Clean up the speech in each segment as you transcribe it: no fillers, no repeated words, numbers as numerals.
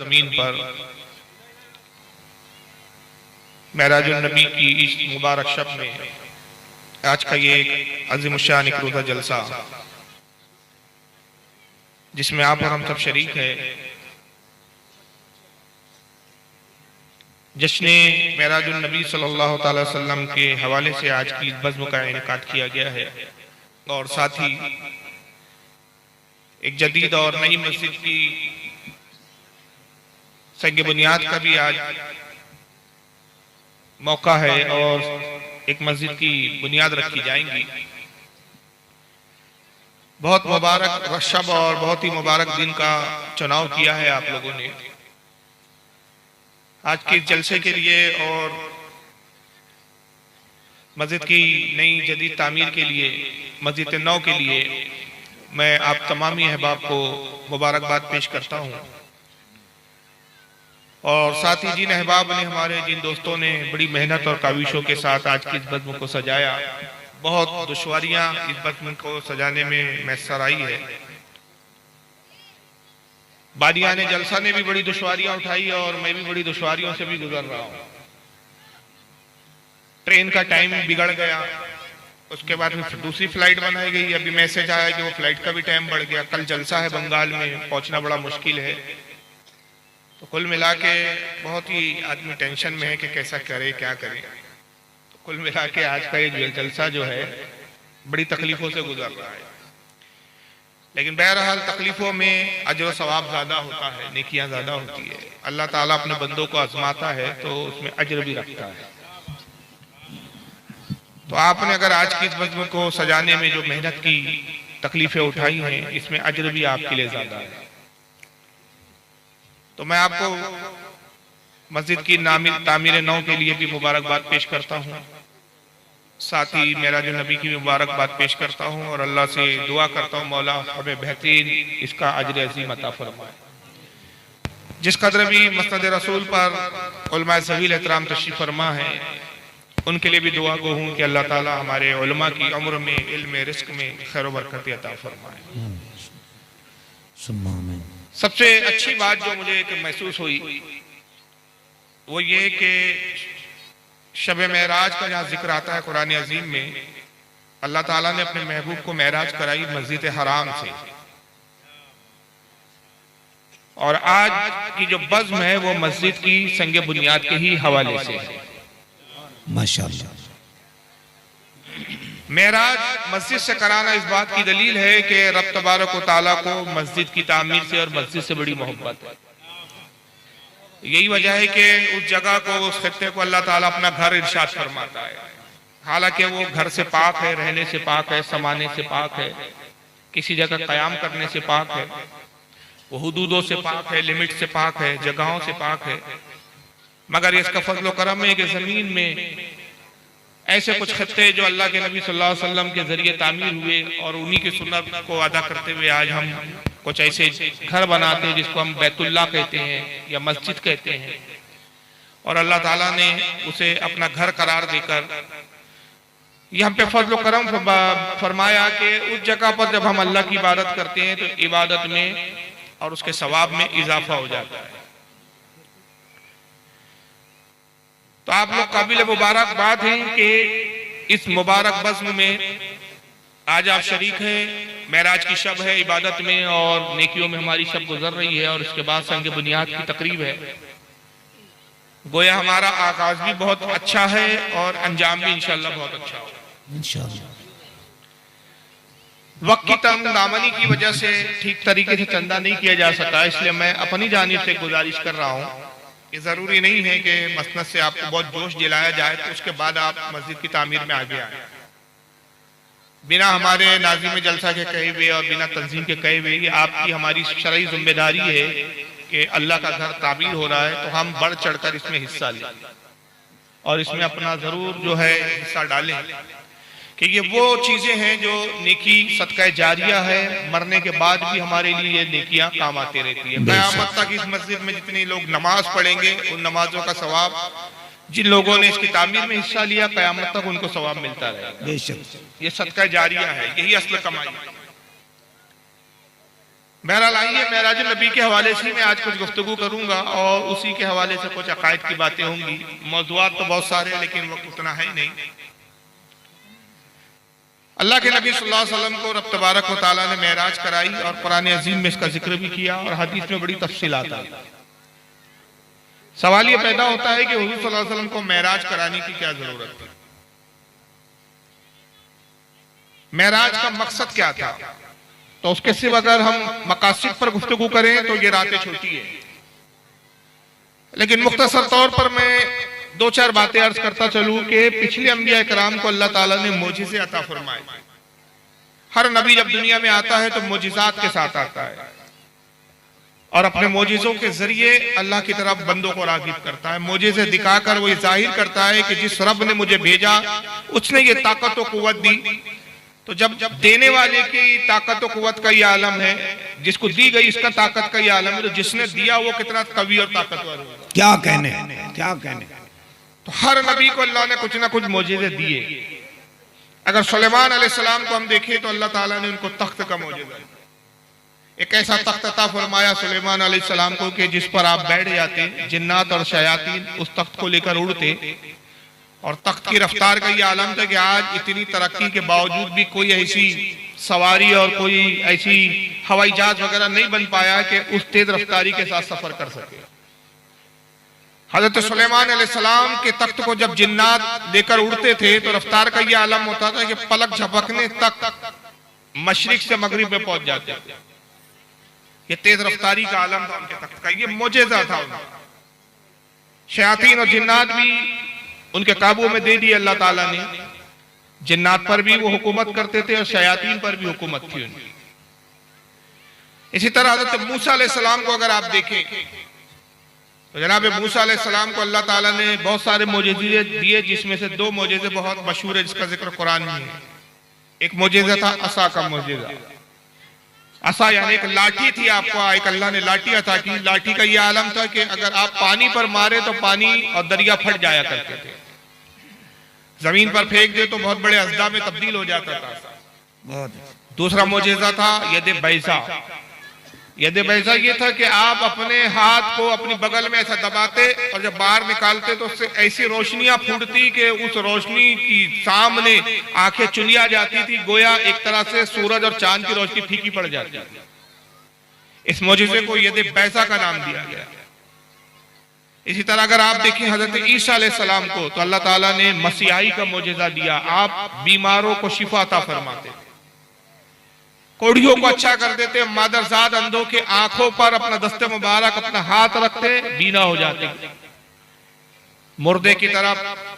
सरजमीन पर मेराजुन नबी की इस मुबारक शब में आज का ये अज़ीमुश्शान एक रोज़ा जलसा जिसमें आप और हम सब शरीक हैं, जश्न मेराजुन नबी सल्लल्लाहु अलैहि वसल्लम के हवाले से आज की इस बज़्म का इनेकाद किया गया है और साथ ही एक जदीद और नई मस्जिद की संग बुनियाद का भी आज मौका है और एक मस्जिद की बुनियाद रखी जाएंगी। बहुत मुबारक शब और बहुत ही मुबारक दिन का चुनाव किया है आप लोगों ने आज के जलसे के लिए और मस्जिद की नई जदीद तामीर के लिए, मस्जिद नौ के लिए मैं आप तमामी अहबाब को मुबारकबाद पेश करता हूँ। और साथ ही जिन अहबाब ने, हमारे जिन दोस्तों ने बड़ी मेहनत और काविशों के साथ आज की इस बज़्म को सजाया, बहुत दुश्वारियां इस बज़्म को सजाने में मैसर आई है। बादियान जलसा ने भी बड़ी दुश्वारियां उठाई और मैं भी बड़ी दुश्वारियों से भी गुजर रहा हूँ। ट्रेन का टाइम बिगड़ गया, उसके बाद फिर दूसरी फ्लाइट बनाई गई, अभी मैसेज आया कि वो फ्लाइट का भी टाइम बढ़ गया। कल जलसा है बंगाल में, पहुंचना बड़ा मुश्किल है। तो कुल मिला के बहुत ही आदमी टेंशन में है कि कैसा करे, क्या करे। तो कुल मिला के आज का ये जलसा जो है बड़ी तकलीफों से गुजर रहा है, लेकिन बहरहाल तकलीफों में अजर व सवाब ज्यादा होता है, नेकियां ज्यादा होती है। अल्लाह ताला अपने बंदों को आजमाता है तो उसमें अजर भी रखता है। तो आपने अगर आज की इस बज़्म को सजाने में जो मेहनत की, तकलीफें उठाई हैं, इसमें अजर भी आपके लिए ज्यादा है। तो मैं आपको मस्जिद की तामीर नौ के लिए भी मुबारकबाद पेश करता हूँ, साथ ही मेराजुन नबी की मुबारकबाद पेश करता हूँ और अल्लाह से दुआ करता हूँ मौला हमें बेहतरीन इसका अजर अज़ीम अता फरमाए। जिस कदर भी मस्नद रसूल पर उलमा ज़वील एहतराम तशरीफ़ फरमा है, उनके लिए भी दुआ गो हूँ कि अल्लाह ताला हमारे उलमा की उम्र में, इल्म, रिज़्क़ में खैर बरकत अता फरमाए। सबसे अच्छी बात जो मुझे महसूस हुई वो ये कि शब मेराज का जहाँ जिक्र आता है कुरान अजीम में, अल्लाह ताला ने अपने महबूब को मेराज कराई मस्जिद हराम से, और आज की जो बज़्म है वो मस्जिद की संग बुनियाद के ही हवाले से है। माशाअल्लाह। मेराज मस्जिद से कराना इस बात की दलील है कि रब तबारक व तआला को मस्जिद की तामीर से और मस्जिद से बड़ी मोहब्बत है। यही वजह है कि उस जगह को, उस खित्ते को अल्लाह ताला अपना घर इरशाद फरमाता है। हालांकि वो घर से पाक है, रहने से पाक है, समाने से पाक है, किसी जगह कयाम करने से पाक है, वो हुदूदों से पाक है, लिमिट से पाक है, जगहों से पाक है। मगर इसका फजल करम है कि जमीन में ऐसे कुछ खित्ते जो अल्लाह के नबी सल्लल्लाहु अलैहि वसल्लम के जरिए तामीर हुए और उन्हीं की सुन्नत को अदा करते हुए आज हम कुछ ऐसे घर बनाते हैं जिसको हम बैतुल्लाह कहते हैं या मस्जिद कहते हैं, और अल्लाह ताला ने उसे अपना घर करार देकर ये हम पे फजल करम फरमाया कि उस जगह पर जब हम अल्लाह की इबादत करते हैं तो इबादत में और उसके सवाब में इजाफा हो जाता है। तो आप लोग काबिल मुबारकबाद हैं कि इस मुबारक बज़्म में आज आप शरीक हैं। मेराज की शब है, इबादत में और नेकियों में हमारी शब गुजर रही है और इसके बाद संग बुनियाद की तकरीब है। गोया हमारा आगाज भी बहुत अच्छा है और अंजाम भी इंशाअल्लाह बहुत अच्छा होगा इंशाअल्लाह। वक्त की तंग दामनी की वजह से ठीक तरीके से चंदा नहीं किया जा सका, इसलिए मैं अपनी जानिब से गुजारिश कर रहा हूँ। ये जरूरी नहीं है कि मसनद से आपको बहुत जोश दिलाया जाए तो उसके बाद आप मस्जिद की तामीर में आगे आए। बिना हमारे नाज़िम जलसा के कहे हुए और बिना तंजीम के कहे हुए, ये आपकी हमारी शरई जिम्मेदारी है कि अल्लाह का घर तामीर हो रहा है तो हम बढ़ चढ़कर इसमें हिस्सा लें और इसमें अपना जरूर जो है हिस्सा डालें कि ये वो चीजें हैं जो नेकी सदका जारिया है, मरने के बाद भी हमारे लिए ये नेकियां काम आती रहती है। क़यामत तक इस मस्जिद में जितने लोग नमाज पढ़ेंगे उन नमाजों का सवाब, जिन लोगों ने इसकी तामीर में हिस्सा लिया, क़यामत तक उनको सवाब मिलता रहेगा। बेशक ये सदका जारिया है, यही असल कमाई है। बहरहाल आइए मेराज नबी के हवाले से मैं आज कुछ गुफ्तगू करूंगा और उसी के हवाले से कुछ अकायद की बातें होंगी। मौज़ूआत तो बहुत सारे हैं लेकिन वक्त उतना है ही नहीं। अल्लाह के नबी सल्लल्लाहु अलैहि वसल्लम को रब तबारक व तआला ने मेराज कराई और कुरान अज़ीम में इसका जिक्र भी किया और हदीस में बड़ी तफसीलात आई। सवाल ये पैदा होता है कि हुज़ूर सल्लल्लाहु अलैहि वसल्लम को मेराज कराने की क्या जरूरत थी? मेराज का मकसद क्या था? तो उसके सिवा अगर हम मकासिद पर गुफ्तगू करें तो ये रातें छोटी है, लेकिन मुख्तसर तौर पर मैं दो चार बातें अर्ज करता चलूं कि पिछले अंबिया इकराम को अल्लाह ताला ने मोजिज़े अता फरमाए। हर नबी जब दुनिया में आता है तो मोजिज़ात के साथ आता है और अपने मोजिज़ों के जरिए अल्लाह की तरफ बंदों को राग़िब करता है। मोजिज़े दिखाकर वो ये जाहिर करता है कि जिस रब ने मुझे भेजा उसने ये ताकत और कुव्वत दी। तो जब देने वाले की ताकत और कुव्वत का ये आलम है, जिसको दी गई इसका ताकत का ये आलम है, तो जिसने दिया वो कितना कवि और ताकतवर होगा। क्या कहने। तो हर नबी को अल्लाह ने कुछ ना कुछ मोजिज़े दिए। अगर सुलेमान अलैहिस्सलाम को हम देखें तो अल्लाह ताला ने उनको तख्त का मोजिज़ा, एक ऐसा तख्त अता फरमाया सुलेमान अलैहिस्सलाम को कि जिस पर आप बैठ जाते, जिन्नात और शयातीन उस तख्त को लेकर उड़ते। और तख्त की रफ्तार का ये आलम था कि आज इतनी तरक्की के बावजूद भी कोई ऐसी सवारी और कोई ऐसी हवाई जहाज वगैरह नहीं बन पाया कि उस तेज रफ्तारी के साथ सफर कर सके। हजरत सुलेमान अलैहिस्सलाम के तख्त को जब जिन्नात लेकर उड़ते थे तो रफ्तार का ये आलम होता था कि पलक झपकने तक मशरिक से मगरिब में पहुंच जाते थे। ये तेज रफ्तारी का आलम था उनके तख्त का, ये मोजेज़ा था उनका। शयातीन और जिन्नात भी उनके काबू में दे दिए अल्लाह ताला ने। जिन्नात पर भी वो हुकूमत करते थे और शयातीन पर भी हुकूमत थी उनकी। इसी तरह हज़रत मूसा अलैहिस्सलाम को अगर आप देखें तो जनाब मूसा अलैहिस्सलाम को अल्लाह ताला ने बहुत सारे मोजेज़े दिए, जिसमें से दो मोजेज़े बहुत मशहूर है जिसका जिक्र कुरान में है। एक मोजेज़ा था असा का मोजेज़ा। असा यानी एक लाठी थी, आपको एक अल्लाह ने लाठी अता की। लाठी का ये आलम था कि अगर आप पानी पर मारे तो पानी और दरिया फट जाया करते थे, जमीन पर फेंक दे तो बहुत बड़े अज़दा में तब्दील हो जाता था। दूसरा मोजेज़ा था यद बैसा। यद बैसा ये था कि आप अपने हाथ को अपनी बगल में ऐसा दबाते और जब बाहर निकालते तो उससे ऐसी रोशनियां फूटती कि उस रोशनी की सामने आंखें चुनिया जाती थी, गोया एक तरह से सूरज और चांद की रोशनी फीकी पड़ जाती थी। इस मोजेज़े को यद बैसा का नाम दिया गया। इसी तरह अगर आप देखें हजरत ईसा अलैहिस्सलाम को तो अल्लाह ताला ने मसीहाई का मोजेज़ा दिया। आप बीमारों को शिफा अता फरमाते, कोढ़ियों को अच्छा कर देते, मादरजाद अंधों के आंखों पर अपना दस्ते मुबारक अपना हाथ रखते, बीना हो जाते, मुर्दे की तरफ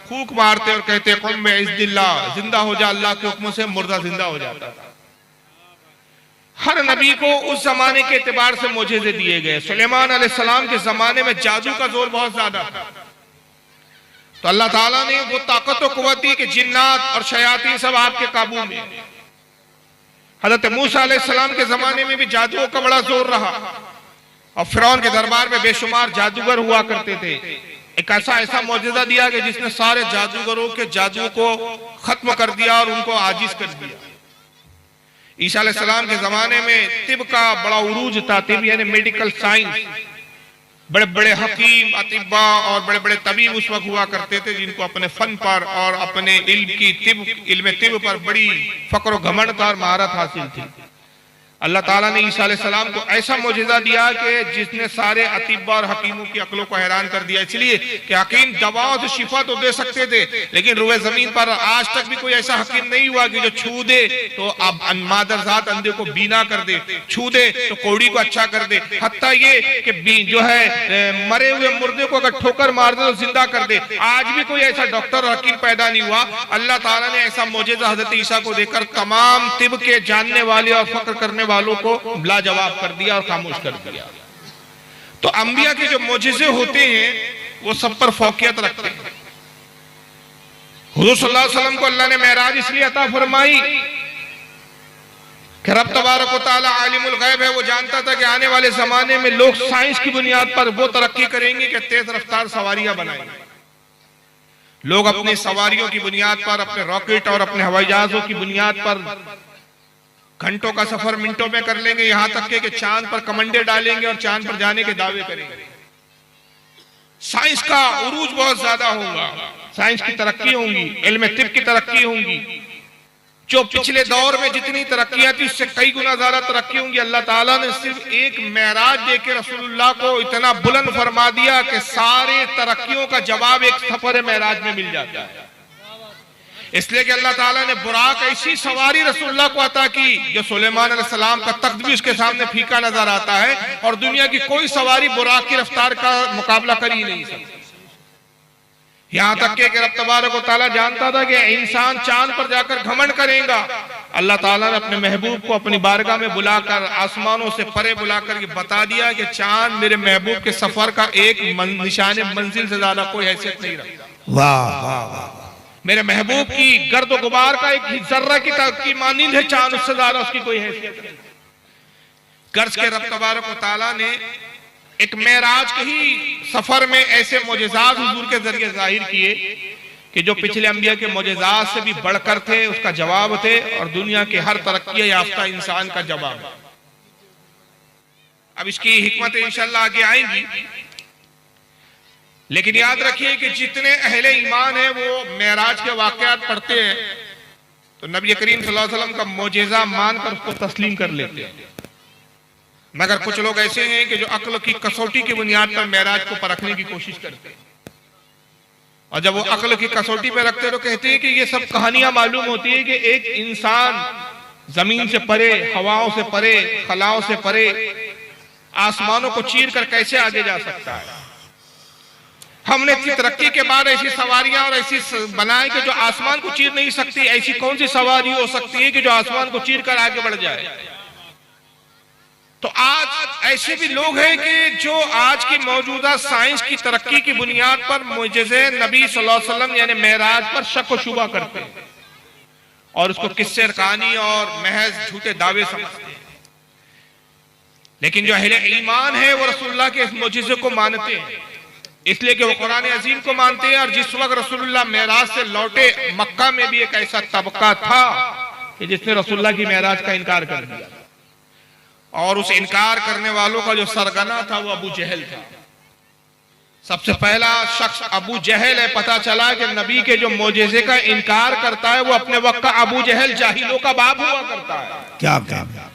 फूंक मारते और कहते कुम बिइज़्निल्लाह, जिंदा हो जा अल्लाह के हुक्म से, मुर्दा जिंदा हो जाता था। हर नबी को उस जमाने के एतबार से मोजेज़े दिए गए। सुलेमान अलैहिस्सलाम के जमाने में जादू का जोर बहुत ज्यादा था, तो अल्लाह ताला ने वो ताकत और कुव्वत दी कि जिन्नात और शयातीन सब आपके काबू में। हजरत मूसा अलैहिस्सलाम के जमाने में भी जादुओं का बड़ा जोर रहा और फिरौन के दरबार में बेशुमार जादूगर हुआ करते थे। एक ऐसा मोजेज़ा दिया कि जिसने सारे जादूगरों के जादू को खत्म कर दिया और उनको आजिज कर दिया। ईसा अलैहिस्सलाम के जमाने में तिब का बड़ा उरूज था। तिब यानी मेडिकल साइंस, बड़े बड़े हकीम अतिब्बा और बड़े बड़े तबीब उस वक्त हुआ करते थे जिनको अपने फन पर और अपने इल्म तिब पर बड़ी फक्र और घमंड था और महारत हासिल थी। अल्लाह ताला ने ईसा अलैहिस्सलाम को ऐसा मोजेज़ा दिया कि जिसने सारे अतिब्बा और हकीमों की अक्लों को हैरान कर दिया। इसलिए कि हकीम दवाओं से शिफा तो दे सकते थे, लेकिन रुए जमीन पर आज तक भी कोई ऐसा हकीम नहीं हुआ कि जो छू दे तो अब मादरजात अंधे को बीना कर दे, छू दे तो कोड़ी को अच्छा कर दे, हत्ता ये कि जो है मरे हुए मुर्दे को अगर ठोकर मार दे तो जिंदा कर दे। आज भी कोई ऐसा डॉक्टर और हकीम पैदा नहीं हुआ। अल्लाह ताला ने ऐसा मोजेज़ा हजरत ईसा को देकर तमाम तिब के जानने वाले और फक्र करने वालों को लाजवाब कर दिया और खामोश कर दिया। तो अंबिया के जो मोजेज़े होते हैं वो सब पर फौकियत रखते हैं। हुज़ूर सल्लल्लाहु अलैहि वसल्लम को अल्लाह ने मेराज इसलिए अता फरमाई कि रब तबारक व तआला आलिमुल गैब है। वो जानता था कि आने वाले जमाने में लोग साइंस की बुनियाद पर वो तरक्की करेंगे कि तेज रफ्तार सवारियां बनाएंगे। लोग अपनी सवारियों की बुनियाद पर, अपने रॉकेट और अपने हवाई जहाजों की बुनियाद पर घंटों का सफर मिनटों में कर लेंगे, यहां तक कि चांद पर कमंडे डालेंगे और चांद पर जाने के दावे करेंगे। साइंस का उरूज बहुत ज्यादा होगा, साइंस की तरक्की होगी, इल्म तिब की तरक्की होगी। जो पिछले दौर में जितनी तरक्कियां थी उससे कई गुना ज्यादा तरक्की होंगी। अल्लाह ताला ने सिर्फ एक मेराज देके रसूलुल्लाह को इतना बुलंद फरमा दिया कि सारे तरक्कियों का जवाब एक सफर मेराज में मिल जाता है। इसलिए कि अल्लाह ताला ने बुराक ऐसी सवारी रसूलुल्लाह को अता की जो सुलेमान अलैहिस्सलाम का तख्त भी उसके सामने फीका नजर आता है, और दुनिया की कोई सवारी बुराक की रफ्तार का मुकाबला कर ही नहीं सकती। यहां तक कि रब तबारक व तआला जानता था कि इंसान चांद पर जाकर घमंड करेगा। अल्लाह ताला ने अपने महबूब को अपनी बारगाह में बुलाकर, आसमानों से परे बुलाकर ये बता दिया कि चांद मेरे महबूब के सफर का एक निशाने मंजिल से ज्यादा कोई हैसियत नहीं रखता। वाह वाह वाह। मेरे महबूब की गर्द गुबार का एक जर्रा की मानिंद है चांद, उससे ज्यादा उसकी कोई हैसियत नहीं। गर्ज के रब तबारक व तआला ने एक मेराज के ही सफर में ऐसे मोजेज़ात हुजूर के जरिए जाहिर किए कि जो पिछले अंबिया के मोजेज़ात से भी बढ़कर थे, उसका जवाब थे, और दुनिया के हर तरक्की याफ्ता इंसान का जवाब। अब इसकी हिकमत इंशाअल्लाह आगे आएंगी, लेकिन याद रखिए कि जितने अहले ईमान हैं वो मेराज के वाकयात पढ़ते हैं तो नबी करीम सल्लल्लाहु अलैहि वसल्लम का मोजेज़ा मानकर उसको तस्लीम कर लेते हैं। मगर कुछ लोग ऐसे हैं कि जो अक्ल की कसौटी की बुनियाद पर मेराज को परखने की कोशिश करते हैं, और जब वो अक्ल की कसौटी पे रखते तो कहते हैं कि ये सब कहानियां मालूम होती है कि एक इंसान जमीन से परे, हवाओं से परे, खलाओं से परे, आसमानों को चीर कर कैसे आगे जा सकता है। हमने इतनी तरक्की के बाद ऐसी सवारियां और ऐसी बनाए कि जो आसमान को चीर नहीं सकती, ऐसी कौन सी सवारी हो सकती है कि जो आसमान को चीर कर आगे बढ़ जाए। तो आज ऐसे भी लोग हैं कि जो आज की मौजूदा साइंस की तरक्की की बुनियाद पर मुअजिज़े नबी सल्लल्लाहु अलैहि वसल्लम यानी मेराज पर शक व शुबा करते हैं और उसको किस्से कहानी और महज झूठे दावे समझते हैं। लेकिन जो अहले ईमान है वो रसूलुल्लाह के इस मुअजिज़े को मानते हैं, इसलिए कि वो कुरान अजीम को मानते हैं। और जिस वक्त रसूलुल्लाह मेराज से लौटे, मक्का में भी एक ऐसा तबका था कि जिसने रसूलुल्लाह की मेराज का इनकार कर दिया, और उस इनकार करने वालों का जो सरगना था वो अबू जहल था। सबसे पहला शख्स अबू जहल है। पता चला कि नबी के जो मोजेज़े का इनकार करता है वो अपने वक्त का अबू जहल, जाहिलों का बाप हुआ करता है। क्या क्या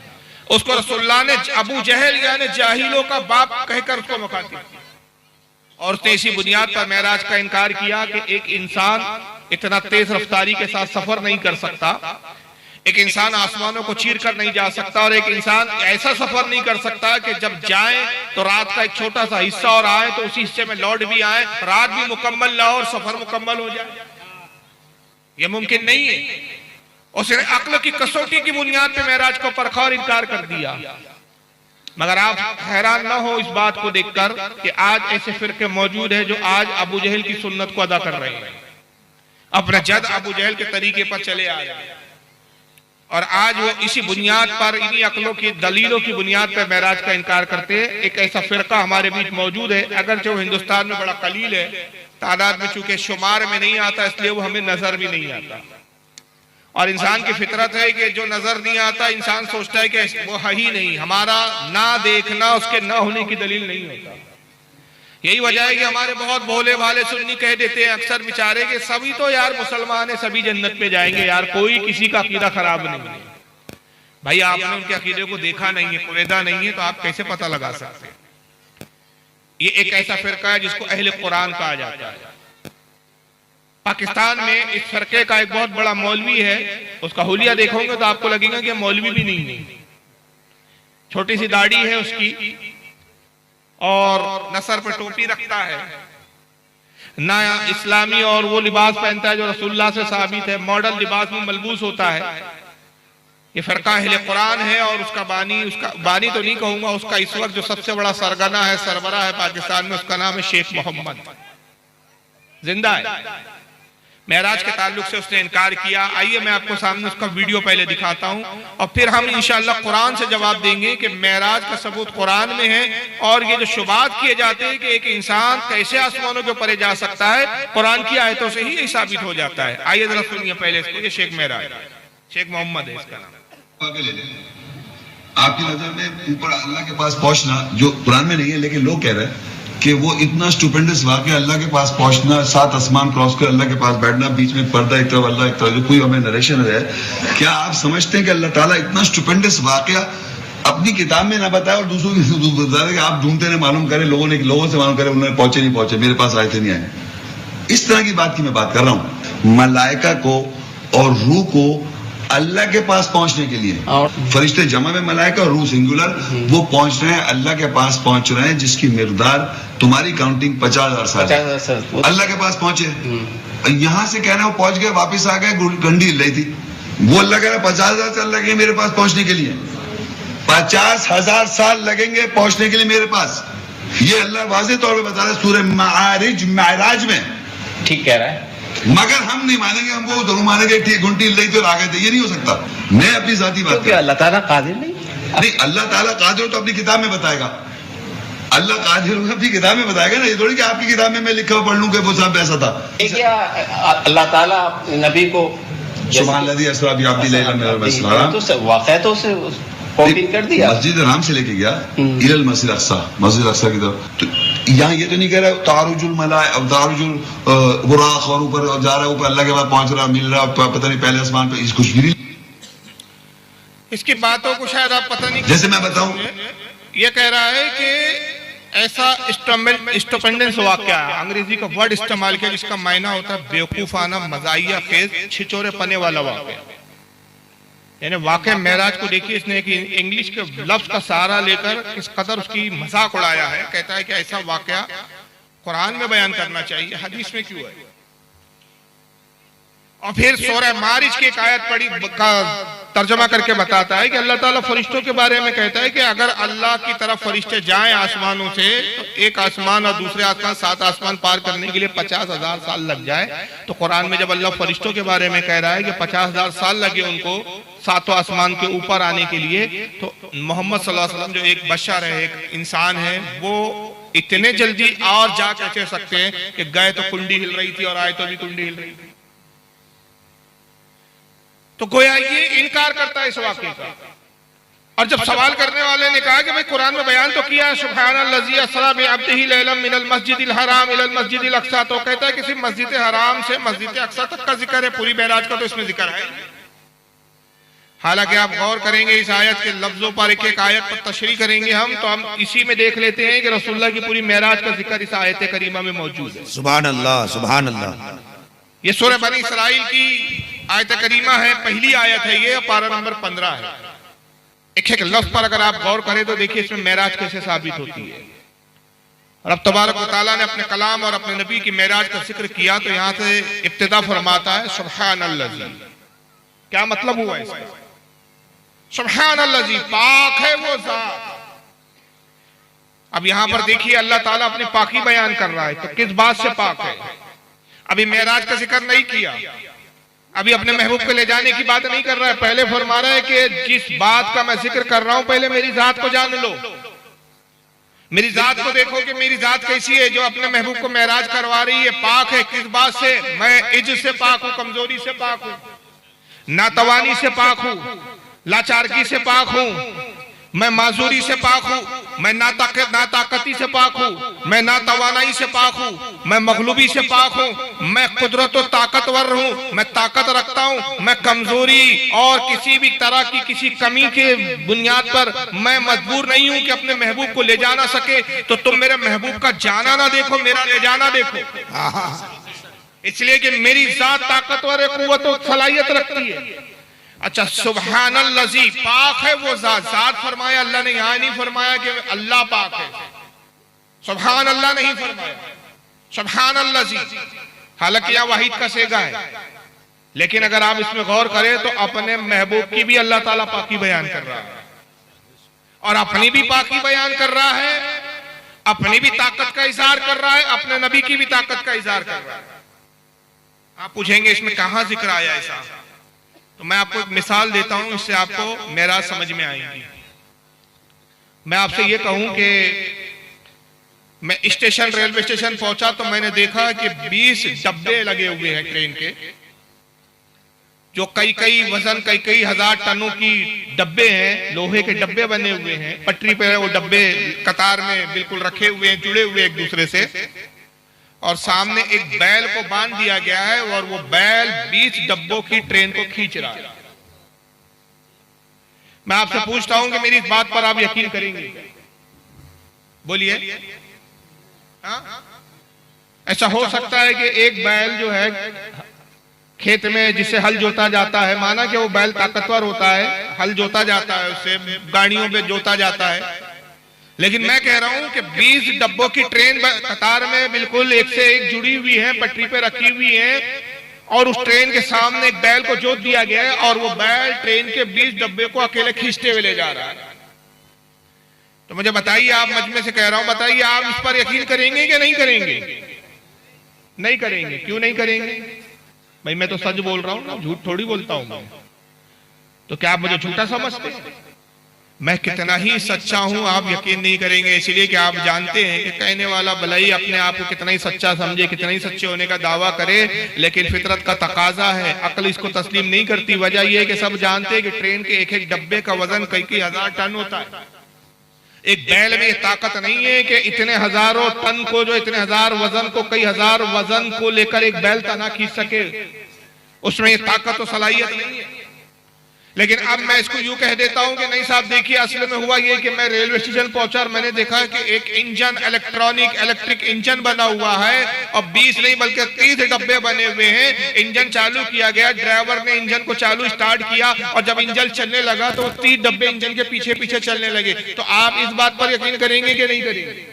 उसको रसूलुल्लाह ने अबू जहल यानी जाहिलों का बाप कहकर उसको मुखातिब किया, और उसने इसी बुनियाद पर मेराज का इनकार किया कि एक इंसान इतना तेज रफ्तारी के साथ सफर नहीं कर सकता, एक इंसान आसमानों को चीर कर नहीं जा सकता, और एक इंसान ऐसा सफर नहीं कर सकता कि जब जाए तो रात का एक छोटा सा हिस्सा और आए तो उसी हिस्से में लौट भी आए, रात भी मुकम्मल ना हो और सफर मुकम्मल हो जाए। यह मुमकिन नहीं है। उसने अक्ल की कसौटी की बुनियाद पे मेराज को परखा और इनकार कर दिया। मगर आप हैरान ना हो इस बात को देखकर कि आज ऐसे फिरके मौजूद है जो आज अबू जहल की सुन्नत को अदा कर रहे हैं, अपने जद अबू जहल के तरीके पर चले आ रहे हैं, और आज वो इसी बुनियाद पर, इन्हीं अक्लों की दलीलों की बुनियाद पर मेराज का इनकार करते हैं। एक ऐसा फिरका हमारे बीच मौजूद है, अगर जो हिंदुस्तान में बड़ा कलील है, तादाद में चूंकि शुमार में नहीं आता इसलिए वो हमें नजर भी नहीं आता। और इंसान की फितरत है कि जो नजर नहीं आता इंसान सोचता है कि वो है ही नहीं, हमारा ना देखना उसके ना होने की दलील नहीं होता। यही वजह है कि हमारे बहुत भोले भाले सुन्नी कह देते हैं अक्सर बेचारे कि सभी तो यार मुसलमान है, सभी जन्नत पे जाएंगे, यार कोई किसी का अकीदा खराब नहीं है। भाई आपने उनके अकीदे को देखा नहीं है, कुरेदा नहीं है, तो आप कैसे पता लगा सकते हैं? ये एक ऐसा फिरका है जिसको अहले कुरान कहा जाता है। पाकिस्तान में इस फिरके का एक बहुत बड़ा मौलवी है, उसका हुलिया देखोगे तो आपको लगेगा कि मौलवी भी नहीं है। छोटी सी दाढ़ी है उसकी, और न सर पर टोपी रखता है, ना इस्लामी और वो लिबास पहनता है जो रसूलुल्लाह से साबित है, मॉडल लिबास में मलबूस होता है। ये फिरका अहले कुरान है, और उसका बानी तो नहीं कहूंगा, उसका इस वक्त जो सबसे बड़ा सरगना है, सरबरा है पाकिस्तान में, उसका नाम है शेख मोहम्मद, जिंदा है। मेराज के ताल्लुक से उसने इनकार किया। आइए मैं आपको सामने उसका वीडियो पहले दिखाता हूं, और फिर हम इंशाअल्लाह कुरान से जवाब देंगे कि मेराज का सबूत कुरान में है, और ये जो शुबात किए जाते हैं कि एक इंसान कैसे आसमानों के ऊपर जा सकता है, कुरान की आयतों से ही साबित हो जाता है। आइए जरा सुनिए पहले इसको। ये शेख मेराज, शेख मोहम्मद है इसका नाम। आगे ले लें। आपकी नजर में ऊपर अल्लाह के पास पहुंचना, जो कुरान में नहीं है लेकिन लोग कह रहे हैं कि वो इतना स्टुपेंडस वाकया, अल्लाह के पास पहुंचना, 7 आसमान क्रॉस कर अल्लाह के पास बैठना, बीच में पर्दा एक तरफ अल्लाह एक तरफ, जो कोई हमें नरेशन है। क्या आप समझते हैं कि अल्लाह ताला इतना स्टुपेंडस वाकया अपनी किताब में ना बताया और दूसरों की बता रहे कि आप ढूंढते रहे, मालूम करें, लोगों से मालूम करें, उन्होंने पहुंचे नहीं पहुंचे, मेरे पास आए थे नहीं आए। इस तरह की बात की मैं बात कर रहा हूं। मलाइका को और रूह को अल्लाह के पास पहुंचने के लिए, फरिश्ते जमा में मलाइका और रूह सिंगुलर, वो पहुंच रहे हैं, अल्लाह के पास पहुंच रहे हैं, जिसकी मिकदार तुम्हारी काउंटिंग 50,000 साल है। अल्लाह के पास पहुंचे, यहां से कहना वो पहुंच गए, वापिस आ गए, घंटी हिल रही थी, वो अल्लाह कह रहा 50,000 साल लगेंगे मेरे पास पहुंचने के लिए, 50,000 साल लगेंगे पहुंचने के लिए मेरे पास। ये अल्लाह वाज़ेह तौर पे बता रहा है सूरह मारिज में। ठीक कह रहा है, मगर हम नहीं मानेंगे, हमको जरूर मानेंगे ठीक घंटी हिल रही थी और आ गए थे, ये नहीं हो सकता। मैं अपनी जाती बात क्योंकि अल्लाह ताला कादिर नहीं, अल्लाह ताला कादिर तो अपनी किताब में बताएगा, अल्लाह कादिर अपनी किताब में बताएगा ना, ये थोड़ी कि आपकी किताब में मैं लिखा हुआ पढ़ लूं कि वो साहब ऐसा था। क्या अल्लाह ताला नबी को सुभानल्लाज़ी अस्रा भी अब्दी लैला मिनल मस्जिद, तो वाक़या तो उसे कॉपी कर दिया, मस्जिद हराम से लेके गया इलल मस्जिद अक्सा, मस्जिद अक्सा की तरफ। तो यहाँ ये तो नहीं कह रहा तारुजुल मलाए, अब तारुजुल बुराक और ऊपर जा रहा है, ऊपर अल्लाह के पास पहुंच रहा, मिल रहा, पता नहीं पहले आसमान पे, इस कुछ भी नहीं। इसकी बातों को शायद आप पता नहीं, जैसे मैं बताऊं, ये कह रहा है कि ऐसा स्टुपेंडेंस वाकया है, अंग्रेजी का वर्ड इस्तेमाल किया जिसका मायना होता है बेवकूफाना, मजाइया खेज, छिचोरे पने वाला वाकया। यानी वाकई मेराज को देखिए, इसने कि इंग्लिश के लफ्ज का सहारा लेकर किस कदर उसकी मजाक उड़ाया है। कहता है कि ऐसा वाकया कुरान में बयान करना चाहिए, हदीस में क्यों है। और फिर सूरह मारिज की एक आयत पढ़ी का तर्जुमा करके बताता है कि अल्लाह ताला फरिश्तों के बारे में कहता है कि अगर अल्लाह की तरफ फरिश्ते जाएं आसमानों से, तो एक आसमान और दूसरे आसमान, 7 आसमान पार करने के लिए 50,000 साल लग जाए। तो कुरान में जब अल्लाह फरिश्तों के बारे में कह रहा है कि 50,000 साल लगे उनको 7 आसमान के ऊपर आने के लिए, तो मोहम्मद सल्लल्लाहु अलैहि वसल्लम जो एक बशर है, एक इंसान है, वो इतने जल्दी और जा कैसे सकते हैं कि गए तो कुंडी हिल रही थी और आए तो भी कुंडी हिल रही थी। तो गोया ये इनकार करता है इस वाकये का। और जब सवाल करने वाले ने कहा कि भाई कुरान में बयान तो किया है सुब्हानल्लाज़ी अस्रा बिअब्दिही लैलन मिनल मस्जिदिल हराम इलल मस्जिदिल अक्सा, तो कहता है कि सिर्फ मस्जिद हराम से मस्जिद अक्सा तक का जिक्र है, पूरी मेराज का तो इसमें जिक्र है। हालांकि आप गौर करेंगे इस आयत के लफ्जों पर, एक एक आयत पर तशरीह करेंगे हम, तो हम इसी में देख लेते हैं कि रसूलुल्लाह की पूरी मेराज का जिक्र इस आयत करीमा में मौजूद है। सुभान अल्लाह, सुभान अल्लाह। ये सूरह बनी इसराइल की आयत करीमा है, पहली आयत है ये, पारा नंबर 15 है। एक एक लफ्ज पर अगर आप गौर करें तो देखिए इसमें मेराज कैसे साबित होती है। रब तबारक व तआला ने अपने कलाम और अपने नबी की मेराज का जिक्र किया, तो यहां से इब्तिदा फरमाता है सुब्हानल्लाज़ी। क्या मतलब हुआ इसका? सुब्हानल्लाज़ी, पाक है वो जात। अब यहां पर देखिए अल्लाह ताला अपनी पाकी बयान कर रहा है, तो किस बात से पाक है? अभी मेराज का जिक्र नहीं किया, अभी अपने महबूब को ले जाने की बात नहीं कर रहा है। पहले फरमा रहा है कि जिस बात का मैं जिक्र कर रहा हूं, पहले मेरी जात को जान लो, मेरी जात को देखो कि मेरी जात कैसी है जो अपने महबूब को मेराज करवा रही है। पाक है किस बात से? मैं इज्ज से पाक हूं, कमजोरी से पाक हूं, नातवानी से पाक हूं, लाचारगी से पाक हूं, मैं माजूरी से पाक हूं, मैं नाताकती से पाक हूं, मैं नातवानाई से पाक हूं, मैं मगलूबी से पाक हूं, मैं कुदरत और ताकतवर हूं, मैं ताकत रखता हूं, मैं कमजोरी और किसी भी तरह की किसी कमी के बुनियाद पर मैं मजबूर नहीं हूं कि अपने महबूब को ले जाना सके। तो तुम मेरे महबूब का जाना ना देखो, मेरा ले जाना देखो, इसलिए कि मेरी जात ताकतवर है, कुव्वत और सलाहियत रखती है। अच्छा, सुब्हानल्लाज़ी, पाक है वो जात। फरमाया अल्लाह ने, यहां नहीं फरमाया कि अल्लाह पाक है, सुब्हान अल्लाह नहीं फरमाया, सुब्हानल्लाज़ी। हालांकि यह वाहिद का सेगा है, लेकिन अगर आप इसमें गौर करें तो अपने महबूब की भी अल्लाह ताला पाकी बयान कर रहा है और अपनी भी पाकी बयान कर रहा है, अपनी भी ताकत का इजहार कर रहा है, अपने नबी की भी ताकत का इजहार कर रहा है। आप पूछेंगे इसमें कहां जिक्र आया ऐसा? तो मैं आपको एक मिसाल देता हूं, इससे आपको मेराज समझ में आएगी। मैं आपसे ये कहूं कि मैं स्टेशन, रेलवे स्टेशन पहुंचा तो मैंने देखा कि 20 डब्बे लगे हुए हैं ट्रेन के, जो कई वजन कई हजार टनों की डब्बे हैं, लोहे के डब्बे बने हुए हैं, पटरी पे वो डब्बे कतार में बिल्कुल रखे हुए हैं, जुड़े हुए एक दूसरे से, और सामने एक बैल को बांध दिया गया है और वो बैल 20 डब्बों की ट्रेन को खींच रहा है। मैं आपसे पूछता हूं कि मेरी इस बात पर आप यकीन करेंगे? बोलिए। ऐसा हो सकता है कि एक बैल जो है खेत में जिसे हल जोता जाता है, माना कि वो बैल ताकतवर होता है, हल जोता जाता है, उससे गाड़ियों पे जोता जाता है, लेकिन मैं कह रहा हूं कि 20 डब्बों की ट्रेन कतार में बिल्कुल एक से एक जुड़ी हुई है, पटरी पे रखी हुई है, और उस ट्रेन के सामने एक बैल को जोत दिया गया है और वो बैल ट्रेन के 20 डब्बे को अकेले खींचते हुए ले जा रहा है। तो मुझे बताइए, आप मजमे से कह रहा हूं, बताइए आप इस पर यकीन करेंगे कि नहीं करेंगे? नहीं करेंगे। क्यों नहीं करेंगे भाई? मैं तो सच बोल रहा हूं ना, झूठ थोड़ी बोलता हूं मैं। तो क्या आप मुझे झूठा समझते? मैं कितना ही सच्चा हूं आप यकीन नहीं करेंगे, इसलिए कि आप जानते हैं कि कहने वाला भले ही अपने आप को कितना ही सच्चा समझे, कितना ही सच्चे होने का दावा करे, लेकिन फितरत का तकाजा है, अक्ल इसको तस्लीम नहीं करती। वजह यह है कि सब जानते हैं कि ट्रेन के एक डब्बे का वजन कई हजार टन होता है। एक बैल में ताकत नहीं है कि इतने हजारों टन को, जो इतने हजार वजन को, कई हजार वजन को लेकर एक बैल तना खींच सके, उसमें ताकत और सलाहियत नहीं है। लेकिन अब मैं इसको यूं कह देता हूं कि नहीं साहब देखिए, असल में हुआ ये कि मैं रेलवे स्टेशन पहुंचा और मैंने देखा कि एक इंजन इलेक्ट्रिक इंजन बना हुआ है और 20 नहीं बल्कि 30 डब्बे बने हुए हैं। इंजन चालू किया गया, ड्राइवर ने इंजन को चालू स्टार्ट किया और जब इंजन चलने लगा तो 30 डब्बे इंजन के पीछे पीछे चलने लगे। तो आप इस बात पर यकीन करेंगे कि नहीं करेंगे?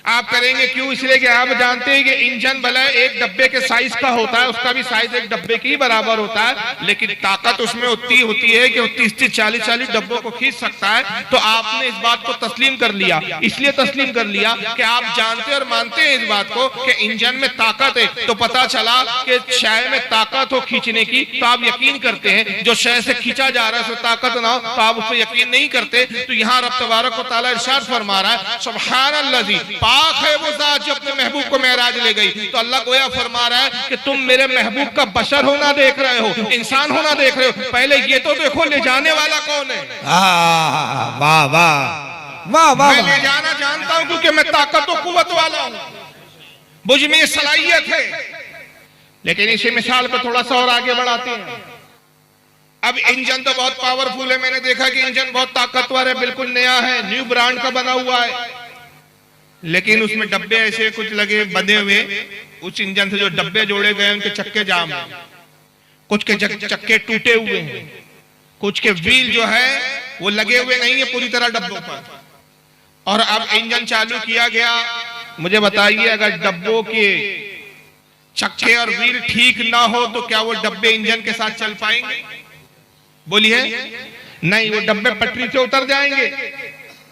आप करेंगे। क्यों? इसलिए कि आप जानते हैं कि इंजन भले एक डब्बे के साइज का होता है, उसका भी साइज एक डब्बे के ही बराबर होता है, लेकिन ताकत उसमें उतनी होती है कि 30-40 डब्बों को खींच सकता है। तो आपने इस बात को तस्लीम कर लिया, इसलिए तस्लीम कर लिया कि आप जानते और मानते हैं इस बात को कि इंजन में ताकत है। तो पता चला कि शय में ताकत हो खींचने की तो आप यकीन करते हैं, जो शय से खींचा जा रहा है उसमें ताकत ना हो तो आप उस पर यकीन नहीं करते। तो यहाँ रब तबारक व तआला इरशाद फरमा रहा है, सुब्हानल्लाज़ी, पाक है वो जात जो अपने महबूब को मेराज ले गई। तो अल्लाह गोया फरमा रहा है कि तुम मेरे महबूब का बशर होना देख रहे हो, इंसान होना देख रहे हो, पहले ये तो देखो ले जाने वाला कौन है। वाह वाह वाह वाह। मैं ले जाना जानता हूं क्योंकि मैं ताकत और कुव्वत वाला हूं, मुझ में सलाहियत है। लेकिन इसी मिसाल पर थोड़ा सा और आगे बढ़ाते हैं। अब इंजन तो बहुत पावरफुल है, मैंने देखा कि इंजन बहुत ताकतवर है, बिल्कुल नया है, न्यू ब्रांड का बना हुआ है, लेकिन उसमें डब्बे ऐसे कुछ लगे बंधे हुए, उस इंजन से जो डब्बे जोड़े गए उनके चक्के जाम हैं, कुछ के चक्के टूटे हुए हैं, कुछ के व्हील जो है वो लगे हुए नहीं है पूरी तरह डब्बों पर। और अब इंजन चालू किया गया, मुझे बताइए अगर डब्बों के चक्के और व्हील ठीक ना हो तो क्या वो डब्बे इंजन के साथ चल पाएंगे? बोलिए नहीं, वो डब्बे पटरी से उतर जाएंगे,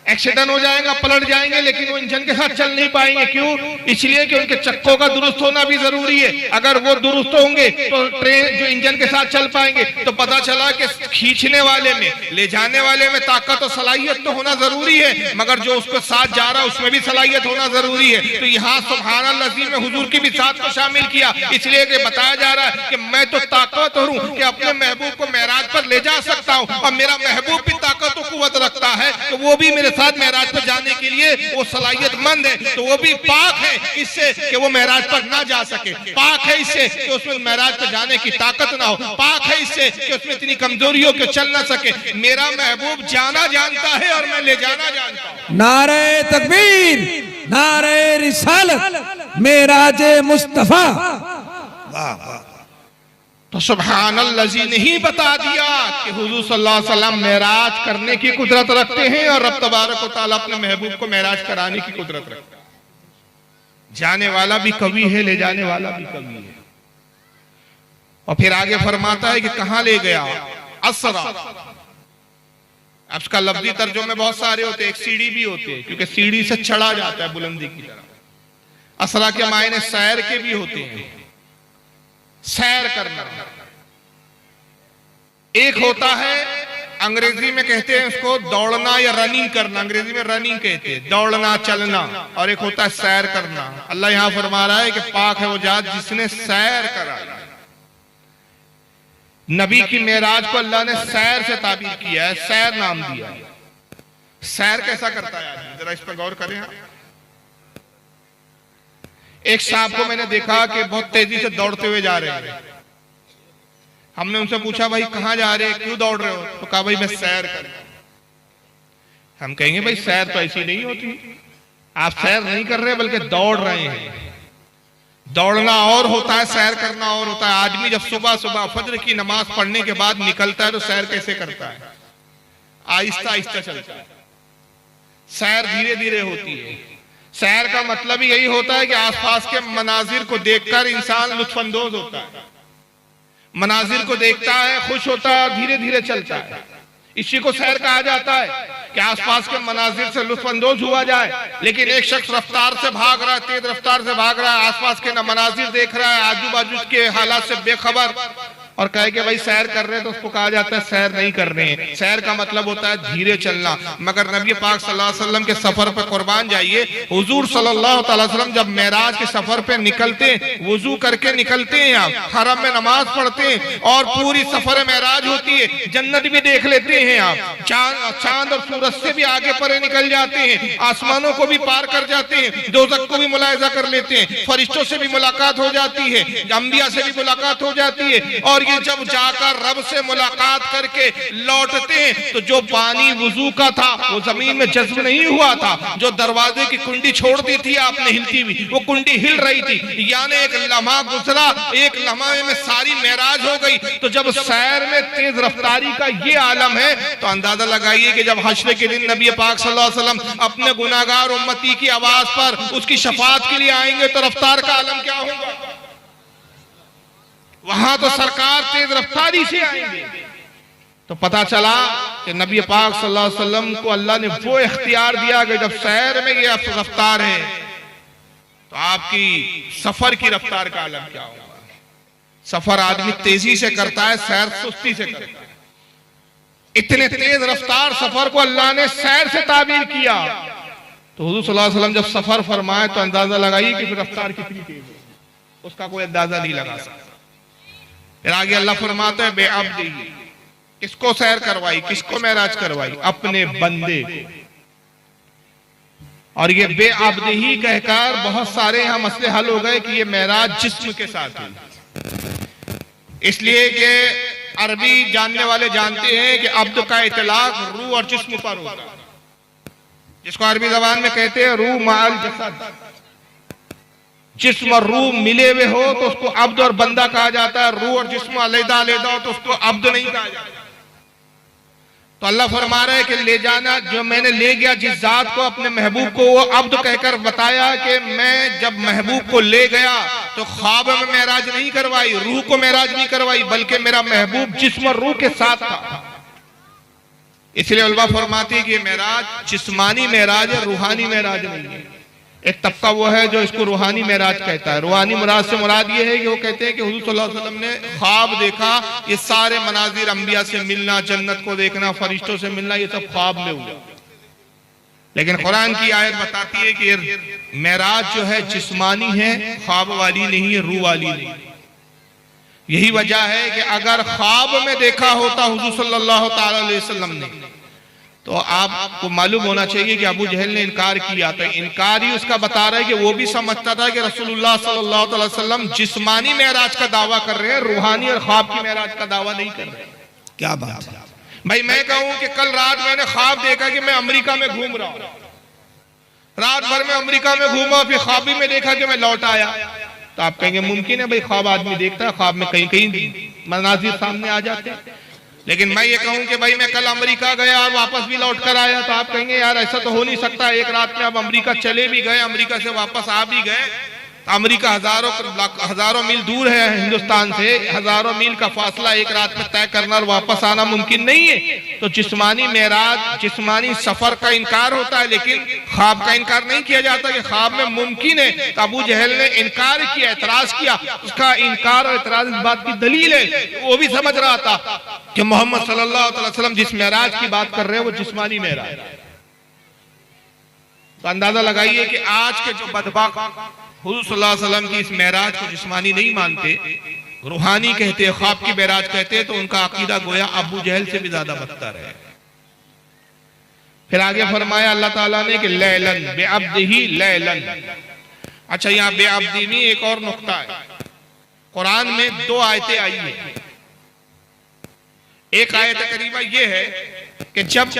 एक्सीडेंट हो जाएगा, पलट जाएंगे, लेकिन वो इंजन के साथ चल नहीं पाएंगे। क्यों? इसलिए कि उनके चक्कों का दुरुस्त होना भी जरूरी है। अगर वो दुरुस्त होंगे तो ट्रेन जो इंजन के साथ चल पाएंगे। तो पता चला कि खींचने वाले में, ले जाने वाले में ताकत और सलाहियत तो होना जरूरी है, मगर जो उसको साथ जा रहा है उसमें भी सलाहियत होना जरूरी है। तो यहाँ सुब्हानल्लाह में हुजूर की भी साथ को शामिल किया, इसलिए कि बताया जा रहा है कि मैं तो ताकतवर हूँ कि अपने महबूब को मेराज पर ले जा सकता हूँ, और मेरा महबूब भी ताकत और कुव्वत रखता है कि वो भी मेरे साथ मेराज पर जाने के लिए वो सलाहियतमंद है। तो वो भी पाक है इससे कि वो मेराज पर ना जा सके, पाक है इससे कि उसमें मेराज पर जाने की ताकत ना हो, पाक है इससे कि उसमें इतनी कमजोरी हो कि चल ना सके। मेरा महबूब जाना जानता है और मैं ले जाना जानता हूं। नारे तकबीर, नारे रिसालत, मेराजे मुस्तफा। वाह वाह। तो सुब्हानल्लाज़ी ने ही बता दिया कि हुजूर सल्लल्लाहु अलैहि वसल्लम मेराज करने की कुदरत रखते हैं और रब तबारक व तआला अपने महबूब को मेराज कराने की कुदरत रखता है। जाने वाला भी कवि है, ले जाने वाला भी कवि है। और फिर आगे फरमाता है कि कहां ले गया? असरा। अब इसका लफ्जी तर्जुमे में बहुत सारे होते हैं, एक सीढ़ी भी होते हैं क्योंकि सीढ़ी से चढ़ा जाता है बुलंदी की तरफ। असरा के मायने सैर के भी होते हैं, सैर करना। एक होता है अंग्रेजी में कहते हैं उसको दौड़ना या रनिंग करना, अंग्रेजी में रनिंग कहते हैं, दौड़ना चलना, और एक होता है सैर करना। अल्लाह यहां फरमा रहा है कि पाक है वो जात जिसने सैर करा। नबी की मेराज को अल्लाह ने सैर से ताबीर किया है, सैर नाम दिया है। सैर कैसा करता है आदमी, जरा इस पर गौर करें। एक साहब को मैंने देखा कि बहुत तेजी से दौड़ते हुए जा रहे हैं। हमने उनसे पूछा भाई कहां जा रहे हैं, क्यों दौड़ रहे हो? तो कहा भाई मैं सैर कर। हम कहेंगे भाई सैर तो ऐसी नहीं होती, आप सैर नहीं कर रहे बल्कि दौड़ रहे हैं। दौड़ना और होता है, सैर करना और होता है। आदमी जब सुबह सुबह फज्र की नमाज पढ़ने के बाद निकलता है तो सैर कैसे करता है? आहिस्ता आहिस्ता चलता है। सैर धीरे धीरे होती है। सैर का मतलब ही यही होता है कि आसपास के मनाजिर को देखकर इंसान लुत्फानंदोज होता है, मनाजिर को देखता है, खुश होता है, धीरे धीरे चलता है। इसी को सैर कहा जाता है कि आसपास के मनाजिर से लुत्फानंदोज हुआ जाए। लेकिन एक शख्स रफ्तार से भाग रहा है, तेज रफ्तार से भाग रहा है, आसपास के न मनाजिर देख रहा है, आजू बाजू के हालात से बेखबर, और कहे कि भाई सैर कर रहे हैं, तो उसको कहा जाता है सैर नहीं कर रहे हैं। सैर का मतलब होता है धीरे चलना। मगर नबी पाक सल्लल्लाहु अलैहि वसल्लम के सफर पर कुर्बान जाइए, हुजूर सल्लल्लाहु अलैहि वसल्लम जब मेराज के सफर पे निकलते, वुजू करके निकलते हैं, आप हरम में नमाज पढ़ते हैं और पूरी सफर मेराज होती है। जन्नत भी देख लेते हैं आप, चांद और सूरज से भी आगे परे निकल जाते हैं, आसमानों को भी पार कर जाते हैं, दोज़ख को भी मुलाहिजा कर लेते हैं, फरिश्तों से भी मुलाकात हो जाती है, अंबिया से भी मुलाकात हो जाती है। और ये जब जाकर रब से मुलाकात करके लौटते हैं तो जो पानी वुजू का था वो जमीन में जज्ब नहीं हुआ था, जो दरवाजे की कुंडी छोड़ दी थी आपने हिलती हुई, वो कुंडी हिल रही थी। यानी एक लम्हा गुजरा, एक लम्हे में सारी मेराज हो गई। तो जब सैर में तेज रफ्तारी का ये आलम है तो अंदाजा लगाइए कि जब हश्र के दिन नबी पाक सल्लल्लाहु अलैहि वसल्लम अपने गुनाहगार उम्मती की आवाज पर उसकी शफाअत के लिए आएंगे तो रफ्तार का आलम क्या होगा? वहां तो सरकार तेज रफ्तारी से आएंगे। तो पता चला कि नबी पाक सल्लल्लाहु अलैहि वसल्लम को अल्लाह ने वो इख्तियार दिया कि जब सैर में ये रफ्तार है तो आपकी सफर की रफ्तार का आलम क्या होगा? सफर आदमी तेजी से करता है, सैर सुस्ती से करता है। इतने तेज रफ्तार सफर को अल्लाह ने सैर से ताबीर किया। तो हुजूर सल्लल्लाहु अलैहि वसल्लम जब सफर फरमाए तो अंदाजा लगाइए कि रफ्तार कितनी तेज है, उसका कोई अंदाजा नहीं लगा सकता। फिर आगे अल्लाह फरमाता है बेअब्दी, किसको सैर करवाई, किसको मेराज करवाई? अपने बंदे को। और ये बेअब्दी ही कहकर बहुत सारे यहाँ मसले हल हो गए कि ये मेराज जिस्म के साथ है। इसलिए कि अरबी जानने वाले जानते हैं कि अब्द का इतलाक रूह और जिस्म पर होता है, जिसको अरबी जबान में कहते हैं रूह माल जसद। जिस्म और रूह मिले हुए हो तो उसको अब्द और बंदा कहा जाता है, रूह और जिस्म अलग अलग हो तो उसको अब्द नहीं कहा जाता। तो अल्लाह फरमा रहा है कि ले जाना, जो मैंने ले गया जिस जात को अपने महबूब को, वो अब्द कहकर बताया कि मैं जब महबूब को ले गया तो ख्वाब में मेराज नहीं करवाई, रूह को मेराज नहीं करवाई, बल्कि मेरा महबूब जिस्म और रूह के साथ था। इसलिए उलमा फरमाती है कि मेराज जिस्मानी मेराज है, रूहानी मेराज नहीं है। एक तबका वो है जो इसको रूहानी मेराज कहता है। रूहानी मेराज से मुराद ये है कि वो कहते हैं कि हुजूर सल्लल्लाहु अलैहि वसल्लम ने ख्वाब देखा, ये सारे मनाजिर अंबिया से मिलना, जन्नत को देखना, फरिश्तों से मिलना, ये सब ख्वाब में हुआ। लेकिन कुरान की आयत बताती है कि मेराज जो है जिस्मानी है, ख्वाब वाली नहीं है, रूह वाली नहीं। यही वजह है कि अगर ख्वाब में देखा होता हुजूर सल्लल्लाहु अलैहि वसल्लम ने तो आपको मालूम होना चाहिए कि अबू जहल ने इनकार किया था। इनकार ही उसका बता रहा है कि वो भी समझता था कि रसूलुल्लाह सल्लल्लाहु अलैहि वसल्लम जिस्मानी मेराज का दावा कर रहे हैं, रूहानी और ख्वाब की मेराज का दावा नहीं कर रहे। क्या बात है भाई, मैं कहूं कि कल रात मैंने ख्वाब देखा कि मैं अमेरिका में घूम रहा हूं, रात भर में अमेरिका में घूमा, फिर ख्वाबी में देखा कि मैं लौट आया, तो आप कहेंगे मुमकिन है भाई, ख्वाब आदमी देखता है, ख्वाब में कहीं कहीं मनाजिर सामने आ जाते हैं। लेकिन मैं ये कहूं कि भाई मैं कल अमेरिका गया और वापस भी लौट कर आया, तो आप कहेंगे यार ऐसा तो हो नहीं सकता, एक रात में आप अमेरिका चले भी गए, अमेरिका से वापस आ भी गए। अमेरिका हजारों मील दूर है हिंदुस्तान से, हजारों मील का फासला एक रात में तय करना और वापस आना मुमकिन नहीं है। तो जिस्मानी मेराज, जिस्मानी सफर का इनकार होता है, लेकिन ख्वाब का इनकार नहीं किया जाता कि ख्वाब में मुमकिन है। तो अबू जहल ने इनकार किया, एतराज किया। उसका इनकार और एतराज इस बात की दलील है, वो भी समझ रहा था कि मोहम्मद सल्लल्लाहु अलैहि वसल्लम जिस मेराज की बात कर रहे हैं वो जिस्मानी मेराज। तो अंदाजा लगाइए कि आज के जो बदबख्त हुजूर सल्लल्लाहु अलैहि वसल्लम की इस मेराज को जिस्मानी नहीं मानते, रूहानी कहते हैं, ख्वाब की बेराज कहते हैं, तो उनका अकीदा गोया अबू जहल से भी ज्यादा बदतर है। फिर आगे फरमाया अल्लाह ताला ने कि लैलन बेअब्दिही लैलन। अच्छा, यहाँ बेअब्दी में एक और नुक्ता है। कुरान में 2 आयतें आई है। एक आयत करीबा ये है कि जब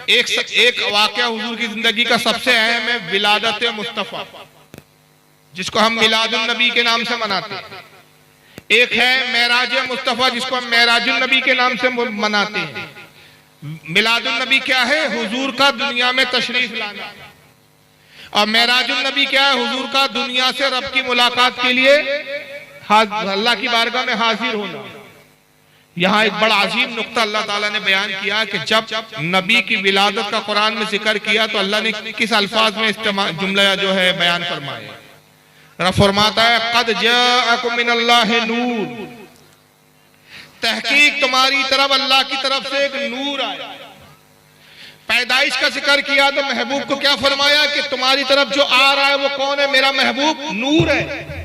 एक वाकया हुजूर की जिंदगी का सबसे अहम है, विलादत मुस्तफा, जिसको हम मिलादुन नबी के नाम से मनाते हैं। एक है मेराज मुस्तफा, जिसको हम मेराजुन नबी के नाम से मनाते हैं। मिलादुन नबी क्या है? हुजूर का दुनिया में तशरीफ लाना। और मेराजुन नबी क्या है? हुजूर का दुनिया से रब की मुलाकात के लिए अल्लाह की बारगाह में हाजिर होना। यहाँ एक बड़ा अजीम नुक्ता अल्लाह ताला ने बयान किया कि जब नबी की विलादत का कुरान में जिक्र किया तो अल्लाह ने किस अल्फाज में जुमला जो है बयान फरमाया। फरमाता है कद जाअकुम मिनल्लाहि नूर, तहकीक तुम्हारी तरफ अल्लाह की तरफ से एक नूर आया। पैदाइश का जिक्र किया तो महबूब को क्या फरमाया कि तुम्हारी तरफ जो आ रहा है वो कौन है? मेरा महबूब नूर है।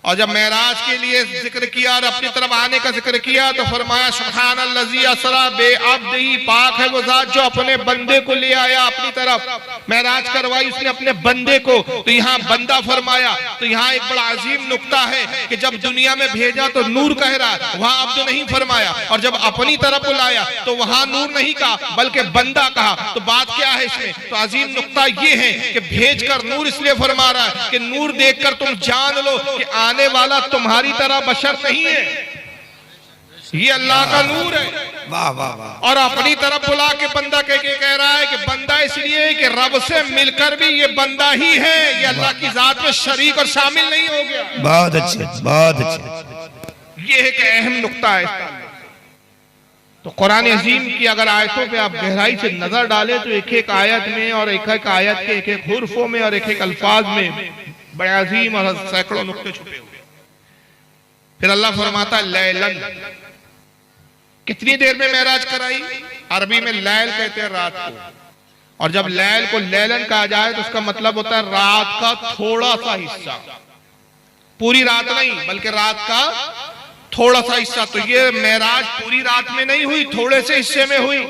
और जब मेराज के लिए जिक्र किया और अपनी तरफ आने का जिक्र किया तो फरमाया सुब्हानल्लज़ी असरा बिअब्दिही, पाक है वो जात जो अपने बंदे को ले आया अपनी तरफ। मेराज करवाई उसने अपने बंदे को, तो यहाँ बंदा फरमाया। तो यहाँ एक बड़ा अजीम नुक्ता है कि जब दुनिया में भेजा तो नूर कह रहा, वहां अब्द नहीं फरमाया। और जब अपनी तरफ बुलाया तो वहां नूर नहीं कहा बल्कि बंदा कहा। तो बात क्या है इसमें? तो अजीम नुक्ता ये है कि भेज कर नूर इसलिए फरमा रहा है कि नूर देखकर तुम जान लो कि आने वाला तुम्हारी तरह बशर नहीं है, ये अल्लाह का नूर है। वाह वाह वाह। और अपनी तरफ बुला के बंदा कह रहा है कि बंदा इसलिए कि रब से मिलकर भी ये बंदा ही है, ये अल्लाह की जात में शरीक और शामिल नहीं हो गया। बहुत अच्छे, बहुत अच्छे। ये एक अहम नुक्ता है इसका। तो कुरान अजीम की अगर आयतों पे आप गहराई से नजर डालें तो एक एक आयत में और एक एक आयत के एक एक हुर्फों में और एक एक अल्फाज में बड़े अजीम और सैकड़ों नुक्ते छुपे हुए। फिर अल्लाह फरमाता लैलन, कितनी देर में मेराज कराई? अरबी में लैल कहते हैं रात को। और जब लैल को लैलन कहा जाए तो उसका मतलब होता है रात का थोड़ा सा हिस्सा, पूरी रात नहीं बल्कि रात का थोड़ा सा हिस्सा। तो ये मेराज पूरी रात में नहीं हुई, थोड़े से हिस्से में हुई।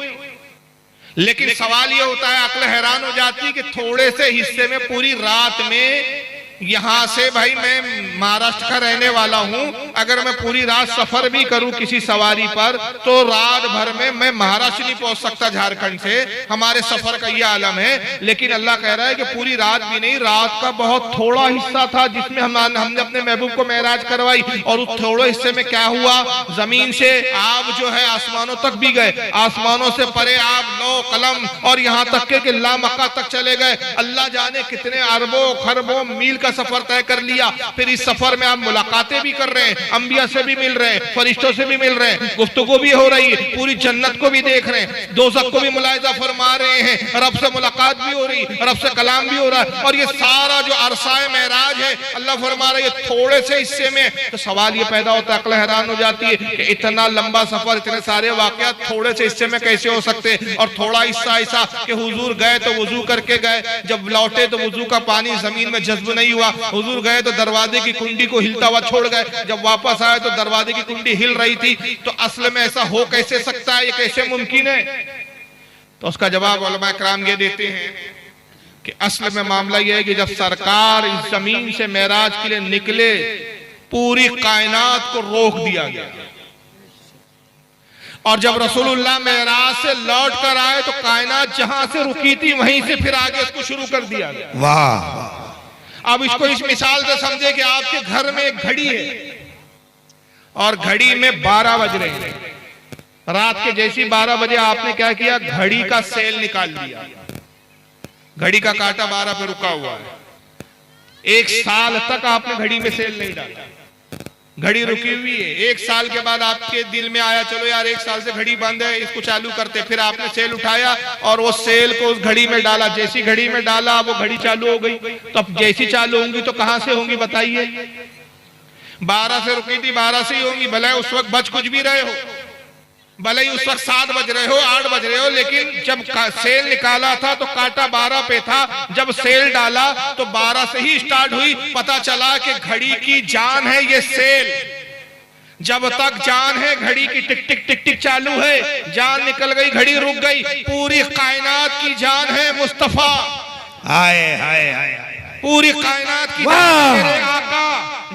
लेकिन सवाल ये होता है, अक्ल हैरान हो जाती है कि थोड़े से हिस्से में पूरी रात में, यहां से भाई मैं महाराष्ट्र का रहने वाला हूं, अगर मैं पूरी रात सफर भी करूं किसी सवारी पर तो रात भर में मैं महाराष्ट्र नहीं पहुंच सकता झारखंड से। हमारे सफर का यह आलम है। लेकिन अल्लाह कह रहा है कि पूरी रात भी नहीं, रात का बहुत थोड़ा हिस्सा था जिसमें हमने अपने महबूब को मेराज करवाई। और उस थोड़े हिस्से में क्या हुआ? जमीन से आप जो है आसमानों तक भी गए, आसमानों से परे आप लो कलम और यहाँ तक के लामक्का तक चले गए। अल्लाह जाने कितने अरबों खरबों मील का सफर तय कर लिया। फिर इस सफर में आप मुलाकातें भी कर रहे हैं, अंबिया से भी मिल रहे हैं, फरिश्तों से भी मिल रहे हैं, गुफ्तगू भी हो रही है, पूरी जन्नत को भी देख रहे हैं, दोज़ख को भी मुलाहिजा फरमा रहे हैं, रब से मुलाकात भी हो रही, रब से कलाम भी हो रहा है। और ये सारा जो अरसाए मेराज है अल्लाह फरमा रहे हैं थोड़े से हिस्से में। तो सवाल ये पैदा होता है, अक्ल हैरान हो जाती है कि इतना लंबा सफर, इतने सारे वाकयात थोड़े से हिस्से में कैसे हो सकते? और थोड़ा हिस्सा ऐसा कि हुजूर गए तो वुजू करके गए, जब लौटे तो वुजू का पानी जमीन में जज्ब नहीं हुआ। हुजूर गए तो दरवाजे की कुंडी को हिलता हुआ छोड़ गए, जब वापस आए तो दरवाजे की कुंडी हिल रही थी। तो असल में ऐसा हो कैसे सकता है? ये कैसे मुमकिन है? तो उसका जवाब उलमा इकराम ये देते हैं कि असल में मामला यह है कि जब सरकार इस जमीन से मेराज के लिए निकले, पूरी कायनात को रोक दिया गया। और जब रसूलुल्लाह मेराज से लौट कर आए तो कायनात जहां से रुकी थी वहीं से फिर आगे इसको शुरू कर दिया गया। वाह। अब इसको इस मिसाल से समझे कि आपके घर में एक घड़ी है और घड़ी में 12 बज रहे हैं। रात के जैसी 12 बजे आपने क्या किया? घड़ी का सेल निकाल लिया। घड़ी का कांटा 12 पे रुका हुआ है। 1 साल तक आपने घड़ी में सेल नहीं डाला, घड़ी रुकी हुई है। 1 साल के बाद आपके दिल में आया चलो यार 1 साल से घड़ी बंद है, इसको चालू करते। फिर आपने सेल उठाया और वो सेल को उस घड़ी में डाला। जैसी घड़ी में डाला वो घड़ी चालू हो गई। तो अब जैसी चालू होंगी तो कहां से होंगी बताइए? 12 से रुकी थी, 12 से ही होंगी। भले उस वक्त बज कुछ भी रहे हो, भले ही उस वक्त 7 बज रहे हो, 8 बज रहे हो, लेकिन जब सेल निकाला था तो कांटा 12 पे था। जब सेल डाला तो 12 से ही स्टार्ट हुई। पता चला कि घड़ी की जान है ये सेल। जब तक जान है घड़ी की टिक टिक टिक टिक चालू है, जान निकल गई घड़ी रुक गई। पूरी कायनात की जान है मुस्तफा, हाय हाय हाय, पूरी कायनात की जान मेरे आका।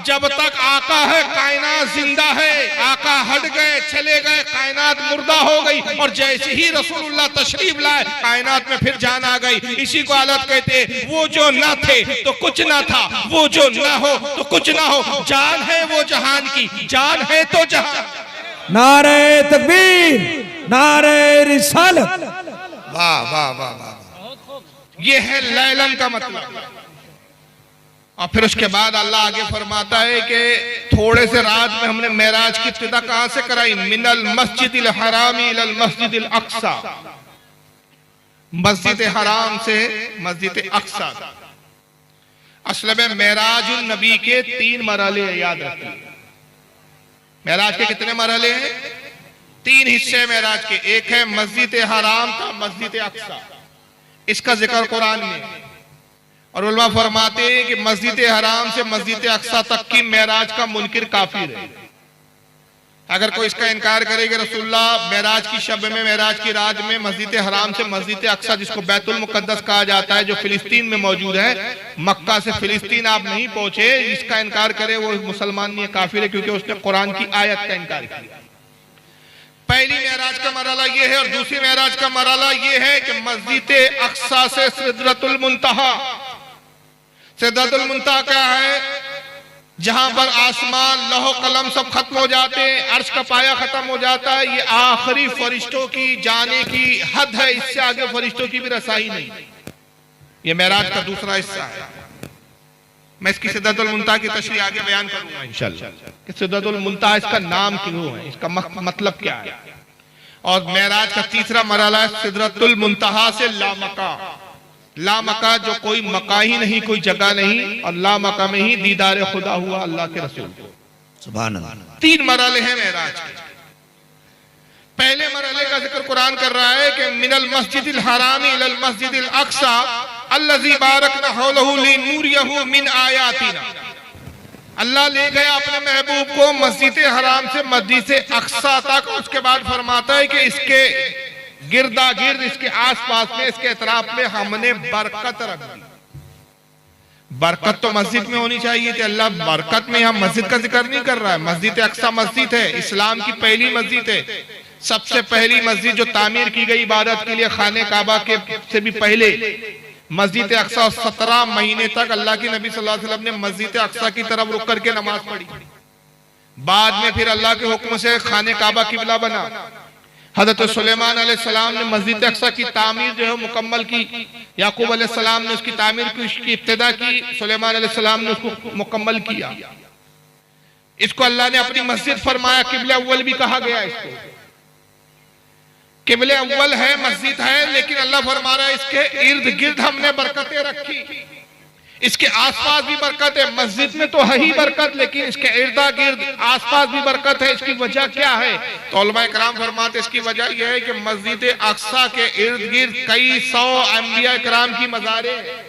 जब तक आका है कायनात जिंदा है, आका हट गए चले गए कायनात मुर्दा हो गई। और जैसे ही रसूलुल्लाह तशरीफ लाए कायनात में फिर जान आ गई। इसी को हालत कहते, वो जो ना थे तो कुछ ना था, वो जो ना हो तो कुछ ना हो। जान है वो जहान की, जान है तो जहान। नारे तकबीर, नारे रिसालत। वाह वाह वाह वाह। ये है लैलन का मतलब। और फिर उसके बाद अल्लाह आगे फरमाता है कि थोड़े से रात में हमने मेराज की इब्तिदा कहां से कराई? मिनल मस्जिदिल हरामी इलल मस्जिदिल अक्सा, मस्जिद हराम से मस्जिद अक्सा। असल में मेराजुल नबी के 3 मरहले याद रखिए। मेराज के कितने मरहले हैं? 3 हिस्से मेराज के। एक है मस्जिद हराम का मस्जिद अक्सा, इसका जिक्र कुरान में। और उलमा फरमाते हैं कि मस्जिद हराम से मस्जिद अक्सा तक की मेराज का मुनकिर काफिर है। अगर कोई इसका इनकार करे कि रसूलुल्लाह मेराज की शब में, मेराज की रात में मस्जिद हराम से मस्जिद अक्सा, जिसको बैतुल मुकद्दस कहा जाता है, जो फिलिस्तीन में मौजूद है, मक्का से फिलिस्तीन आप नहीं पहुंचे, इसका इनकार करे वो मुसलमान नहीं है, काफिर है, क्योंकि उसने कुरान की आयत का इनकार किया। पहली मेराज का मरहला ये है। और दूसरी मेराज का मरहला ये है कि मस्जिद अक्सा से सिदरतुल मुंतहा। सिदरतुल मुंतहा क्या है? जहां पर आसमान, लौह कलम सब खत्म हो जाते हैं, अर्श का पाया खत्म हो जाता है। ये आखिरी फरिश्तों की जाने की हद है, इससे आगे फरिश्तों की भी रसाई नहीं। ये मेराज का दूसरा हिस्सा है। मैं इसकी सिदरतुल मुंतहा की तशरीह आगे बयान करूंगा इंशाअल्लाह कि सिदरतुल मुंतहा इसका नाम क्यों है, इसका मतलब क्या है। और मेराज का तीसरा मरहला है सिदरतुल मुंतहा से लामका। लामका जो कोई मका ही नहीं, कोई जगह नहीं, और लामका में ही दीदार खुदा हुआ अल्लाह के रसूल को। सुभान अल्लाह। 3 मरहले हैं मेराज के। पहले मरहले का जिक्र कुरान कर रहा है कि मिनल मस्जिदिल हरामी इलल मस्जिदिल अक्सा अल्लज़ी बारकना हौलहु लिनूरियहु मिन आयातिना। अल्लाह ले गया अपने महबूब को मस्जिद हराम से मस्जिद अक्सा तक। उसके बाद फरमाता है कि इसके गिरदा गिर्द, इसके आसपास में, इसके इतराफ में हमने बरकत रख दी। बरकत तो मस्जिद में होनी चाहिए थी, अल्लाह बरकत में, यहाँ मस्जिद का जिक्र नहीं कर रहा है। मस्जिद अक्सा मस्जिद है, इस्लाम की पहली मस्जिद है, सबसे पहली मस्जिद जो तामीर की गई इबादत के लिए, खाने काबा के से भी पहले मस्जिद अक्सा। 17 महीने तक अल्लाह के नबी सल्लल्लाहु अलैहि वसल्लम ने मस्जिद अक्सा की तरफ रुक करके नमाज पढ़ी। बाद में फिर अल्लाह के हुक्म से खाने काबा किबला बना। हजरत सुलेमान अलैहिस्सलाम ने मस्जिद अक्सा की तामीर जो है मुकम्मल की। याकूब अलैहिस्सलाम ने उसकी तामीर की, उसकी इब्तिदा की, सुलेमान अलैहिस्सलाम ने उसको मुकम्मल किया। इसको अल्लाह ने अपनी मस्जिद फरमाया। किबला अव्वल भी कहा गया इसको। किबले अव्वल है, मस्जिद है, लेकिन अल्लाह फरमा रहा है इसके इर्द गिर्द हमने बरकतें रखी, इसके आसपास भी बरकत है। मस्जिद में तो है ही बरकत, लेकिन इसके इर्दा गिर्द आसपास भी बरकत है। इसकी वजह क्या है? तो उलमा इकराम फरमाते इसकी वजह यह है कि मस्जिद अक्सा के इर्द गिर्द कई 100 अंबिया इकराम की मज़ारें हैं,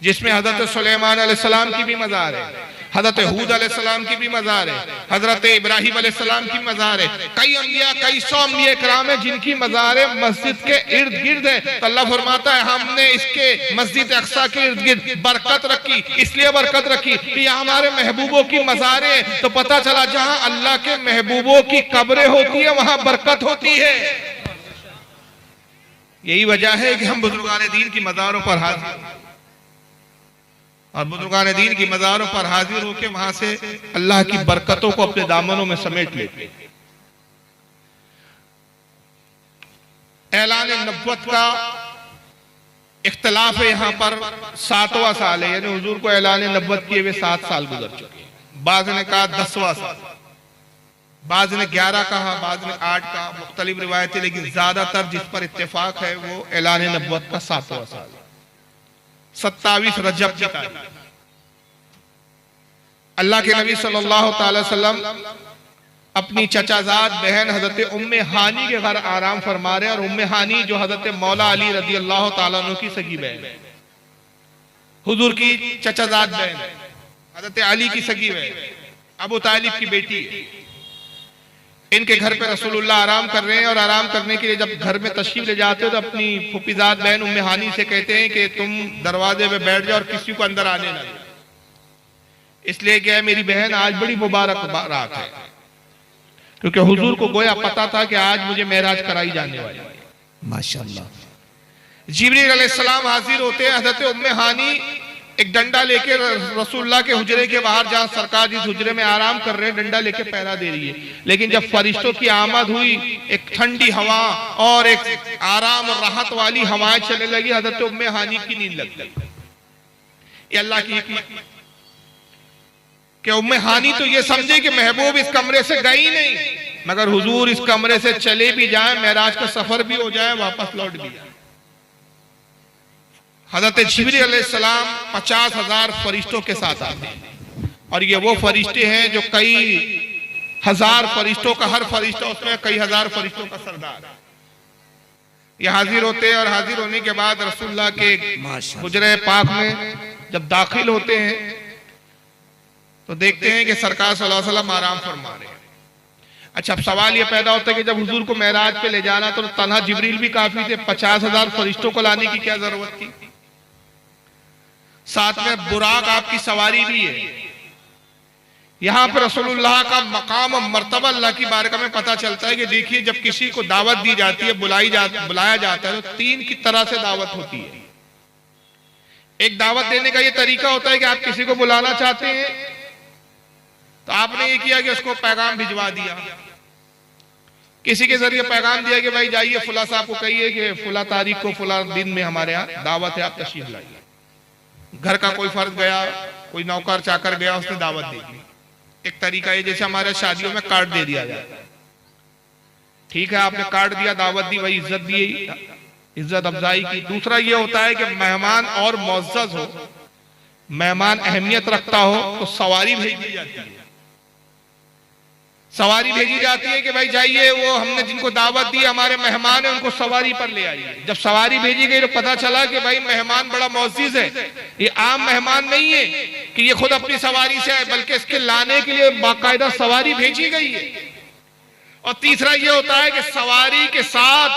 जिसमें हजरत सुलेमान अलैहिस्सलाम की भी मज़ार है, हजरत हूद अलैहिस्सलाम की भी मज़ार है, हजरत इब्राहिम अलैहिस्सलाम की मज़ार है। कई अंबिया, कई 100 अंबिया इकराम है जिनकी मज़ारें मस्जिद के इर्द गिर्द है। तो अल्लाह फरमाता है हमने इसके मस्जिद अक्सा के इर्द गिर्द बरकत रखी। इसलिए बरकत रखी कि यहाँ हमारे महबूबों की मज़ारें। तो पता चला जहाँ अल्लाह के महबूबों की कब्रें होती है वहां बरकत होती है। यही वजह है कि हम बुजुर्गान दीन की मज़ारों पर हाजिर, और बुजुर्गान दीन की मज़ारों पर हाजिर होकर वहां से अल्लाह की बरकतों को अपने दामनों में समेट लेते। ऐलान नबुव्वत का इख्तिलाफ है यहाँ पर। 7वां साल है, यानी हुजूर को ऐलान नबुव्वत किए हुए 7 साल गुजर चुके हैं। बाज़ ने कहा 10वां साल, बाज़ ने 11 कहा, बाज़ ने 8 कहा, मुख्तलिफ रिवायतें, लेकिन ज्यादातर जिस पर इत्तेफाक है वो ऐलान नबुव्वत का 7वां साल, 27 रजब की तारीख। अल्लाह के नबी सल्लल्लाहु अलैहि वसल्लम अपनी चचाजाद बहन हजरत उम्मे हानी के घर आराम फरमा रहे हैं। और उम्मे हानी जो हजरत मौला अली रजी अल्लाह तआला अन्हु की सगी बहन है, हुजूर की चचाजाद बहन है, हजरत अली की सगी बहन। अबू तालिब की बेटी है। इनके घर पे रसूलुल्लाह आराम कर रहे हैं और आराम करने के लिए जब घर में तशरीफ ले जाते हो तो अपनी फुफीजात बहन उम्मे हानी से कहते हैं कि तुम दरवाजे पे बैठ जाओ और किसी को अंदर आने ना दो, इसलिए कि मेरी बहन आज बड़ी मुबारक रात है, क्योंकि हुजूर को गोया पता था कि आज मुझे मेराज कराई जाने वाली है। माशाअल्लाह। जिब्रील अलैहिस्सलाम हाजिर होते हैं। हजरत उम्मे हानी एक डंडा लेके रसूलुल्लाह के हुजरे के बाहर, जहां सरकार जिस हुजरे में आराम कर रहे हैं, डंडा लेके पहरा दे रही है। लेकिन जब फरिश्तों की आमद हुई, एक ठंडी हवा और एक आराम और राहत वाली हवाएं चलने लगी, हजरत उम्मे हानी की नींद लग गई। ये अल्लाह की हिकमत कि उम्मे हानी तो ये समझे कि महबूब इस कमरे से गई नहीं, मगर हुजूर इस कमरे से चले भी जाए, मेराज का सफर भी हो जाए, वापस लौट भी जाए। हजरत जिब्रील अलैहिस्सलाम 50,000 फरिश्तों के साथ आते हैं, और ये वो फरिश्ते हैं जो कई हजार फरिश्तों का, हर फरिश्ता उसमें कई हजार फरिश्तों का सरदार। ये हाजिर होते हैं और हाजिर होने के बाद रसूलुल्लाह के हुजरे पाक में जब दाखिल होते हैं तो देखते हैं कि सरकार सल्लल्लाहु अलैहि वसल्लम आराम फरमा रहे हैं। अच्छा, अब सवाल ये पैदा होता है कि जब हुजूर को मेराज पे ले जाना तो तन्हा जिब्रील भी काफी थे, 50,000 फरिश्तों को लाने की क्या जरूरत थी? साथ में बुराक आपकी सवारी भी है। यहां पर रसूलुल्लाह का मकाम और मर्तबा अल्लाह की बारगाह में पता चलता है कि देखिए, जब किसी को दावत दी जाती है, बुलाया जाता है, तो 3 की तरह से दावत होती है। एक दावत देने का ये तरीका होता है कि आप किसी को बुलाना चाहते हैं तो आपने ये किया कि उसको पैगाम भिजवा दिया, किसी के जरिए पैगाम दिया कि भाई जाइए फुला साहब को कहिए कि फुला तारीख को फुला दिन में हमारे यहाँ दावत है, आप तशरीफ लाइए। घर का कोई फर्द गया, कोई नौकर चाकर गया, उसने दावत दे दी। एक तरीका है जैसे हमारे शादियों में कार्ड दे दिया जाता है, ठीक है, आपने कार्ड दिया, दावत दी, वही इज्जत दी, इज्जत अफजाई की। दूसरा ये होता है कि मेहमान और मुअज़्ज़ज़ हो, मेहमान अहमियत रखता हो तो सवारी भेजी जाती है। सवारी भेजी जाती है कि भाई जाइए, वो हमने जिनको दावत दी हमारे मेहमान है, उनको सवारी पर ले आइए। जब सवारी भेजी गई तो पता चला कि भाई मेहमान बड़ा मुअज़्ज़िज़ है, ये आम मेहमान नहीं है कि ये खुद अपनी सवारी से आए, बल्कि इसके लाने के लिए बाकायदा सवारी भेजी गई है। और तीसरा ये होता है कि सवारी के साथ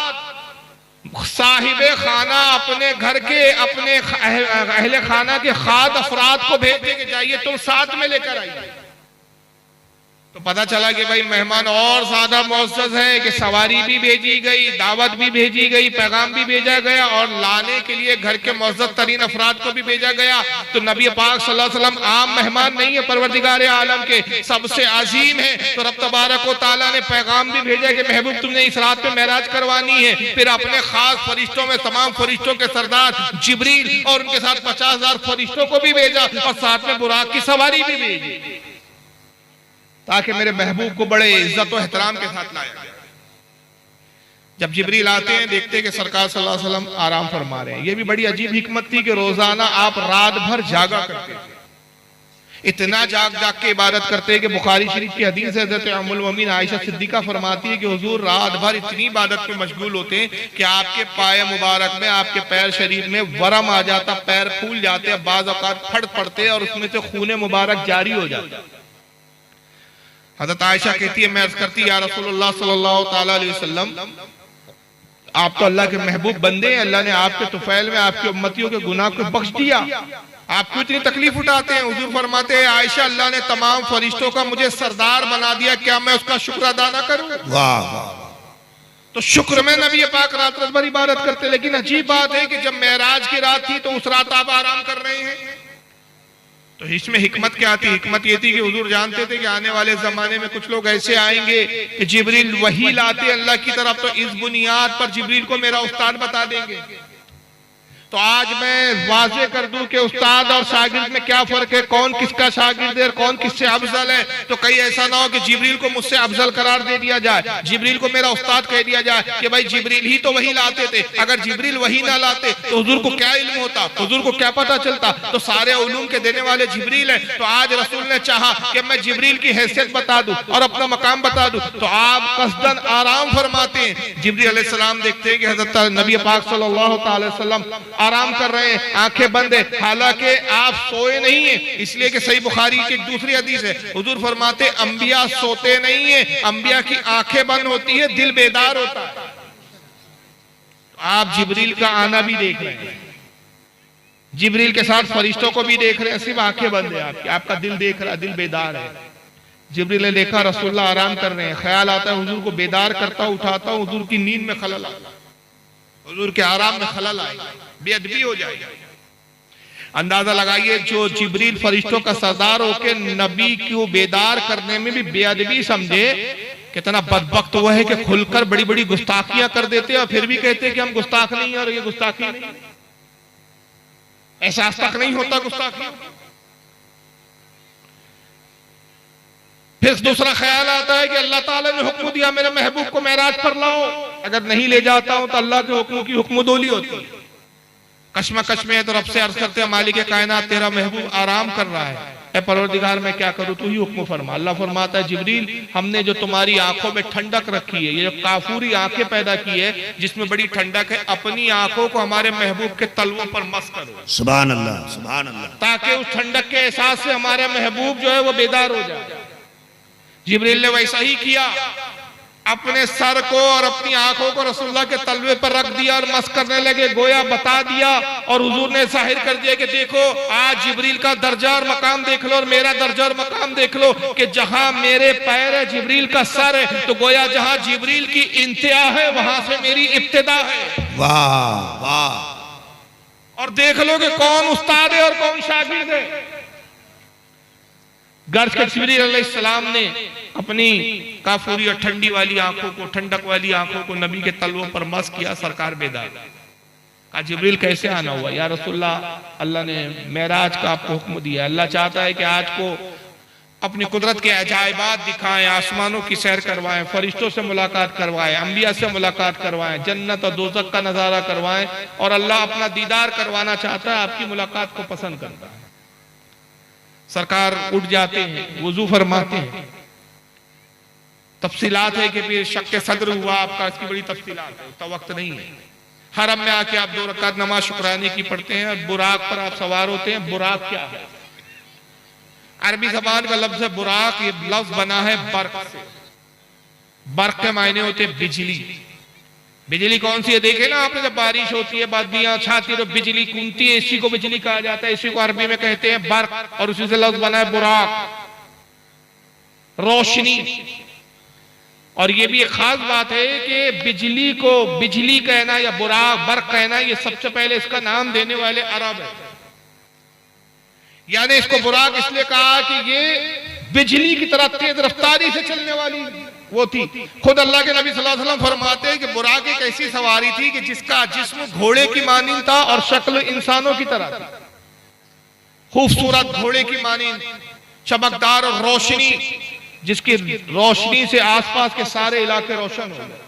साहिबे खाना अपने घर के, अपने अहले खाना के खाद अफराद को भेज दे कि जाइए तुम साथ में लेकर आइए। तो पता चला कि भाई मेहमान और ज्यादा मुअज़्ज़ज़ है कि सवारी भी भेजी गई, दावत भी भेजी गई, पैगाम भी भेजा गया, और लाने के लिए घर के मुअज़्ज़ज़ तरीन अफराद को भी भेजा गया। तो नबी पाक सल्लल्लाहु अलैहि वसल्लम आम मेहमान नहीं है, परवरदिगार आलम के सबसे अजीम है। तो रब तबारक व तआला ने पैगाम भी भेजा कि महबूब तुमने इस रात में मेराज करवानी है। फिर अपने खास फरिश्तों में तमाम फरिश्तों के सरदार जिब्रील और उनके साथ 50,000 फरिश्तों को भी भेजा, और साथ में बुराक की सवारी भी भेजी, ताकि मेरे महबूब को बड़े इज्जत और एहतराम के साथ लाया जाए। जब जिब्रील आते हैं, देखते हैं कि सरकार सल्लल्लाहु अलैहि वसल्लम आराम फरमा रहे हैं। ये भी बड़ी अजीब हिकमत थी कि रोजाना आप रात भर जागा करते थे, इतना जाग के इबादत करते हैं कि बुखारी शरीफ की हदीस है, हज़रत उम्मुल मोमिनीन आयशा सिद्दीका फरमाती है कि हुजूर रात भर इतनी इबादत में मशगूल होते हैं कि आपके पाए मुबारक में, आपके पैर शरीफ में वरम आ जाता, पैर फूल जाते, बाज़ औक़ात फट पड़ते और उसमें से खून मुबारक जारी हो जाता। हज़रत आयशा कहती है, मैं अर्ज़ करती या रसूलुल्लाह सल्लल्लाहु तआला अलैहि वसल्लम, आप तो अल्लाह के महबूब बंदे हैं, अल्लाह ने आपके तुफैल में आपके उम्मतियों के गुनाह को बख्श दिया, आप क्यों इतनी तकलीफ उठाते हैं? हुजूर फरमाते हैं, आयशा अल्लाह ने तमाम फरिश्तों का मुझे सरदार बना दिया, क्या मैं उसका शुक्र अदा ना करूं? वाह वाह। तो शुक्र में नबी पाक रात रात भर इबादत करते। लेकिन अजीब बात है कि जब मेराज की रात थी तो उस रात आप आराम कर रहे हैं, तो इसमें हिकमत क्या थी? हिकमत ये थी कि हुजूर जानते थे कि आने वाले जमाने में कुछ लोग ऐसे आएंगे कि जिब्रील वही लाते अल्लाह की तरफ, तो इस बुनियाद पर जिब्रील को मेरा उस्ताद बता देंगे। तो आज मैं वाज़े कर दूं कि उस्ताद और शागिर्द में क्या फर्क है, कौन किसका शागिर्द है, कौन किससे अफजल है। तो कहीं ऐसा ना हो कि जिब्रील को मुझसे अफजल करार दे दिया जाए, जिब्रील को मेरा उस्ताद कह दिया जाए कि भाई जिब्रील ही तो वही लाते थे, अगर जिब्रील वही ना लाते तो हुजूर को क्या इल्म होता, हुजूर को क्या पता चलता? तो सारे उलूम के देने वाले जिब्रील है। तो आज रसूल ने चाहा कि मैं जिब्रील की हैसियत बता दूं और अपना मकाम बता दूं, तो आप कसदन आराम फरमाते हैं। जिब्रील अलैहिस्सलाम देखते हैं कि हज़रत नबी पाक सल्लल्लाहु अलैहि वसल्लम आराम कर रहे हैं, आंखें बंद है, हालांकि आप सोए नहीं है। इसलिए कि सही बुखारी की एक दूसरी हदीस है, हुजूर फरमाते अंबिया सोते नहीं है, अंबिया की आंखें बंद होती है, दिल बेदार होता है। आप जिब्रील का आना भी देख रहे हैं, जिब्रील के साथ फरिश्तों को भी देख रहे हैं, सिर्फ आंखें बंद है आपकी, आपका दिल देख रहा है, दिल बेदार है। जिब्रील ने देखा रसूलुल्लाह आराम कर रहे हैं, ख्याल आता है हुजूर को बेदार करता हूं, उठाता हूं, हुजूर की नींद में खलल आता, हुजूर के आराम में खलल आएगा, बेअदबी हो जाएगा। अंदाजा लगाइए, जो जिब्रील फरिश्तों का सरदार होकर नबी को बेदार करने में भी बेअदबी समझे, कितना बदबख्त हुआ है कि खुलकर बड़ी बड़ी गुस्ताखियां कर देते हैं और फिर भी कहते हैं कि हम गुस्ताख नहीं है और ये गुस्ताखी नहीं, एहसास तक नहीं होता गुस्ताखी। फिर दूसरा ख्याल आता है कि अल्लाह ताला ने हुक्म दिया मेरे महबूब को मेराज पर लाओ, अगर नहीं ले जाता हूं तो अल्लाह के हुक्म की हुक्मदोली होती है। कश्मकश में है तो रब से अर्ज करते हैं मालिक कायनात तेरा महबूब आराम कर रहा है, ए परवरदिगार मैं क्या करूं, तू ही हुक्म फरमा। अल्लाह फरमाता है जिब्रील हमने जो तुम्हारी आंखों में ठंडक रखी है, ये जो काफूरी आंखें पैदा की है जिसमें बड़ी ठंडक है, अपनी आंखों को हमारे महबूब के तलवों पर मस करो, सुभान अल्लाह, सुभान अल्लाह, ताकि उस ठंडक के एहसास से हमारे महबूब जो है वो बेदार हो जाए। जिब्रील ने वैसा ही किया, अपने सर को और अपनी आंखों को रसूलुल्लाह के तलवे पर रख दिया और मस करने लगे, गोया बता दिया और हुजूर ने जाहिर कर दिया कि देखो आज जिब्रील का दर्जा और मकाम देख लो और मेरा दर्जा और मकाम देख लो, कि जहां मेरे पैर है जिब्रील का सर है, तो गोया जहां जिब्रील की इंतहा है वहां से मेरी इब्तिदा है। वाह वाह। और देख लो कि कौन उस्ताद है और कौन शागिर्द है। गर्ज के जिब्रील अलैहिस्सलाम ने अपनी काफूरी और ठंडी वाली आंखों को, ठंडक वाली आंखों को नबी के तलवों पर मस किया, सरकार बेदार। कहा जिब्रील कैसे आना हुआ? या रसूलुल्लाह अल्लाह ने मेराज का आपको हुक्म दिया, अल्लाह चाहता है कि आज को अपनी कुदरत के अजायबात दिखाएं, आसमानों की सैर करवाएं, फरिश्तों से मुलाकात करवाएं, अंबिया से मुलाकात करवाएं, जन्नत और दोज़ख का नजारा करवाएं, और अल्लाह अपना दीदार करवाना चाहता है, आपकी मुलाकात को पसंद करता है। सरकार उठ जाते हैं, वुजू फरमाते हैं। तफसीलात है कि फिर शक सद्र हुआ आपका, इसकी बड़ी तफसीलात है, तो वक्त नहीं है। हरम में आके आप 2 रकात नमाज शुक्राने की पढ़ते हैं और बुराक पर आप सवार होते हैं। बुराक क्या है? अरबी जबान का लफ्ज है बुराक, ये लफ्ज बना है बर्क से। बर्क के मायने होते हैं बिजली। बिजली कौन सी है? देखे ना आपने, जब बारिश होती है, बादलियां छाती है तो बिजली कूदती है, इसी को बिजली कहा जाता है, इसी को अरबी में कहते हैं बर्क, और उसी से लफ्ज बना है बुराक, रोशनी। और ये भी एक खास बात है कि बिजली को बिजली कहना या बुराक बर्क कहना, ये सबसे पहले इसका नाम देने वाले अरब है। यानी इसको बुराक इसलिए कहा कि ये बिजली की तरह तेज रफ्तारी से चलने वाली वो थी। खुद अल्लाह के नबी सल्लल्लाहु अलैहि वसल्लम फरमाते हैं कि बुराक एक ऐसी सवारी थी कि जिसका जिस्म घोड़े की मानिंद था और शक्ल इंसानों की तरह थी। खूबसूरत घोड़े की मानिंद, चमकदार और रोशनी, जिसकी रोशनी से आसपास के सारे इलाके रोशन हो गए।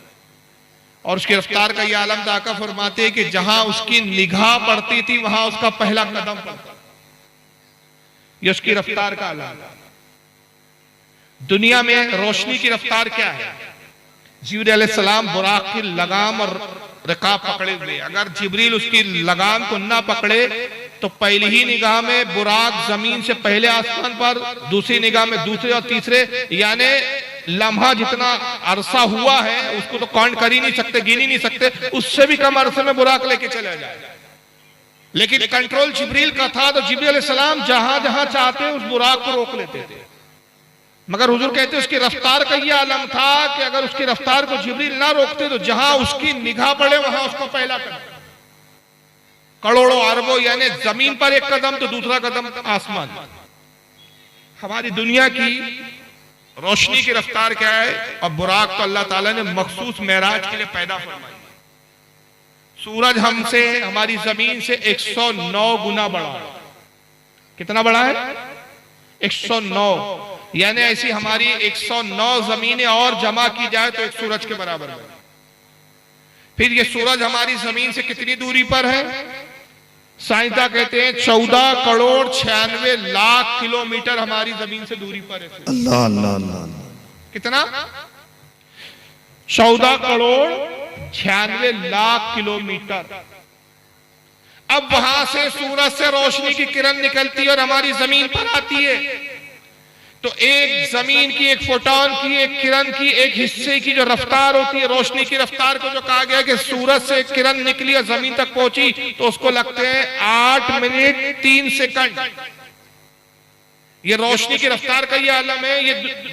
और उसकी रफ्तार का यह आलम दाका फरमाते हैं कि जहां उसकी निगाह पड़ती थी वहां उसका पहला कदम पड़ता। ये उसकी रफ्तार का आलम। दुनिया में रोशनी की रफ्तार क्या है? जिब्रील अलैहिस्सलाम बुराक की लगाम और रिकाब पकड़े हुए, अगर जिब्रील उसकी लगाम को ना पकड़े तो पहली ही निगाह में बुराक जमीन से पहले आसमान पर, दूसरी निगाह में दूसरे और तीसरे, यानी लम्हा जितना अरसा हुआ है उसको तो काउंट कर ही नहीं सकते, गिन ही नहीं सकते, उससे भी कम अरसे में बुराक लेके चला जाए। लेकिन कंट्रोल जिब्रील का था, तो जिब्रील अलैहिस्सलाम जहां जहां चाहते उस बुराक को रोक लेते थे। मगर हुजूर कहते उसकी रफ्तार का यह आलम था कि अगर उसकी रफ्तार को जिब्रील ना रोकते तो जहां उसकी निगाह पड़े वहां उसको पहला कदम। करोड़ों अरबों यानी जमीन पर एक कदम तो दूसरा कदम आसमान। हमारी दुनिया की रोशनी की रफ्तार क्या है? और बुराक तो अल्लाह ताला ने मखसूस मेराज के लिए पैदा फरमाई। सूरज हमसे, हमारी जमीन से 109 गुना बड़ा है। कितना बड़ा है? 109। यानी ऐसी हमारी 109 जमीनें और जमा की जाए तो एक सूरज के बराबर है। फिर ये सूरज हमारी जमीन से कितनी दूरी पर है? साइंसदान कहते हैं 14 करोड़ 96 लाख किलोमीटर हमारी जमीन से दूरी पर है। अल्लाह अल्लाह अल्लाह। कितना? 14 करोड़ 96 लाख किलोमीटर। अब वहां से सूरज से रोशनी की किरण निकलती है और हमारी जमीन पर आती है, तो एक जमीन की, एक फोटोन की, एक किरण की, एक हिस्से की जो रफ्तार होती है, रोशनी की रफ्तार को जो कहा गया कि सूरज से एक किरण निकली और जमीन तक पहुंची तो उसको लगते हैं 8 मिनट 3 सेकंड। ये रोशनी की रफ्तार का ये आलम है।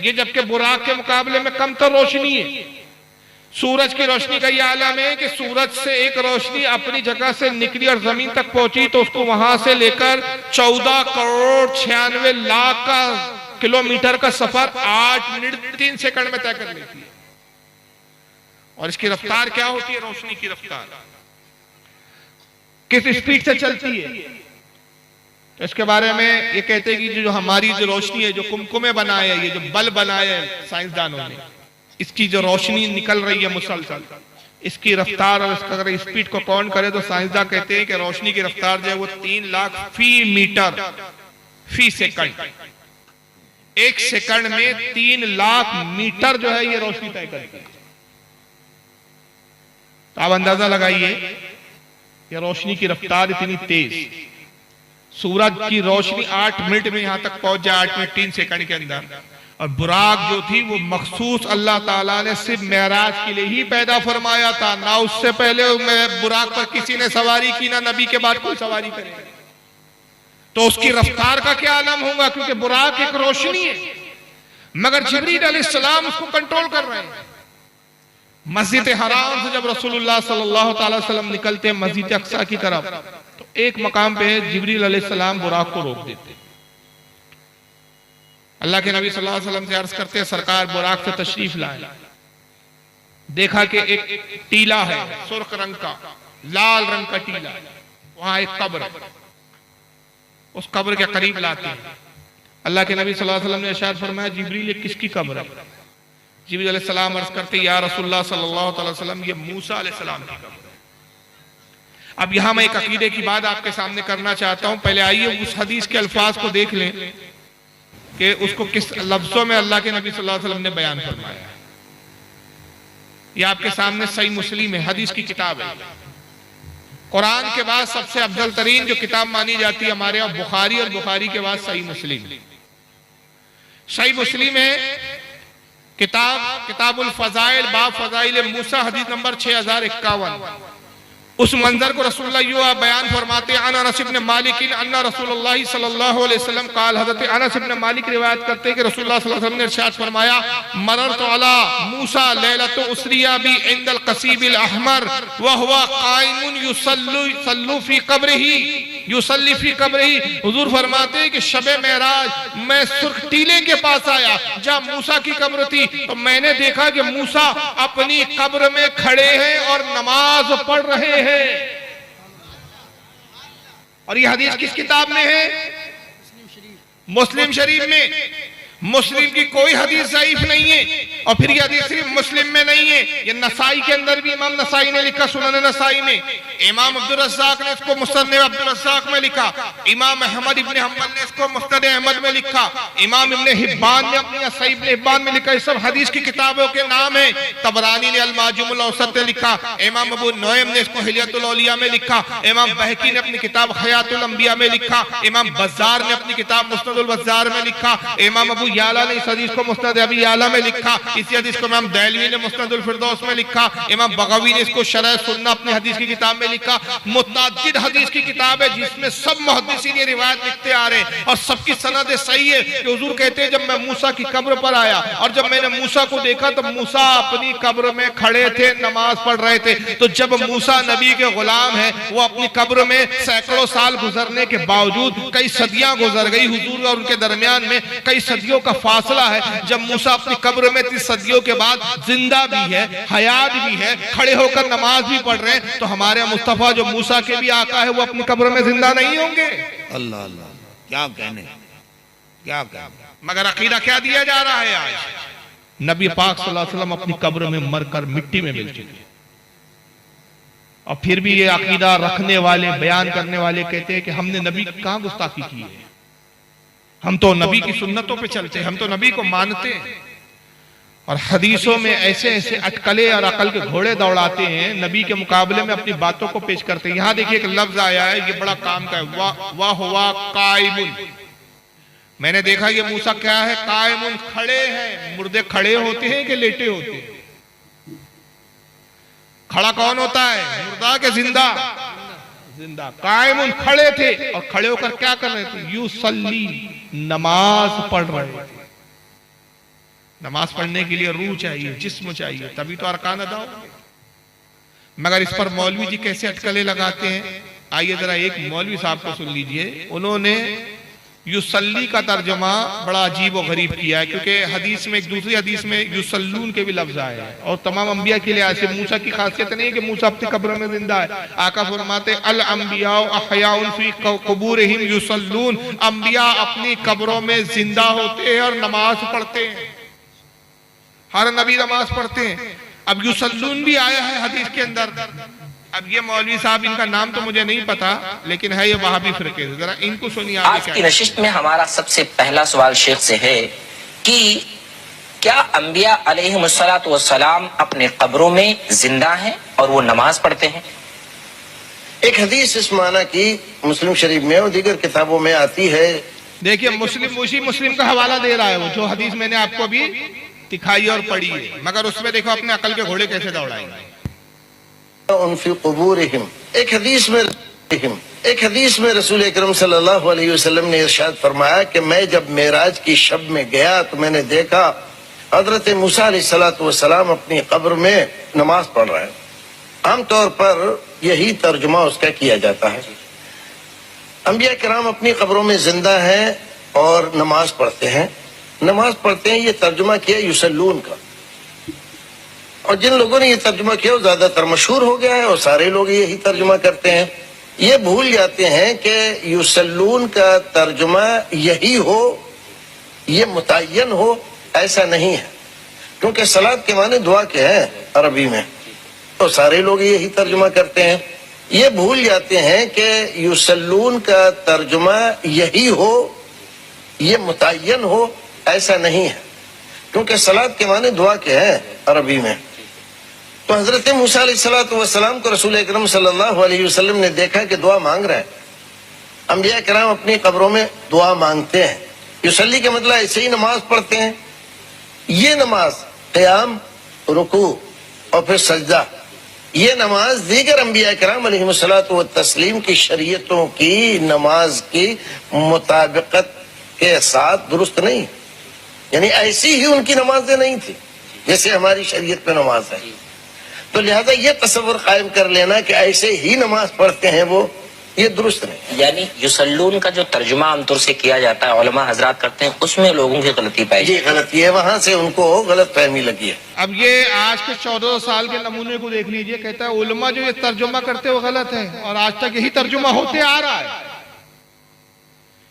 ये जबकि बुराक के मुकाबले में कम तर रोशनी है। सूरज की रोशनी का ये आलम है कि सूरज से एक रोशनी अपनी जगह से निकली और जमीन तक पहुंची तो उसको वहां से लेकर 14 करोड़ 96 लाख का किलोमीटर का सफर 8 मिनट 3 सेकंड में तय कर लेती है। और इसकी रफ्तार क्या होती है? रोशनी की रफ्तार किस स्पीड से चलती है? तो इसके बारे में ये कहते हैं कि जो हमारी जो रोशनी है, जो कुमकुमे बनाए है, ये जो बल्ब बनाए हैं साइंसदानों ने, इसकी जो रोशनी निकल रही है मुसलसल, इसकी रफ्तार और इसका अगर स्पीड को काउंट करे तो साइंसदान कहते हैं कि रोशनी की रफ्तार जो है वो 3 लाख फी मीटर फी सेकंड, एक सेकंड में 3 लाख मीटर जो है ये रोशनी तय करती है। तो आप अंदाजा लगाइए ये रोशनी की रफ्तार इतनी तेज, सूरज की रोशनी 8 मिनट में यहां तक पहुंच जाए 8 मिनट 3 सेकंड के अंदर। और बुराक जो थी वो मखसूस अल्लाह ताला ने सिर्फ मेराज के लिए ही पैदा फरमाया था, ना उससे पहले बुराक पर किसी ने सवारी की, ना नबी के बाद कोई सवारी करे। तो उसकी रफ्तार का क्या आलम होगा, क्योंकि बुराक एक रोशनी है, मगर जिब्रील अलैहिस्सलाम उसको कंट्रोल कर रहे हैं। मस्जिद हराम से जब रसूलुल्लाह सल्लल्लाहु अलैहि वसल्लम निकलते हैं मस्जिद अक्सा की तरफ, तो एक मकाम पे जिब्रील अलैहिस्सलाम बुराक को रोक देते। अल्लाह के नबी सल्लल्लाहु अलैहि वसल्लम से अर्ज करते हैं, सरकार बुराक से तशरीफ लाए। देखा कि एक टीला है सुर्ख रंग का, लाल रंग का टीला, वहां एक कब्र है। उस कब्र के करीब लाते हैं। अल्लाह के नबी सल्लल्लाहु अलैहि वसल्लम ने इरशाद फरमाया, जिब्रील ये किसकी कब्र है? जिब्रील अलैहिस्सलाम अर्ज करते, या रसूलुल्लाह सल्लल्लाहु अलैहि वसल्लम ये मूसा अलैहिस्सलाम की कब्र है। अब यहां मैं एक अकीदे की बात आपके सामने करना चाहता हूं। पहले आइए उस हदीस के अल्फाज को देख लें कि उसको किस लफ्जों में अल्लाह के नबी सल्लल्लाहु अलैहि वसल्लम ने बयान फरमाया। ये आपके सामने सही मुस्लिम है, हदीस की किताब है। कुरान के बाद सबसे अफजल तरीन जो किताब मानी जाती है हमारे यहाँ बुखारी, और बुखारी के बाद सही मुस्लिम। सही मुस्लिम है किताबुल फजाइल बाब फजाइल मूसा, हदीस नंबर 6051। उस मंजर को रसूलुल्लाह यूं बयान फरमाते हैं, अनस इब्न मालिक अन्ना रसूलुल्लाह सल्लल्लाहु अलैहि वसल्लम काल, हजरत अनस इब्न मालिक रिवायत करते हैं कि रसूलुल्लाह सल्लल्लाहु अलैहि वसल्लम ने इरशाद फरमाया, मररतु अला मूसा लैलतु उसरिया बी इंदल कसीबिल अहमर व हुवा काइमुन युसल्ली फी कब्रिही। हुजूर फरमाते हैं कि शबे मेराज मैं सुर्ख टीले के पास आया जहां मूसा की कब्र थी, तो मैंने देखा कि मूसा अपनी कब्र में खड़े हैं और नमाज पढ़ रहे हैं। और ये हदीस किस किताब में है? मुस्लिम शरीफ में। मुस्लिम की कोई हदीस ज़ईफ नहीं है, और फिर ये हदीस सिर्फ मुस्लिम में नहीं है, ये नसाई के अंदर भी इमाम नसाई ने लिखा, सुनन नसाई में। इमाम अब्दुल रज़्ज़ाक़ ने इसको मुस्नद अब्दुल रज़्ज़ाक़ में लिखा। इमाम अहमद इब्न हम्बल ने इसको मुस्नद अहमद में लिखा। इमाम इब्न हिब्बान ने अपनी सहीह इब्न हिब्बान में लिखा। ये सब हदीस की किताबों के नाम है। तबरानी ने अल माजुमुल औसत में लिखा। इमाम अबू नुएम ने इसको हिलियतुल औलिया में लिखा। इमाम बहकी ने अपनी किताब हयातुल अंबिया में लिखा। इमाम बज़्ज़ार ने अपनी किताब मुस्नदुल बज़्ज़ार में लिखा। इमाम अबू याला ने इस हदीस को मुस्नद अबी याला में लिखा। इसी हदीस को इमाम दैलवी ने मुस्नदुल फिरदौस में लिखा। इमाम बगवी ने इसको शरह सुन्ना अपनी हदीस की किताब में लिखा। मुतअद्दिद हदीस की किताब है जिसमें सब मुहद्दिसीन ये रिवायत लिखते आ रहे हैं और सबकी सनद सही है कि हुजूर कहते हैं, जब मैं मूसा की कब्र पर आया और जब मैंने मूसा को देखा तो मूसा अपनी कब्र में खड़े थे, नमाज पढ़ रहे थे। तो जब मूसा नबी के गुलाम है, वो अपनी कब्र में सैकड़ों साल गुजरने के बावजूद कई सदियां गुजर गई, हुजूर और उनके दरमियान में कई सदियों का फासला है। जब मूसा अपनी कब्र में 30 सदियों के बाद जिंदा भी है, हयात भी है, खड़े होकर नमाज भी पढ़ रहे हैं, तो हमारे मुस्तफा जो मूसा के भी आका है वो अपनी कब्र में जिंदा नहीं होंगे? अल्लाह अल्लाह, क्या कहने, क्या कहने। मगर अकीदा क्या दिया जा रहा है आज? नबी पाक सल्लल्लाहु अलैहि वसल्लम अपनी कब्र में मरकर मिट्टी में मिल चुके, और फिर भी ये अकीदा रखने वाले, बयान करने वाले कहते हैं कि हमने नबी की कहां गुस्ताखी की है, हम तो नबी की सुन्नतों पे चलते हैं, हम तो नबी को मानते हैं। और हदीसों में ऐसे ऐसे अटकले और अकल के घोड़े दौड़ाते हैं, नबी के मुकाबले में अपनी बातों को पेश करते हैं। यहां देखिए एक लफ्ज आया है, ये बड़ा काम का है, वाह हुआ कायमुन। मैंने देखा ये मूसा क्या है, कायमुन, खड़े हैं। मुर्दे खड़े होते हैं कि लेटे होते हैं? खड़ा कौन होता है, मुर्दा के जिंदा? जिंदा। कायमुन, खड़े थे, और खड़े होकर क्या कर रहे थे? युसल्ली, नमाज पढ़ रहे थे। नमाज पढ़ने के लिए रूह चाहिए, जिस्म चाहिए, तभी तो अरकान अदा हो। मगर इस पर मौलवी जी कैसे अटकलें लगाते हैं, आइए जरा एक मौलवी साहब को सुन लीजिए। उन्होंने युसल्ली का तर्जुमा बड़ा अजीब और गरीब किया है, क्योंकि हदीस में, एक दूसरी हदीस में युसल्लून के भी लफ्ज आए हैं, और तमाम अंबिया के लिए ऐसे। मूसा की खासियत नहीं है कि मूसा अपनी कब्र में जिंदा है। आका फरमाते अल अंबिया अहयाउन फी कुबूरिहिम युसल्लून, अंबिया अपनी कब्रों में जिंदा होते हैं और नमाज पढ़ते हैं। हर नबी नमाज पढ़ते हैं। अब युसल्लून भी आया है हदीस के अंदर। अब ये मौलवी साहब, इनका नाम तो मुझे नहीं पता, लेकिन है ये वहाबी फिरके से, जरा इनको सुनिए। आज की नशिस्त में हमारा सबसे पहला सवाल शेख से है कि क्या अंबिया अलैहिमुस्सलातु वस्सलाम अपने कब्रों में जिंदा हैं और वो नमाज पढ़ते हैं? एक हदीस इस माना की मुस्लिम शरीफ में और दीगर किताबों में आती है। देखिए मुस्लिम का हवाला दे रहा है वो, जो हदीस मैंने आपको अभी दिखाई और पढ़ी है, मगर उसमें देखो अपने अकल के घोड़े कैसे दौड़ाएंगे। उनफी कुबूरिहिम, एक हदीस में रसूल अकरम सल्लल्लाहु अलैहि वसल्लम ने इरशाद फरमाया कि मैं जब मेराज की शब में गया तो मैंने देखा हजरत मूसा अलैहिस्सलातु वस्सलाम अपनी कब्र में नमाज पढ़ रहे हैं। आमतौर पर यही तर्जुमा उसका किया जाता है। अंबिया किराम अपनी कब्रों में जिंदा हैं और नमाज पढ़ते हैं। नमाज पढ़ते हैं, ये तर्जुमा किया युसल्लून का, और जिन लोगों ने ये तर्जुमा किया वो ज्यादातर मशहूर हो गया है और सारे लोग यही तर्जुमा करते हैं। ये भूल जाते हैं कि युसल्लून का तर्जुमा यही हो, ये मुतय्यन हो, ऐसा नहीं है, क्योंकि सलात के माने दुआ के हैं अरबी में, तो सारे लोग यही तर्जुमा करते हैं। ये भूल जाते हैं कि युसल्लून का तर्जुमा यही हो, ये मुतय्यन हो, ऐसा नहीं है, क्योंकि सलात के माने दुआ के हैं अरबी में। तो हजरत मूसा अलैहिस्सलातु वस्सलाम को रसूल अकरम सल्लल्लाहु अलैहि वसल्लम ने देखा कि दुआ मांग रहे हैं। अंबिया किराम अपनी कब्रों में दुआ मांगते हैं। युसल्ली के मतलब ऐसे ही नमाज पढ़ते हैं। ये नमाज क़याम, रुकू और फिर सजदा, ये नमाज दीगर अंबिया किराम अलैहिमुस्सलातु व तस्लीम की शरीयतों की नमाज की मुताबिकत के साथ दुरुस्त नहीं, यानी ऐसी ही उनकी नमाजें नहीं थी जैसे हमारी शरीयत में नमाज है। तो लिहाजा ये तस्वर कायम कर लेना कि ऐसे ही नमाज पढ़ते हैं वो, ये दुरुस्त नहीं। यानी युसल्लून का जो तर्जुमा आमतौर से किया जाता है, उलमा हजरात करते हैं, उसमें लोगों की गलती पाई। जी गलती है, वहां से उनको गलत फहमी लगी है। अब ये आज के 14 साल के नमूने को देख लीजिए, कहता है उलमा जो ये तर्जुमा करते हैं वो गलत है, और आज तक यही तर्जुमा होते आ रहा है।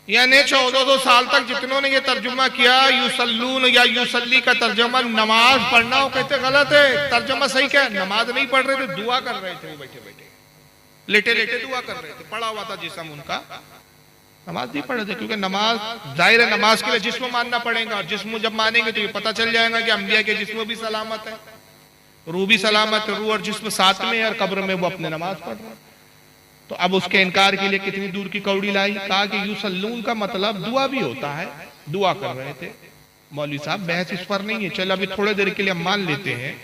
यानी 1400 साल तक जितनों ने ये तर्जुमा किया युसल्लून या युसल्ली का तर्जुमा नमाज पढ़ना, वो कहते गलत है। तर्जुमा सही क्या है, नमाज नहीं पढ़ रहे थे, दुआ कर रहे थे, वो बैठे बैठे लेटे लेटे दुआ कर रहे थे, पढ़ा हुआ था जिस्म उनका, नमाज नहीं पढ़ रहे थे। क्योंकि नमाज जाहिर है, नमाज के लिए जिस्म मानना पड़ेगा, और जिस्म जब मानेंगे तो ये पता चल जाएगा कि अंबिया के जिस्म भी सलामत है, रूह भी सलामत है, रूह और जिस्म साथ में है, और कब्र में वो अपने नमाज पढ़ रहे हैं। तो अब उसके इनकार के लिए कितनी दूर की कौड़ी लाई। कहा कि युसल्लून का मतलब दुआ भी होता है, दुआ कर रहे थे। मौलवी साहब बहस इस पर नहीं है, चलो अभी थोड़ी देर के लिए हम मान लेते हैं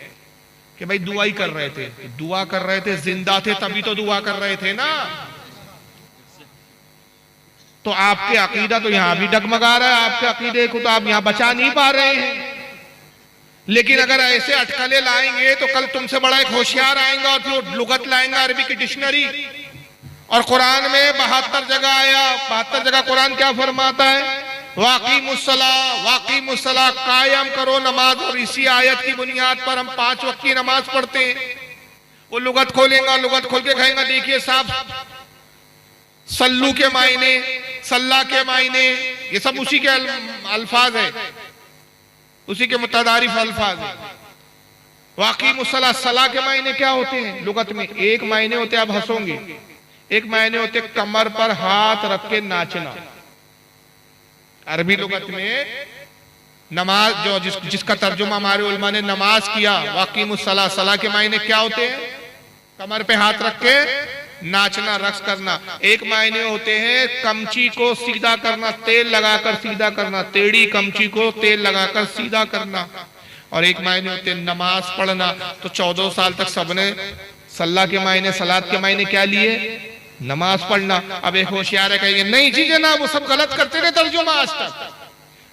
कि भाई दुआ ही कर रहे थे। दुआ कर रहे थे, जिंदा थे तभी तो दुआ कर रहे थे ना। तो आपके अकीदा तो यहां भी डगमगा रहा है, आपके अकीदे को तो आप यहां बचा नहीं पा रहे हैं। लेकिन अगर ऐसे अटकलें लाएंगे तो कल तुमसे बड़ा एक होशियार आएगा और फिर लुगत लाएंगा, अरबी की डिक्शनरी। और कुरान में 72 जगह आया, 72 जगह कुरान क्या फरमाता है, वाक़ीमुस्सला, कायम करो नमाज। और इसी आयत की बुनियाद पर हम 5 वक्त की नमाज पढ़ते हैं। वो लुगत खोलेगा, लुगत खोल के कहेगा देखिए साहब, सल्लू के मायने, सल्ला के मायने, ये सब उसी के अल्फाज है, उसी के मुतदारिफ अल्फाज है। वाक़ीमुस्सला, सला के मायने क्या होते हैं लुगत में? एक मायने होते, आप हंसोगे, एक मायने होते कमर पर हाथ रख के नाचना। अरबी लुगत में नमाज जो जिसका तर्जुमा हमारे उलमा ने नमाज किया, वाक़ीमुस्सलाह, सलाह के मायने क्या होते हैं? कमर पे हाथ रख के नाचना, रक्स करना। एक मायने होते हैं कमची को सीधा करना, तेल लगाकर सीधा करना, टेढ़ी कमची को तेल लगाकर सीधा करना। और एक मायने होते हैं नमाज पढ़ना। तो 14 साल तक सबने सल्ला के मायने, सलात के मायने क्या लिए? नमाज पढ़ना। अब एक होशियार है कहेंगे नहीं जी जनाब वो सब गलत करते रहे तर्जुमा आज तक,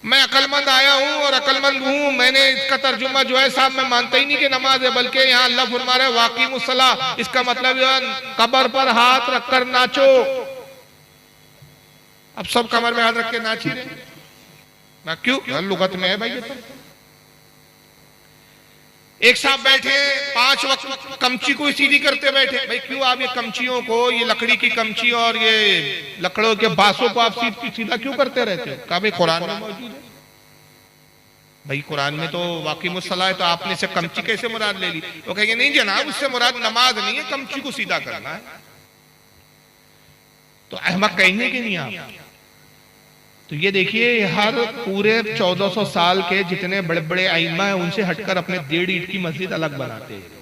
मैं अकलमंद आया हूँ और अकलमंद हूँ, मैंने इसका तर्जुमा जो है साहब मैं मानता ही नहीं कि नमाज है, बल्कि यहाँ अल्लाह फरमा रहा है वाक़ीमुस्सलाह, इसका मतलब कबर पर हाथ रखकर नाचो। अब सब कमर में हाथ रख के नाच ही रहे, ना क्यों? लुगत में है भाई। ये तो एक साहब बैठे 5 वक्त कमची को सीधी करते बैठे। भाई क्यों आप ये कमचियों को, ये लकड़ी की कमची और ये लकड़ों के बासों को आप सीधा क्यों करते रहते हो? कहा भाई कुरान में मौजूद है। भाई कुरान में तो वाक़ीमुस्सलाह है, तो आपने से कमची कैसे मुराद ले ली? वो कहेंगे नहीं जनाब उससे मुराद नमाज नहीं है, कमची को सीधा करना है। तो अहमक कहेंगे कि नहीं आप? तो ये देखिए हर पूरे 1400 साल के जितने बड़े बड़े आइम्मा हैं उनसे हटकर अपने 1.5 ईंट की मस्जिद अलग बनाते हैं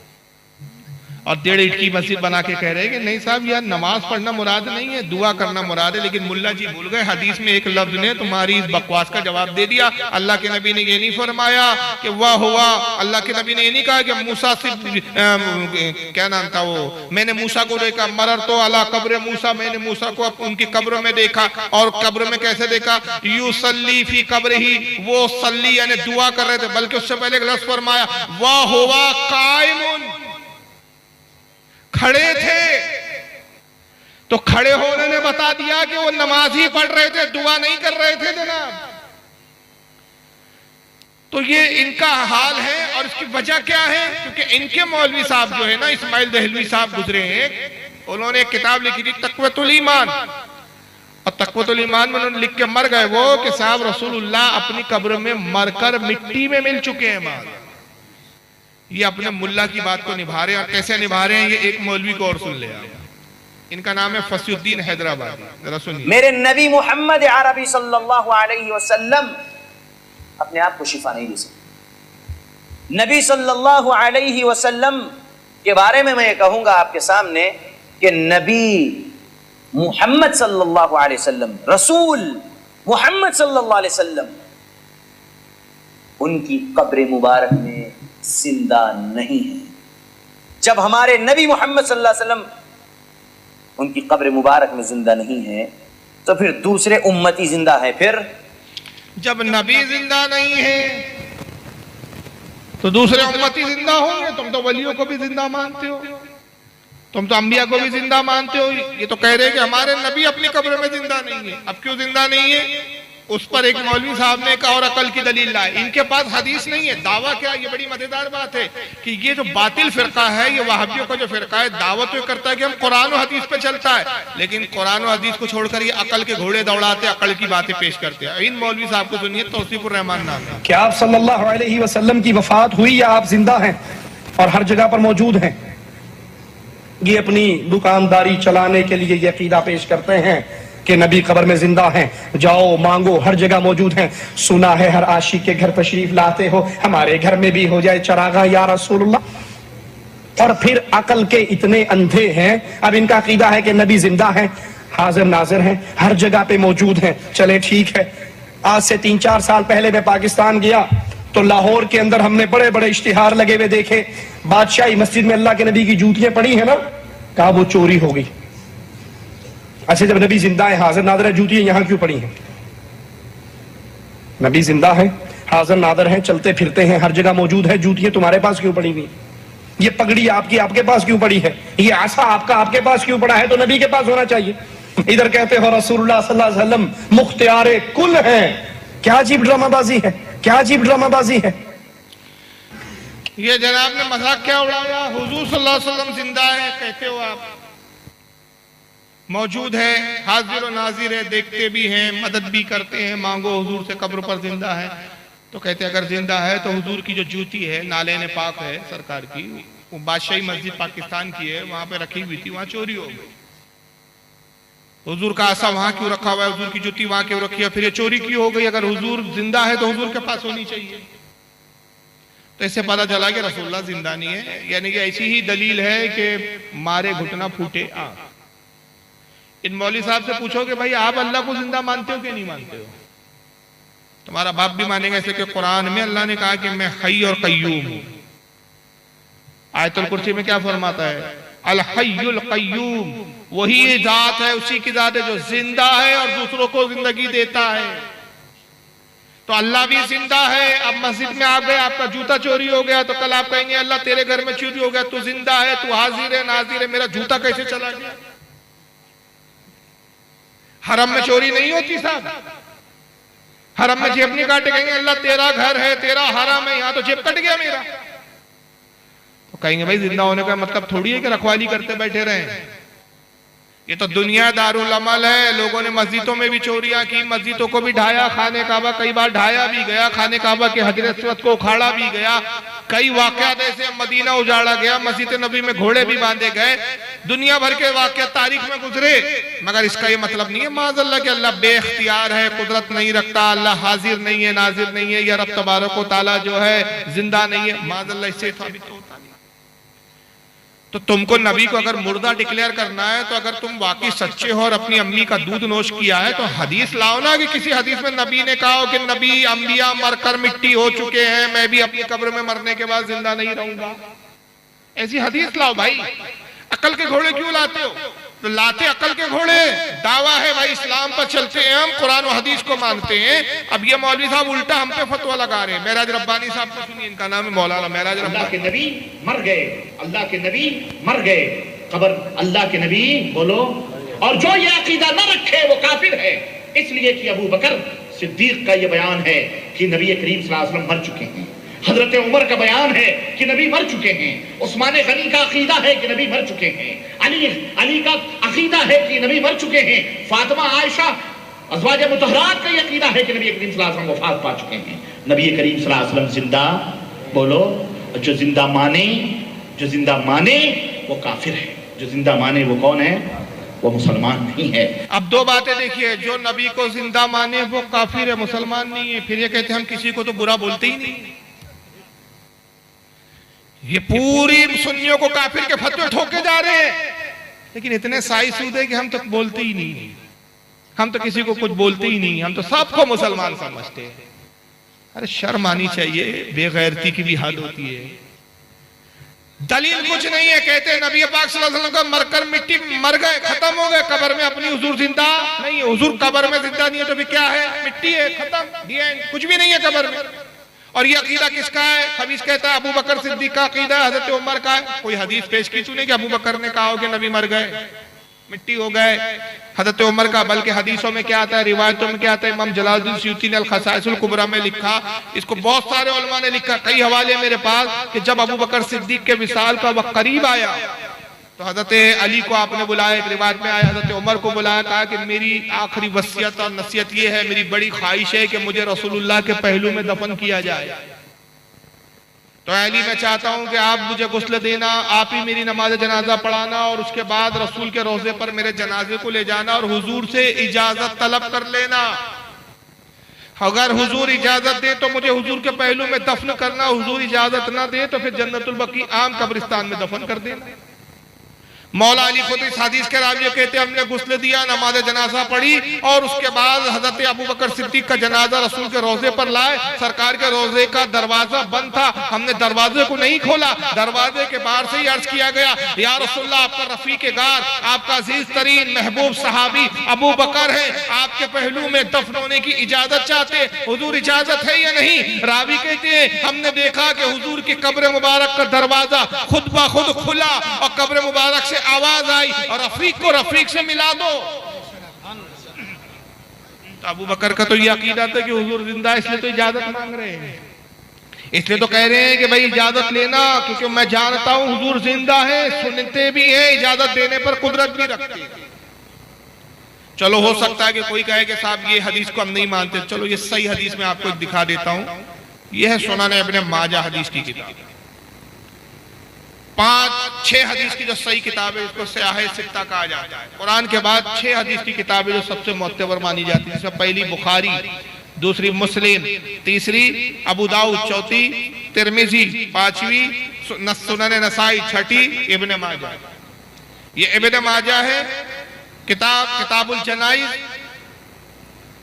और 1.5 ईंट की मस्जिद बना के कह रहे हैं कि नहीं साहब यार नमाज पढ़ना मुराद नहीं है, दुआ करना मुराद है। लेकिन मुल्ला जी भूल गए हदीस में एक लफ्ज ने तुम्हारी इस बकवास का जवाब दे दिया। अल्लाह के नबी ने ये नहीं फरमाया कि वाह हुआ, अल्लाह के नबी ने ये नहीं कहा कि मूसा से क्या नाम था वो, मैंने मूसा को देखा, मरर तो अला कब्र मूसा, मैंने मूसा को उनकी कब्र में देखा। और कब्र में कैसे देखा? युसल्ली फी कब्र ही, वो सल्ली यानी दुआ कर रहे थे। बल्कि उससे पहले एक लफ्ज फरमाया वाह हुआ कायमुन, खड़े थे। तो खड़े होने ने बता दिया कि वो नमाज ही पढ़ रहे थे, दुआ नहीं कर रहे थे जनाब। तो ये इनका हाल है। और इसकी वजह क्या है? क्योंकि इनके मौलवी साहब जो है ना, इस्माइल दहलवी साहब गुजरे हैं, उन्होंने एक किताब लिखी थी तक़वतुल ईमान, और तक़वतुल ईमान में उन्होंने लिख के मर गए वो कि साहब रसूलुल्लाह अपनी कब्र में मरकर मिट्टी में मिल चुके हैं मां। ये अपने मुल्ला की बात को निभा रहे हैं। और कैसे निभा रहे हैं ये एक मौलवी को और सुन ले आप। इनका नाम है फसीउद्दीन हैदराबादी। जरा सुनिए। मेरे नबी मोहम्मद अरबी सल्लल्लाहु अलैहि वसल्लम अपने आप को शिफा नहीं दे सकते। नबी सल्लल्लाहु अलैहि वसल्लम के बारे में मैं ये कहूंगा आपके सामने कि नबी मोहम्मद सल्लल्लाहु अलैहि वसल्लम, रसूल मोहम्मद सल्लल्लाहु अलैहि वसल्लम, उनकी कब्र मुबारक में जिंदा नहीं है। जब हमारे नबी मोहम्मद सल्लल्लाहु अलैहि वसल्लम उनकी कब्र मुबारक में जिंदा नहीं है तो फिर दूसरे उम्मती जिंदा है। फिर जब नबी जिंदा नहीं है तो दूसरे उम्मती जिंदा होंगे। तुम तो वलियों को भी जिंदा मानते हो, तुम तो अंबिया को भी जिंदा मानते हो। ये तो कह रहे हैं कि हमारे नबी अपनी कब्र में जिंदा नहीं है। अब क्यों जिंदा नहीं है? उस पर एक मौलवी साहब ने एक और अकल की दलील लाई। इनके पास हदीस नहीं है, दावा क्या? ये बड़ी मजेदार बात है कि ये जो बातिल फिरका है, ये वहाबियों का जो फिरका है, दावा तो करता है कि हम कुरान और हदीस पे चलता है, लेकिन कुरान और हदीस को छोड़कर ये अकल के घोड़े दौड़ाते, अकल की बातें पेश करते हैं। इन मौलवी साहब को सुनिए, तौसीफुर रहमान नाम है। क्या आप सल्लल्लाहु अलैहि वसल्लम की वफात हुई या आप जिंदा हैं और हर जगह पर मौजूद हैं? ये अपनी दुकानदारी चलाने के लिए ये अकीदा पेश करते हैं कि नबी कब्र में जिंदा हैं, जाओ मांगो, हर जगह मौजूद हैं। सुना है हर आशिक के घर तशरीफ लाते हो, हमारे घर में भी हो जाए चरागा या रसूलुल्लाह। और फिर अकल के इतने अंधे हैं, अब इनका अकीदा है कि नबी जिंदा हैं, हाजिर नाजिर हैं, हर जगह पे मौजूद हैं। चले ठीक है, आज से 3-4 साल पहले मैं पाकिस्तान गया तो लाहौर के अंदर हमने बड़े बड़े इश्तिहार लगे हुए देखे, बादशाही मस्जिद में अल्लाह के नबी की जूतियां पड़ी है ना, कहा वो चोरी हो गई। अच्छा जब नबी जिंदा है, हाजिर नादर है, जूतियां यहां क्यों पड़ी हैं? नबी जिंदा है, हाजिर नादर है, चलते फिरते हैं, हर जगह मौजूद है, जूतियां तुम्हारे पास क्यों पड़ी हुई? ये पगड़ी आपकी आपके पास क्यों पड़ी है? ये आसा आपका आपके पास क्यों पड़ा है? तो नबी के पास होना चाहिए। इधर कहते हो रसूलुल्लाह सल्लल्लाहु अलैहि वसल्लम मुख्तियारे कुल हैं। क्या अजीब ड्रामाबाजी है, क्या अजीब ड्रामाबाजी है। ये जनाब ने मजाक क्या उड़ाया? हुजूर सल्लल्लाहु अलैहि वसल्लम जिंदा है कहते हो आप, मौजूद है, हाजिर और नाजिर है, देखते भी हैं, मदद भी करते हैं, मांगो हुजूर से, कब्र पर जिंदा है। तो कहते अगर जिंदा है तो हुजूर की जो जूती है नाले पाक है सरकार की, वो बादशाही मस्जिद पाकिस्तान की है, वहां पे रखी हुई थी, वहां चोरी हो गई। हुजूर का आसा वहां क्यों रखा हुआ है, हुजूर की जूती वहां क्यों रखी है, फिर ये चोरी क्यों हो गई? अगर हुजूर जिंदा है तो हुजूर के पास होनी चाहिए। तो इससे पता चला कि रसूलुल्लाह जिंदा नहीं है। यानी कि ऐसी ही दलील है कि मारे घुटना फूटे आंख। इन मौलवी साहब से पूछो कि भाई आप अल्लाह को जिंदा मानते हो कि नहीं मानते हो? तुम्हारा बाप भी मानेगा, ऐसे कि कुरान में अल्लाह ने कहा कि मैं हई और कय्यूम हूं। आयतुल कुर्सी में क्या फरमाता है? अल हय्युल कय्यूम, वही ये जात है, उसी की जात है जो जिंदा है और दूसरों को जिंदगी देता है। तो अल्लाह भी जिंदा है। अब मस्जिद में आप गए, आपका जूता चोरी हो गया, तो कल आप कहेंगे अल्लाह तेरे घर में चोरी हो गया, तू जिंदा है, तू हाजिर है नाजिर है, मेरा जूता कैसे चला गया? हरम में चोरी नहीं होती साहब, हरम में जेब नहीं काटे, कहेंगे अल्लाह तेरा घर है, तेरा हरम है, यहाँ तो जेब कट गया मेरा। तो कहेंगे भाई जिंदा होने का मतलब थोड़ी है कि रखवाली करते बैठे रहे। ये तो दुनिया दारुल अमल है। लोगों ने मस्जिदों में भी चोरियां की, मस्जिदों को भी ढाया, खाने काबा कई बार ढाया भी गया, खाने काबा के हजरत असवद को उखाड़ा भी गया, कई वाकयात ऐसे, मदीना उजाड़ा गया, मस्जिद नबी में घोड़े भी बांधे गए, दुनिया भर के वाकयात तारीख में गुजरे। मगर इसका ये मतलब नहीं है माज़अल्लाह कि अल्लाह बेख्तियार है, कुदरत नहीं रखता, अल्लाह हाजिर नहीं है, नाजिर नहीं है, या रब तबारक व तआला जो है जिंदा नहीं है। माज़अल्लाह इससे साबित होता नहीं। तो तुमको नबी को अगर मुर्दा डिक्लेयर करना है, तो अगर तुम वाकई सच्चे हो और अपनी अम्मी का दूध नोश किया है, तो हदीस लाओ ना कि किसी हदीस में नबी ने कहा हो कि नबी अंबिया मरकर मिट्टी हो चुके हैं, मैं भी अपनी कब्र में मरने के बाद जिंदा नहीं रहूंगा। ऐसी हदीस लाओ भाई। अकल के घोड़े क्यों लाते हो? तो लाते अकल के घोड़े, दावा है भाई इस्लाम पर चलते हैं हम, कुरान और हदीस को मानते हैं। अब ये मौलवी साहब उल्टा हम पे फतवा लगा रहे हैं। महराज रब्बानी साहब को सुनिए, इनका नाम है मौलाना महराज रब्बानी। अल्लाह के नबी मर गए, अल्लाह के नबी मर गए, कब्र अल्लाह के नबी बोलो। और जो ये अकीदा न रखे वो काफिर है। इसलिए कि अबू बकर सिद्दीक का ये बयान है कि नबी करीम सल्लल्लाहु अलैहि वसल्लम मर चुके हैं। हजरत उमर का बयान है कि नबी मर चुके हैं। उस्मान गनी का अकीदा है कि नबी मर चुके हैं। अली का अकीदा है कि नबी मर चुके हैं। फातिमा आयशा अज़वाज मुतहरात का ये अकीदा है कि नबी करीम सल्लल्लाहु अलैहि वसल्लम वफात पा चुके हैं। नबी करीम सल्लल्लाहु अलैहि वसल्लम जिंदा बोलो। जो जिंदा माने वो काफिर है, जो जिंदा माने वो कौन है? वो मुसलमान नहीं है। अब दो बातें देखिए, जो नबी को जिंदा माने वो काफिर है, मुसलमान नहीं है। फिर ये कहते हैं हम किसी को तो बुरा बोलते ही नहीं। ये पूरी सुन्नियों को काफिर के फतवे ठोके जा रहे हैं, लेकिन इतने साई सूदे कि हम तो बोलते ही नहीं, हम तो किसी को कुछ बोलते ही नहीं, हम तो सबको मुसलमान समझते हैं। अरे शर्म आनी चाहिए, बेगैरती की भी हद होती है। दलील कुछ नहीं है। कहते हैं नबी पाक सल्लल्लाहु अलैहि वसल्लम का मरकर मिट्टी मर गए, खत्म हो गए, कब्र में अपनी हुजूर जिंदा नहीं है। हुजूर कब्र में जिंदा नहीं है तो भी क्या है? मिट्टी है, खत्म, कुछ भी नहीं है कब्र में। और ये अकीदा किसका है? खबीस कहता है अबू बकर सिद्दीक का अकीदा है, हजरत उमर का है। कोई हदीस पेश की तूने कि अबू बकर ने कहा हो कि नबी मर गए, मिट्टी हो गए? हजरत उमर का, बल्कि हदीसों में क्या आता है, रिवायतों में क्या आता है, इमाम जलालुद्दीन सयूती ने अल-खसाइसुल कुबरा में लिखा, इसको बहुत सारे उलमा ने लिखा, कई हवाले मेरे पास, कि जब अबू बकर सिद्दीक के विसाल का वक्त करीब आया तो हजरत अली को आपने बुलाया, एक रिवायत में आया हजरत उमर को बुलाया, कहा कि मेरी आखिरी वसीयत और नसीहत ये है, मेरी बड़ी ख्वाहिश है कि मुझे रसूलुल्लाह के पहलू में दफन किया जाए। तो अली मैं चाहता हूं कि आप मुझे गुस्ल देना, आप ही मेरी नमाज जनाजा पढ़ाना और उसके बाद रसूल के रोजे पर मेरे जनाजे को ले जाना और हुजूर से इजाजत तलब कर लेना। अगर हुजूर इजाजत दे तो मुझे हुजूर के पहलू में दफन करना, हुजूर इजाजत ना दे तो फिर जन्नतुल बकी आम कब्रिस्तान में दफन कर देना। मौला अली खुद इस हदीस के रावी कहते हैं हमने गुस्ल दिया, नमाज जनाजा पढ़ी और उसके बाद हजरत अबू बकर सिद्दीक का जनाजा रसूल के रोजे पर लाए। सरकार के रोजे का दरवाजा बंद था, हमने दरवाजे को नहीं खोला, दरवाजे के बाहर से ही अर्ज किया गया या रसूलुल्लाह आपका रफीक गार, आपका अजीज तरीन महबूब सहाबी अबू बकर है, आपके पहलू में दफन होने की इजाजत चाहते, हुजूर इजाजत है या नहीं? रावी कहते हैं हमने देखा कि हुजूर की कब्र मुबारक का दरवाजा खुद ब खुद खुला और कब्र मुबारक से आवाज आई और रफीक को रफीक से मिला दो। तो अबू बकर का तो ये अकीदा था कि हुजूर जिंदा, इसलिए तो इजाजत मांग रहे हैं, इसलिए तो कह रहे हैं कि भाई इजाजत लेना, क्योंकि मैं जानता हूं हुजूर जिंदा है, सुनते भी हैं, इजाजत देने पर कुदरत भी रखते हैं। चलो हो सकता है कि कोई कहे कि साहब ये हदीस को हम नहीं मानते, चलो ये सही हदीस में आपको दिखा देता हूं। यह है सुनन इब्न माजा हदीस की किताब। 5-6 हदीस की जो सही किताब है इसको सयाह सित्ता कहा जाता है। कुरान के बाद 6 हदीस की किताबें जो सबसे मुअत्तबर मानी जाती है, जिसमें पहली बुखारी, दूसरी मुस्लिम, तीसरी अबू दाऊद, चौथी तिरमिजी, पांचवी सुनन नसाई, छठी इब्न माजा। ये इब्न माजा है किताबुल जनाइज।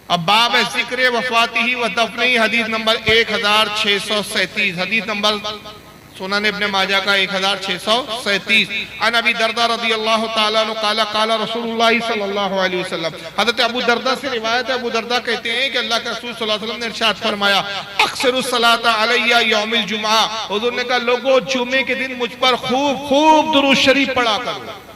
अब बाब जिक्र वफाती व दफनी, हदीस नंबर 1637, हदीस नंबर सुनन इब्न माजा का 1637। अन अबी दरदा रदियल्लाहु ताला अन्हु काला काला रसूलुल्लाह सल्लल्लाहु अलैहि वसल्लम, हज़रत अबू दरदा से रिवायत है, अबू दरदा कहते हैं कि अल्लाह के रसूल सल्लल्लाहु अलैहि वसल्लम ने इरशाद फरमाया, अक्सरुस सलाता अलैया यौमिल जुमा, हुजूर ने कहा लोगों जुमे के दिन मुझ पर खूब खूब दुरूद शरीफ पढ़ा करो।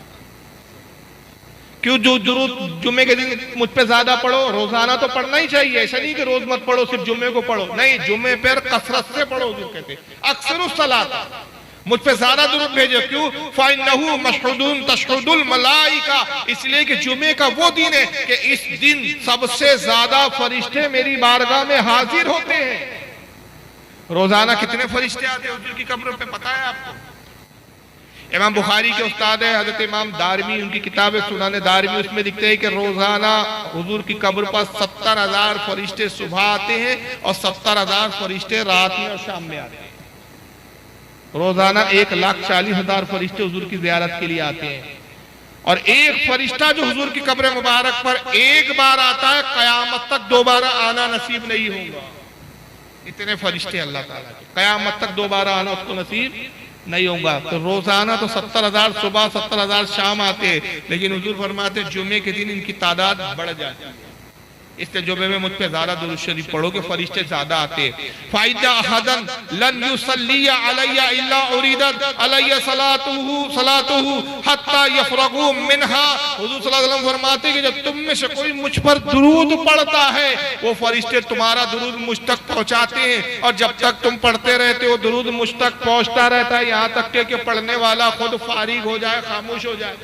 क्यों? जो दुरूद जुम्मे के दिन मुझ पे ज्यादा पढ़ो। रोजाना तो पढ़ना ही चाहिए, ऐसा नहीं कि रोज मत पढ़ो, सिर्फ जुम्मे को पढ़ो, नहीं, जुम्मे पर कसरत से पढ़ो। जो कहते अक्सरुस सलाता, मुझ पे ज्यादा दुरूद भेजो। क्यों? फाइन्नहु मशहुदुन तशहुदुल मलाइका, इसलिए कि जुम्मे का वो दिन है कि इस दिन सबसे ज्यादा फरिश्ते मेरी बारगाह में हाजिर होते हैं। रोजाना कितने फरिश्ते आते हैं हुजूर की कब्र पे, पता है आपको? इमाम बुखारी के उस्ताद है हजरत इमाम दारमी, उनकी किताब है सुनाने दारमी, उसमें लिखते हैं कि रोजाना हुजूर की कब्र पर 70,000 फरिश्ते सुबह आते हैं और 70,000 फरिश्ते रात में और शाम में आते हैं। रोजाना 1,40,000 फरिश्ते हुजूर की ज़ियारत के लिए आते हैं। और एक फरिश्ता जो हुजूर की कब्र मुबारक पर एक बार आता है, कयामत तक दोबारा आना नसीब नहीं होगा। इतने फरिश्ते अल्लाह ताला के, कयामत तक दोबारा आना उसको नसीब नहीं होगा। तो रोजाना तो 70,000 सुबह 70,000 शाम आते हैं, लेकिन हुजूर फरमाते जुमे के दिन इनकी तादाद बढ़ जाती है। इसलिए जुमे में मुझ पे ज्यादा दुरूद शरीफ पढ़ोगे, फरिश्ते ज्यादा आते हैं। फाइदा अहदन लन युसल्ली अलैया इल्ला उरिदत अलैया सलातुहु हत्ता यफरगु मिनहा, हुजूर सल्लल्लाहु अलैहि वसल्लम फरमाते कि जब तुम में से कोई मुझ पर दुरूद पढ़ता है, वो फरिश्ते तुम्हारा दुरूद मुझ तक पहुंचाते हैं, और जब तक तुम पढ़ते रहते हो दुरूद मुझ तक पहुंचता रहता है, यहाँ तक कि पढ़ने वाला खुद फारिग हो जाए, खामोश हो जाए।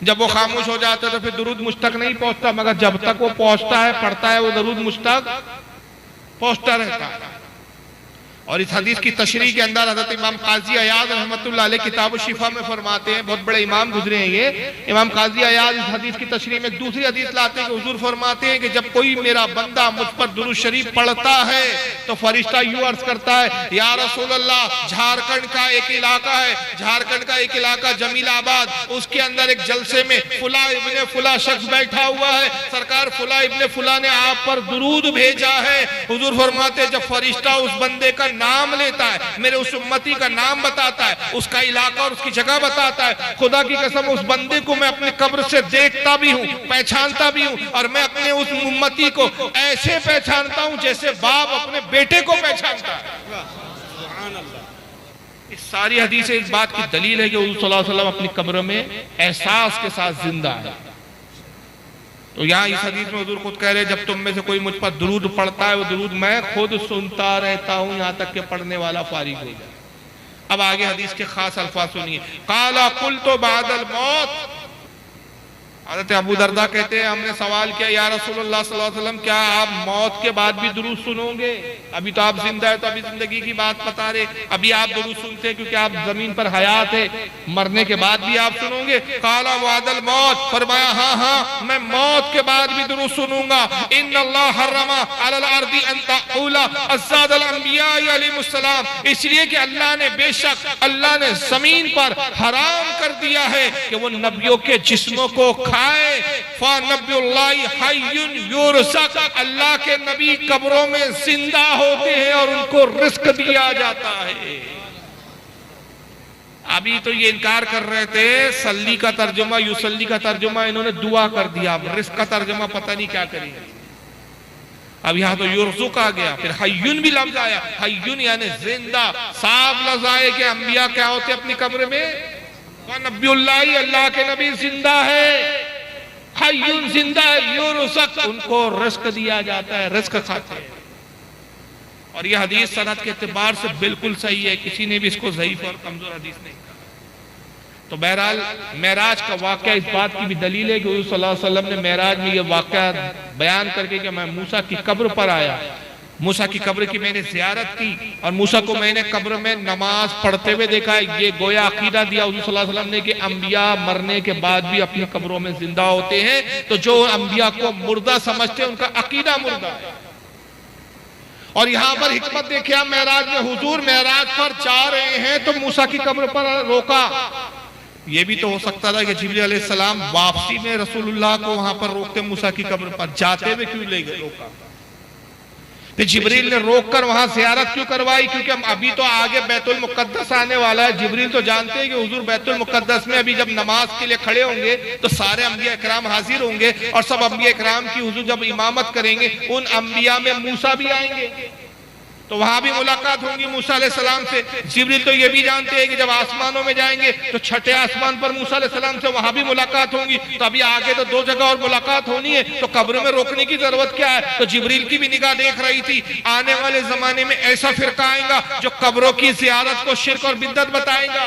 जब वो खामोश हो जाता है तो फिर दुरूद मुझ तक नहीं पहुंचता, मगर जब तक वो पहुंचता है, पढ़ता है, वो दुरूद मुझ तक पहुंचता रहता है। और इस हदीस की तशरीह के अंदर हज़रत इमाम काजी अयाद रहमतुल्लाह अलैह किताब शिफा में फरमाते हैं, बहुत बड़े इमाम गुजरे हैं ये, इमाम काजी अयाद इस हदीस की तशरीह में दूसरी हदीस लाते हैं कि हुजूर फरमाते हैं कि जब कोई मेरा बंदा मुझ पर दुरूद शरीफ पढ़ता है तो फरिश्ता यूं अर्ज करता है, या रसूल अल्लाह, झारखंड का एक इलाका है, झारखंड का एक इलाका जमीलाबाद, उसके अंदर एक जलसे में फुला इब्ने फुला शख्स बैठा हुआ है, सरकार फुला इब्ने फुला ने आप पर दुरूद भेजा है। हुजूर फरमाते हैं जब फरिश्ता उस बंदे का नाम लेता है, मेरे उस उम्मती का नाम बताता है, उसका इलाका और उसकी जगह बताता है, खुदा की कसम उस बंदे को मैं अपने कब्र से देखता भी हूँ, पहचानता भी हूँ, और मैं अपने उस उम्मती को ऐसे पहचानता हूँ जैसे बाप अपने बेटे को पहचानता है। इस सारी हदीसें इस बात की दलील है कि हुजूर सल्लल्लाहु अलैहि वसल्लम अपनी कब्र में एहसास के साथ जिंदा है। तो यहाँ इस हदीस में हुजूर खुद कह रहे हैं जब तुम में से कोई मुझ पर दुरूद पढ़ता है, वो दुरूद मैं खुद सुनता रहता हूँ, यहाँ तक कि पढ़ने वाला फारिग हो जाए। अब आगे हदीस के खास अल्फाज सुनिए। काला कुल तो बादल मौत, हज़रत अबू दरदा कहते हैं हमने सवाल किया, या रसूलुल्लाह सल्लल्लाहु अलैहि वसल्लम क्या आप मौत के बाद भी दुरूद सुनोगे? अभी तो आप जिंदा है तो अभी जिंदगी की बात बता रहे, अभी आप दुरूद सुनते हैं क्योंकि आप जमीन पर हयात है, मरने के बाद भी आप सुनोगे? काला वादल मौत, फरमाया हाँ हाँ मैं मौत के बाद भी दुरूद सुनूंगा। इन्नल्लाह हर्रमा अलल अर्दी अन तक़ूला अज़्ज़ादल अंबिया अलैहिमुस्सलाम, इसलिए कि अल्लाह ने, बेशक अल्लाह ने जमीन पर हराम कर दिया है कि वो नबियों के जिस्मों को खाए। अल्लाह के नबी कब्रों में जिंदा होते हैं और उनको रिस्क दिया जाता है। अभी तो ये इनकार कर रहे थे, सल्ली का तर्जुमा युसल्ली का तर्जुमा इन्होंने दुआ कर दिया, रिस्क का तर्जुमा पता नहीं क्या करेंगे। अब यहाँ तो युर्जुक आ गया, फिर हय्युन भी लफ्ज आया, हय्युन यानी जिंदा, साफ लफ्ज आए कि अंबिया क्या होते अपनी कब्र में, नबीउल्लाह अल्लाह के नबी जिंदा है, हय्युन जिंदा है, युरज़क़ उनको रिस्क दिया जाता है, रिस्क खाते हैं। और यह हदीस सनद के एतबार से बिल्कुल सही है, किसी ने भी इसको ज़ईफ़ और कमजोर हदीस नहीं कहा। तो बहरहाल मेराज का वाक़या इस बात की भी दलील है कि हुज़ूर सल्लल्लाहु अलैहि वसल्लम ने मेराज में यह वाक़या बयान करके कि मैं मूसा की कब्र पर आया, मूसा की कब्र की मैंने ज़ियारत की और मूसा को मैंने कब्र में नमाज पढ़ते हुए देखा। ये गोया अकीदा दिया हुज़ूर सल्लल्लाहु अलैहि वसल्लम ने कि अंबिया मरने के बाद भी अपनी कब्रों में जिंदा होते हैं। तो जो अंबिया को मुर्दा समझते हैं उनका अकीदा मुर्दा है। और यहाँ पर हिकमत देखिए, आप मेराज में हुजूर मेराज पर जा रहे हैं तो मूसा की कब्र पर रोका। ये भी तो हो सकता था कि जिब्रील अलैहिस्सलाम वापसी में रसूलुल्लाह को वहां पर रोकते, मूसा की कब्र पर जाते हुए क्यों ले गए, रोका? तो जिब्रील ने रोककर वहां ज़ियारत क्यों करवाई? क्योंकि हम अभी तो आगे बैतुल मुक़द्दस आने वाला है। जिब्रील तो जानते हैं कि हुजूर बैतुल मुक़द्दस में अभी जब नमाज के लिए खड़े होंगे तो सारे अंबिया इकराम हाजिर होंगे और सब अंबिया इकराम की हुजूर जब इमामत करेंगे उन अंबिया में मूसा भी आएंगे, तो वहां भी मुलाकात होंगी मूसा अलैहिस्सलाम से। जिब्रील तो ये भी जानते हैं कि जब आसमानों में जाएंगे तो छठे आसमान पर मूसा अलैहिस्सलाम से वहां भी मुलाकात होंगी। तो अभी आगे तो 2 जगह और मुलाकात होनी है, तो कब्र में रोकने की जरूरत क्या है? तो जिब्रील की भी निगाह देख रही थी आने वाले जमाने में ऐसा फिरका आएगा जो कब्रों की ज़ियारत को शिर्क और बिद्दत बताएगा,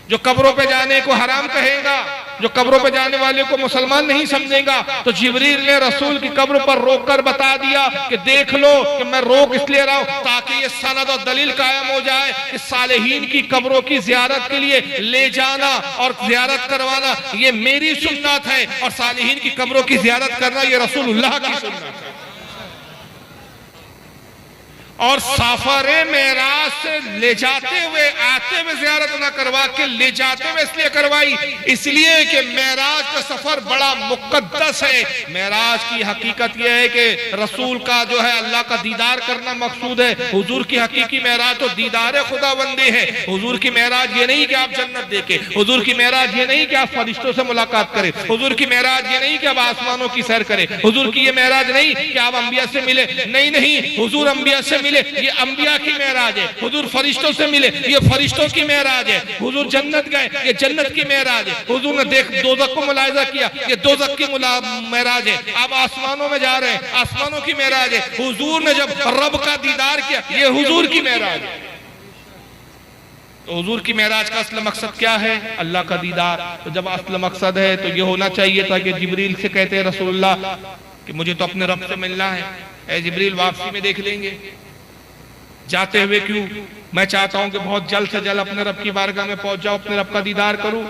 जो कब्रों पे जाने को हराम कहेगा, जो कब्रों पे जाने वाले को मुसलमान नहीं समझेगा। तो जिब्रील ने रसूल की कब्र पर रोककर बता दिया कि देख लो कि मैं रोक इसलिए रहा हूं ताकि ये सनद और दलील कायम हो जाए कि सालेहीन की कब्रों की ज़ियारत के लिए ले जाना और ज़ियारत करवाना ये मेरी सुन्नत है और सालेहीन की कब्रों की ज़ियारत करना ये रसूलुल्लाह की सुन्नत है। और सफरे मेराज से ले जाते हुए आते हुए ज़ियारत ना करवा के ले जाते हुए इसलिए करवाई, इसलिए कि मेराज का सफर बड़ा मुकद्दस है। मेराज की हकीकत यह है कि रसूल का जो है अल्लाह का दीदार करना मकसूद है। हुजूर की हकीकी मेराज तो दीदार खुदाबंदी है। हुजूर की मेराज ये नहीं कि आप जन्नत देखे, हुजूर की मेराज ये नहीं कि आप फरिश्तों से मुलाकात करें, हुजूर की मेराज ये नहीं कि आप आसमानों की सैर करें, हुजूर की ये मेराज नहीं कि आप अंबिया से मिले, नहीं, हुजूर अंबिया से मिले, ये अंबिया की मेराज है। हुजूर फरिश्तों से मिले, ये फरिश्तों की मेराज है। हुजूर जन्नत गए, ये जन्नत की मेराज है। हुजूर ने देख दोज़ख को मुलाहिज़ा किया, ये दोज़ख की मेराज है। आप आसमानों में जा रहे हैं, आसमानों की मेराज है। हुजूर ने जब रब का दीदार किया, ये हुजूर की मेराज है। तो हुजूर की मेराज का असल मकसद क्या है? अल्लाह का दीदार। तो जब असल मकसद है तो ये होना चाहिए था कि जिब्रील से कहते हैं रसूलुल्लाह कि मुझे तो अपने रब से मिलना है, ऐ जिब्रील वापसी में देख लेंगे। जाते हुए क्यों? मैं चाहता हूं कि बहुत जल्द से जल्द अपने रब की बारगाह में पहुंच जाऊं, अपने रब का दीदार करूं।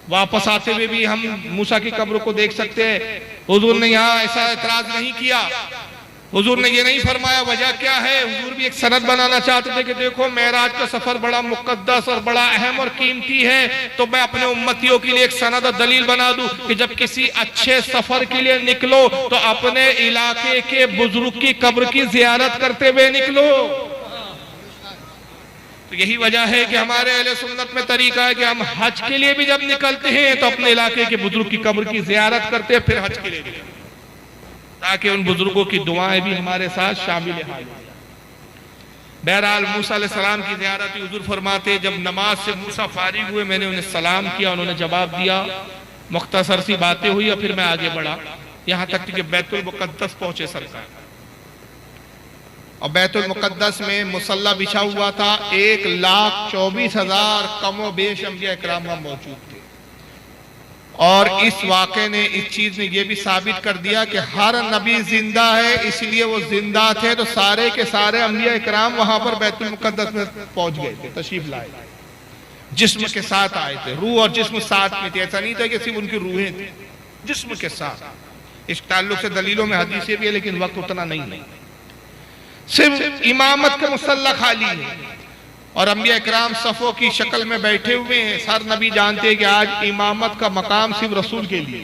वापस आते हुए भी हम मूसा की कब्र को देख सकते हैं। हुजूर ने यहाँ ऐसा एतराज नहीं किया, हुजूर ने ये नहीं फरमाया। वजह क्या है? हुजूर भी एक सनद बनाना चाहते थे कि देखो मेराज का सफर बड़ा मुकद्दस और बड़ा अहम और कीमती है, तो मैं अपने उम्मतियों के लिए एक सनद और दलील बना दूं कि जब किसी अच्छे सफर के लिए निकलो तो अपने इलाके के बुजुर्ग की कब्र की ज़ियारत करते हुए निकलो। तो यही वजह है कि हमारे अहले सुन्नत में तरीका है कि हम हज के लिए भी जब निकलते हैं तो अपने इलाके के बुजुर्ग की कब्र की ज़ियारत करते हैं, फिर हज के लिए निकलते, ताकि उन बुजुर्गों की दुआएं भी हमारे साथ शामिल हैं। बहरहाल मूसा अलैहिस्सलाम की ज़ियारत हुजूर फरमाते जब नमाज से मूसा फारिग हुए मैंने उन्हें सलाम किया, उन्होंने जवाब दिया, मुख्तसर सी बातें हुई और फिर मैं आगे बढ़ा यहाँ तक कि बैतुल मुक़द्दस पहुंचे सरकार। और बैतुल मुक़द्दस में मुसल्ला बिछा हुआ था, 1,24,000 कमो बेश अंबिया इकराम मौजूद थे। और इस वाक़े ने, इस चीज ने यह भी साबित कर दिया कि हर नबी जिंदा है, इसलिए वो जिंदा थे तो सारे के सारे अंबिया इकराम वहां पर बैतुल मुक़द्दस में पहुंच गए थे, तशरीफ लाए, जिस्म के साथ आए थे। रूह और जिस्म साथ में थे, ऐसा नहीं था कि सिर्फ उनकी रूहें थी, जिस्म के साथ। इस ताल्लुक से दलीलों में हदीसें भी है लेकिन वक्त उतना नहीं। सिर्फ इमामत का मुसल्ला खाली है और अंबिया इकराम सफ़ों की शक्ल में बैठे हुए हैं। हर नबी जानते हैं कि आज इमामत का मकाम सिर्फ रसूल के लिए,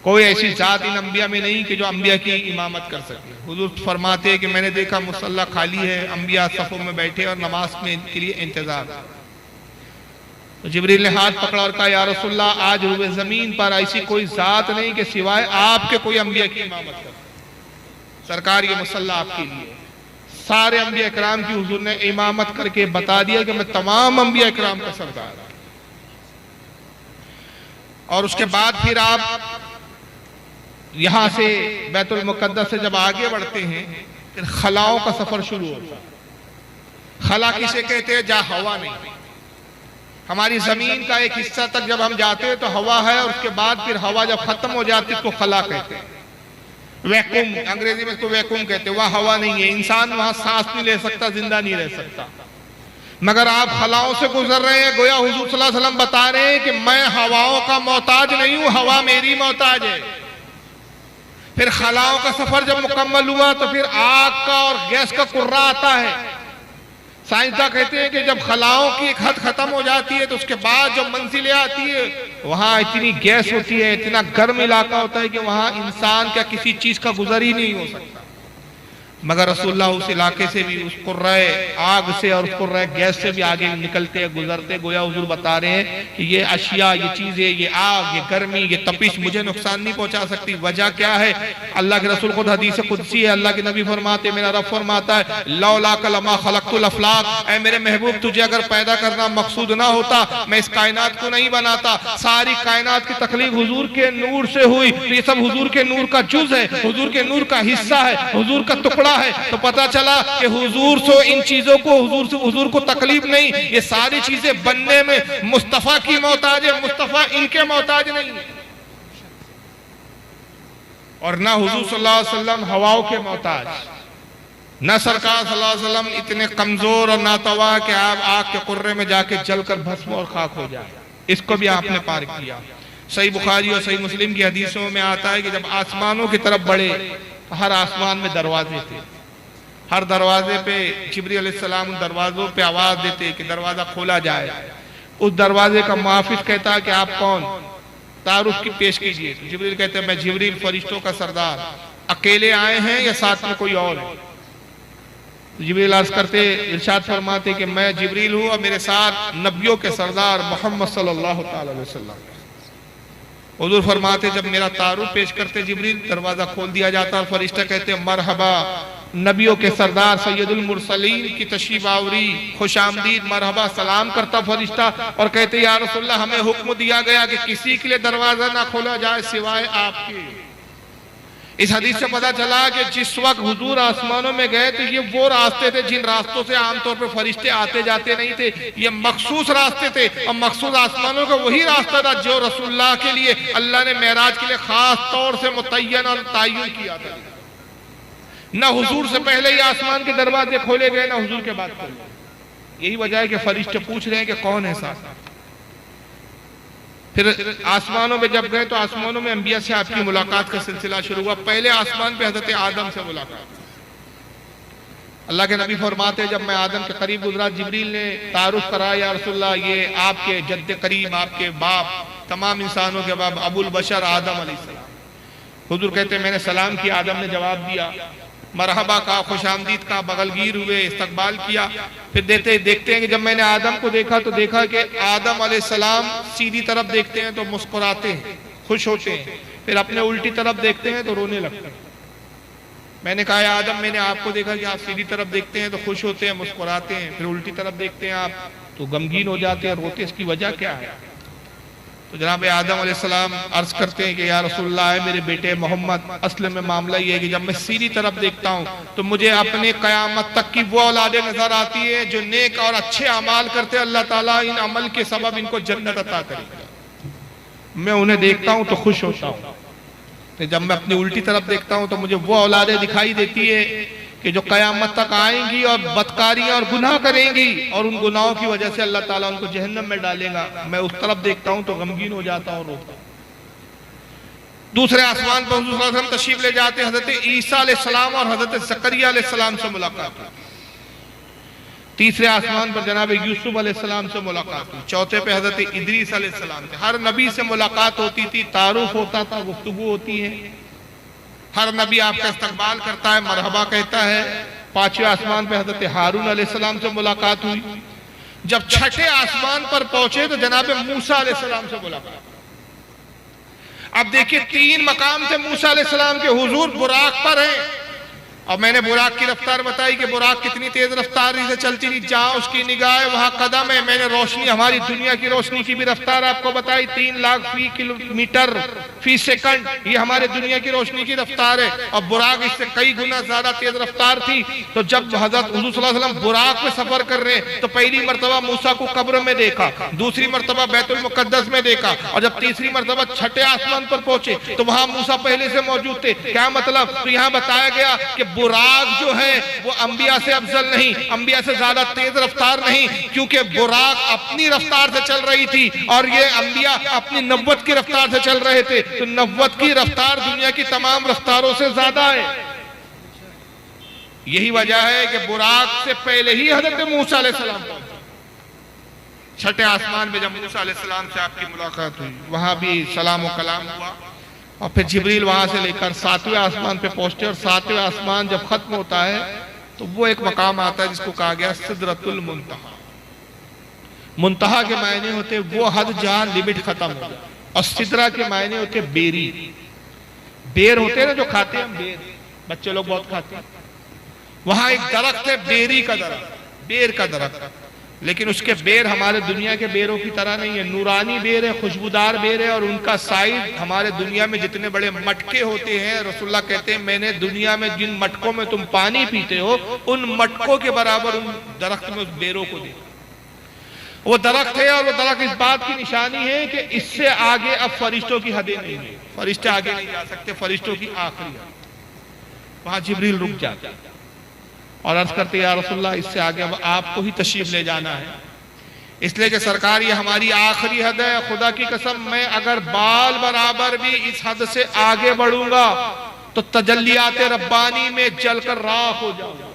कोई ऐसी जात इन अंबिया में नहीं कि जो अंबिया की इमामत कर सके। हुजूर फरमाते हैं कि मैंने देखा मुसल्ला खाली है, अंबिया सफ़ों में बैठे और नमाज में के लिए इंतजार। तो जिब्रील ने हाथ पकड़ा और कहा, या रसूलल्लाह, आज रूए ज़मीन पर ऐसी कोई जात नहीं कि सिवाय आपके कोई अंबिया की इमामत करे। सरकार ये मुसल्ला आपके लिए। सारे अंबिया इकराम की हुजूर ने इमामत करके बता दिया कि मैं तमाम अंबिया इकराम का सरदार। और उसके बाद फिर आप यहां से बैतुल मुक़द्दस से जब आगे बढ़ते हैं फिर खलाओं का सफर शुरू होता है। खला किसे कहते हैं? जहां हवा नहीं। हमारी जमीन का एक हिस्सा तक जब हम जाते हैं तो हवा है और उसके बाद फिर हवा जब खत्म हो जाती है उसको खला कहते हैं। वैक्यूम, अंग्रेजी में इसको वैक्यूम कहते हैं, वहां हवा नहीं है, इंसान वहां सांस नहीं ले सकता, जिंदा नहीं रह सकता। मगर आप खलाओं से गुजर रहे हैं, गोया हुजूर सल्लल्लाहु अलैहि वसल्लम बता रहे हैं कि मैं हवाओं का मोहताज नहीं हूं, हवा मेरी मोहताज है। फिर खलाओं का सफर जब मुकम्मल हुआ तो फिर आग का और गैस का कुर्रा आता है। साइंसदान कहते हैं कि जब खलाओं की एक हद खत्म हो जाती है तो उसके बाद जो मंजिलें आती है वहां इतनी गैस होती है, इतना गर्म इलाका होता है कि वहां इंसान क्या किसी चीज का गुजर ही नहीं हो सकता। मगर रसूलुल्लाह उस इलाके से भी, उस कुर्राए आग से और उस कुर्राए गैस से भी आगे निकलते हैं, गुजरते। गोया हुजूर बता रहे हैं कि ये अशिया, ये चीजें, ये आग, ये गर्मी, ये तपिश मुझे नुकसान नहीं पहुंचा सकती। वजह क्या है? अल्लाह के रसूल खुद हदीस कुदसी है, अल्लाह के नबी फरमाते, मेरा रब फरमाता है, लौला कलमा खलक़तुल अफ़लाक, ऐ मेरे महबूब तुझे अगर पैदा करना मकसूद ना होता मैं इस कायनात को नहीं बनाता। सारी कायनात की तकलीफ हुजूर के नूर से हुई, तो ये सब हुजूर के नूर का जुज़ है, हुजूर के नूर का हिस्सा है, हुजूर का टुकड़ा है। तो पता चला कि हुजूर से इन चीजों को, हुजूर को तकलीफ नहीं, ये सारी चीजें बनने में मुस्तफा की मोहताज है, मुस्तफा इनके मोहताज नहीं। और ना हुजूर सल्लल्लाहु अलैहि वसल्लम हवाओं के मोहताज, ना सरकार सल्लल्लाहु अलैहि वसल्लम इतने कमजोर और नातवा कि आप आग के कुर्रे में जाके जलकर भस्म और खाक हो जाए। इसको भी आपने पार किया। सही बुखारी और सही मुस्लिम की हदीसों में आता है कि जब आसमानों की तरफ बढ़े तो हर आसमान में दरवाजे थे, हर दरवाजे पे जिब्रील अलैहिस्सलाम उन दरवाजों पे आवाज देते कि दरवाजा खोला जाए। उस दरवाजे का मुहाफिज कहता है कि आप कौन, तारुफ की पेश कीजिए। तो जिब्रील कहते हैं मैं जिब्रील फरिश्तों का सरदार, अकेले आए हैं या साथ में कोई और है? तो जिब्रील अर्ज करते, इरशाद फरमाते कि मैं जिब्रील हूँ और मेरे साथ नबियों के सरदार मोहम्मद सल्लल्लाहु अलैहि वसल्लम। हुजूर फरमाते जब मेरा तारुफ पेश करते जिब्रील, दरवाजा खोल दिया जाता और फरिश्ता कहते मरहबा, नबियों के सरदार सैयदुल मुरसलीन की तशरीफ आवरी, खुशामदीद, मरहबा, सलाम करता फरिश्ता और कहते या रसूलल्लाह हमें हुक्म दिया गया कि किसी के लिए दरवाजा ना खोला जाए सिवाय आपके। इस हदीस से पता चला कि जिस वक्त हुजूर आसमानों में गए तो ये वो रास्ते थे जिन रास्तों से आमतौर पर फरिश्ते आते जाते नहीं थे, ये मखसूस रास्ते थे। और मखसूस आसमानों का वही रास्ता था जो रसूलुल्लाह के लिए अल्लाह ने मेराज के लिए खास तौर से मुतय्यन और तय्युन किया था। न हुजूर से पहले ही आसमान के दरवाजे खोले गए, न हुजूर के बाद खोले। यही वजह है कि फरिश्ते पूछ रहे हैं कि कौन है साथ। फिर आसमानों में जब गए तो आसमानों में अंबिया से आपकी मुलाकात का सिलसिला शुरू हुआ। पहले आसमान पे हजरत आदम से मुलाकात। अल्लाह के नबी फरमाते जब मैं आदम के करीब गुजरा, जिब्रील ने तारुफ कराया, या रसूलल्लाह ये आपके जद्द करीम, आपके बाप, तमाम इंसानों के बाप अबुल बशर आदम अलैहिस्सलाम। हुजूर कहते मैंने सलाम किया, आदम ने जवाब दिया, मरहबा का, खुशामदीद का, बगलगीर हुए, इस्तकबाल किया। फिर देखते हैं कि जब मैंने आदम को देखा तो देखा कि आदम अलैहिस्सलाम सीधी तरफ देखते हैं तो मुस्कुराते हैं, खुश होते हैं, फिर अपने उल्टी तरफ देखते हैं तो रोने लगते हैं। मैंने कहा आदम मैंने आपको देखा कि आप सीधी तरफ देखते हैं तो खुश होते हैं, मुस्कुराते हैं, फिर उल्टी तरफ देखते हैं आप तो गमगीन हो जाते हैं, रोते, इसकी वजह क्या है? तो जनाब आदम अलैहिस्सलाम अर्ज करते हैं कि या रसूलल्लाह है मेरे बेटे मोहम्मद, असल में मामला ये है कि जब मैं सीधी तरफ देखता हूँ तो मुझे अपने क़यामत तक की वो औलादें नजर आती है जो नेक और अच्छे अमाल करते हैं, अल्लाह ताला इन अमल के सबब इनको जन्नत अता करेगा। मैं उन्हें देखता हूँ तो खुश होता हूँ। तो जब मैं अपनी उल्टी तरफ देखता हूँ तो मुझे वो औलादें दिखाई देती है कि जो कयामत तक आएंगी और बदकारियां और गुनाह करेंगी और उन गुनाहों की वजह से अल्लाह ताला उनको जहन्नम में डालेगा। मैं उस तरफ देखता हूं तो गमगीन हो जाता हूं, रोता हूं। दूसरे आसमान पर हुजूर सल्लल्लाहु अलैहि वसल्लम तशरीफ ले जाते हैं, हजरत ईसा अलैहिस्सलाम और हजरत ज़करिया अलैहिस्सलाम से मुलाकात हुई। तीसरे आसमान पर जनाब यूसुफ अलैहिस्सलाम से मुलाकात हुई। चौथे पे हजरत इदरीस अलैहिस्सलाम थे। हर नबी से मुलाकात होती थी, तारुफ होता था, गुफ्तगू होती है, हर नबी आपका इस्तकबाल करता है, मरहबा कहता है। पांचवें आसमान पे हजरत हारून अलैहिस्सलाम से मुलाकात हुई। जब छठे आसमान पर पहुंचे तो जनाब मूसा अलैहिस्सलाम से मुलाकात। अब देखिए 3 मकाम थे मूसा अलैहिस्सलाम के। हुजूर बुराक पर हैं और मैंने बुराक की रफ्तार बताई कि बुराक कितनी तेज रफ्तारी से चलती थी, जहां उसकी निगाह है वहां कदम है। मैंने रोशनी, हमारी दुनिया की रोशनी की भी रफ्तार आपको बताई, 3 लाख फी किलोमीटर फी सेकंड, ये हमारे दुनिया की रोशनी की रफ्तार है। और बुराक इससे कई गुना ज्यादा तेज रफ्तार थी। तो जब हजरत हुजूर सल्लल्लाहु अलैहि वसल्लम बुराक में सफर कर रहे हैं तो पहली मरतबा मूसा को कब्र में देखा, दूसरी मरतबा बैतुल मुकद्दस में देखा, और जब तीसरी मरतबा छठे आसमान पर पहुंचे तो वहां मूसा पहले से मौजूद थे। क्या मतलब? तो यहाँ बताया गया कि बुराक जो है वो अंबिया से अफजल नहीं, अंबिया से ज्यादा तेज रफ्तार नहीं, क्योंकि बुराक अपनी रफ्तार से चल रही थी और ये अंबिया अपनी नब्वत की रफ्तार से चल रहे थे। तो नब्वत की रफ्तार दुनिया की तमाम रफ्तारों से ज्यादा है। यही वजह है कि बुराक से पहले ही हजरत मूसा अलैहिस्सलाम पहुंचे। छठे आसमान में जब मूसा अलैहिस्सलाम से आपकी मुलाकात हुई, वहां भी सलाम व कलाम हुआ, और फिर जिब्रील वहां से लेकर 7वें आसमान पे पहुंचते। और 7वें आसमान जब खत्म होता है तो वो एक मकाम आता है जिसको कहा गया सिदरतुल मुंतहा। मुंतहा के मायने होते वो हद जहां लिमिट खत्म हो जाए, और सिदरा के मायने होते बेरी। बेर होते हैं ना जो खाते हैं, बेर बच्चे लोग बहुत खाते हैं। वहां एक दरख्त है बेरी का दरख्त, बेर का दरख्त, लेकिन उसके बेर हमारे दुनिया के बेरों की तरह नहीं है। नूरानी बेर है, खुशबूदार बेर है, और उनका साइज हमारे दुनिया में जितने बड़े मटके होते हैं, रसूलुल्लाह कहते हैं मैंने दुनिया में जिन मटकों में तुम पानी पीते हो उन मटकों के बराबर उन दरख्त में उस बेरों को देखो। वो दरख्त है, और वो दरख्त इस बात की निशानी है कि इससे आगे अब फरिश्तों की हदें नहीं है, फरिश्ते आगे नहीं जा सकते, फरिश्तों की आखिरी हद। वहां जिब्रील रुक जाता और अर्ज करते या रसूलुल्लाह इससे आगे अब आपको ही तशरीफ ले जाना है, इसलिए कि सरकार ये हमारी आखिरी हद है। खुदा की कसम मैं अगर बाल बराबर भी इस हद से आगे बढ़ूंगा तो तजल्लियात रब्बानी में जलकर राख हो जाऊंगा।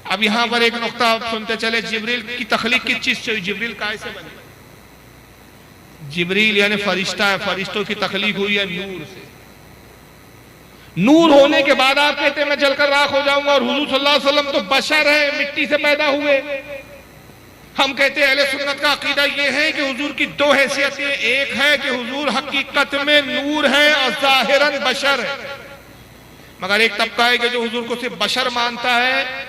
अब यहां पर एक नुक्ता आप सुनते चले, जिब्रील की तख्लीक किस चीज से हुई? जिब्रील काय से बने? जिब्रील यानी फरिश्ता है, फरिश्तों की तख्लीक हुई है नूर से। नूर होने के बाद आप कहते हैं मैं जलकर राख हो जाऊंगा, और हुजूर सल्लल्लाहु अलैहि वसल्लम तो बशर है, मिट्टी से पैदा हुए। हम कहते हैं अहले सुन्नत का अकीदा ये है कि हुजूर की 2 हैसियतें, एक है कि हुजूर हकीकत में नूर है और जाहिरन बशर है, मगर एक तबका है कि जो हुजूर को सिर्फ बशर मानता है,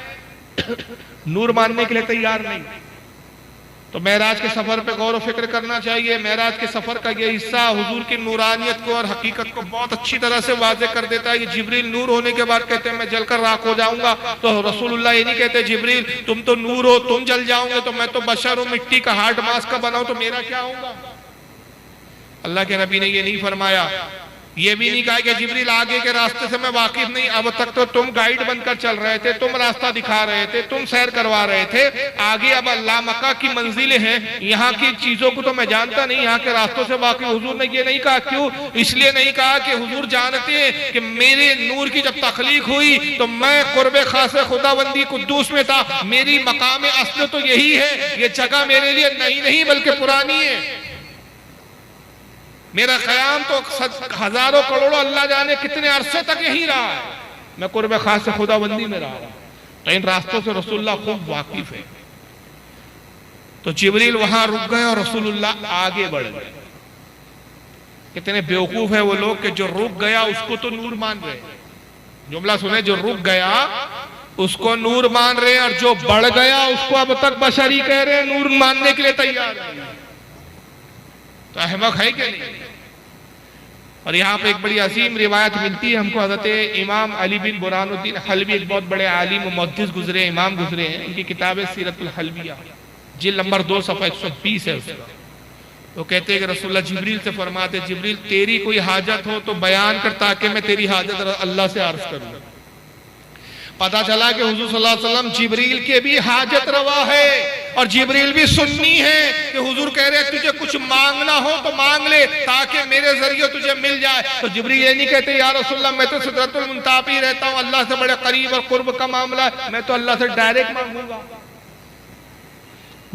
नूर मानने के लिए तैयार नहीं। तो मेराज के सफर पे गौर व फिक्र करना चाहिए। मेराज के सफर का ये हिस्सा हुजूर की नूरानियत को और हकीकत को बहुत अच्छी तरह से वाज़ेह कर देता है। कि जिब्रील नूर होने के बाद कहते हैं मैं जलकर राख हो जाऊंगा, तो रसूलुल्लाह ये नहीं कहते जिब्रील तुम तो नूर हो, तुम जल जाओगे, तो मैं तो बशर हूं, मिट्टी का हार्ड मांस का बनाऊं, तो मेरा क्या होगा? अल्लाह के नबी ने ये नहीं फरमाया। ये भी नहीं कहा कि जिब्रील आगे के रास्ते से मैं वाकिफ नहीं, अब तक तो तुम गाइड बनकर चल रहे थे, तुम रास्ता दिखा रहे थे, तुम सैर करवा रहे थे, आगे अब अल्लाह मक्का की मंजिलें हैं, यहाँ की चीजों को तो मैं जानता नहीं, यहाँ के रास्तों से वाकिफ। हुजूर ने ये नहीं कहा। क्यों? इसलिए नहीं कहा कि हुजूर जानते हैं कि मेरे नूर की जब तख्लीक हुई तो मैं कुर्बे खासे खुदाबंदी कुद्दूस में था, मेरी मकाम अस्ल तो यही है, ये जगह मेरे लिए नहीं बल्कि पुरानी है, मेरा क़याम तो हजारों करोड़ों अल्लाह जाने कितने अरसे तक यही रहा है, मैं कुर्बे खास से खुदाबंदी में रहा हूं। तो इन रास्तों से रसूलुल्लाह खूब वाकिफ है। तो जिब्रील वहां रुक गए और रसूलुल्लाह आगे बढ़ गए। कितने बेवकूफ है वो लोग कि जो रुक गया उसको तो नूर मान रहे। जुमला सुने, जो रुक गया उसको नूर मान रहे हैं, और जो बढ़ गया उसको अब तक बशरी कह रहे हैं, नूर मानने के लिए तैयार है। तो अहमक है कि नहीं? और यहाँ पे एक बड़ी अजीम रिवायत मिलती है हमको। हज़रत इमाम अली बिन बुरहानुद्दीन हलवी एक बहुत बड़े आलिम व मुहद्दिस गुजरे, इमाम गुजरे हैं। इनकी किताब है सीरतुल हलविया, जिल्द नंबर 2 सफ़ा 120 है उसका। तो कहते हैं कि रसूलुल्लाह जिब्रील से फरमाते, जिब्रील तेरी कोई हाजत हो तो बयान कर ताकि मैं तेरी हाजत अल्लाह से अर्ज करूँ। पता चला कि हुजूर सल्लल्लाहु अलैहि वसल्लम जिब्रील के भी हाजत रवा है, और जिब्रील भी सुन्नी है कि हुजूर कह रहे तुझे कुछ मांगना हो तो मांग ले ताकि मेरे जरिए तुझे मिल जाए। तो जिब्रील ये नहीं कहते या रसूलल्लाह मैं तो सिदरतुल मुंतहा पे रहता हूँ, अल्लाह से बड़े करीब और कुर्ब का मामला है, मैं तो अल्लाह से डायरेक्ट मांगूंगा।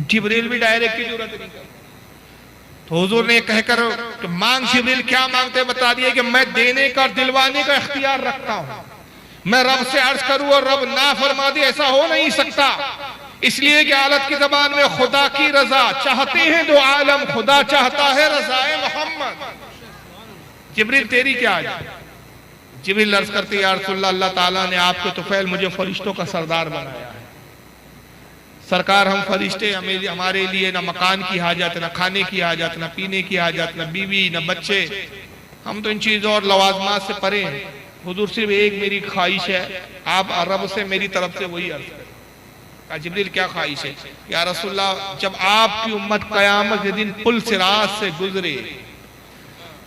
जिब्रील भी डायरेक्ट की जरूरत नहीं करता। तो हुजूर ने कहकर कि मांग, जिब्रील क्या मांगते बता दिए कि मैं देने का दिलवाने का इख्तियार रखता हूँ, मैं रब से अर्ज करूं और रब ना फरमा दे, ऐसा हो नहीं सकता। इसलिए कि आलत की जबान में खुदा की रजा चाहते हैं दो आलम, खुदा चाहता है रजाए मोहम्मद। जिब्रील तेरी क्या है? जिब्रील अर्ज करते या रसूलल्लाह, अल्लाह ताला ने आपके तुफैल मुझे फरिश्तों का सरदार बनाया है। सरकार हम फरिश्ते हमारे लिए ना मकान की हाजत, ना खाने की हाजत, ना पीने की हाजत, ना बीवी, ना बच्चे, हम तो इन चीज़ों और लवाजमात से परे हैं। हुजूर सिर्फ एक मेरी ख्वाहिश है, आप रब से मेरी तरफ से वही अर्ज करें। जिब्रील क्या ख्वाहिश है? या रसूलल्लाह, जब आपकी उम्मत क़यामत के दिन पुल सिरात से गुजरे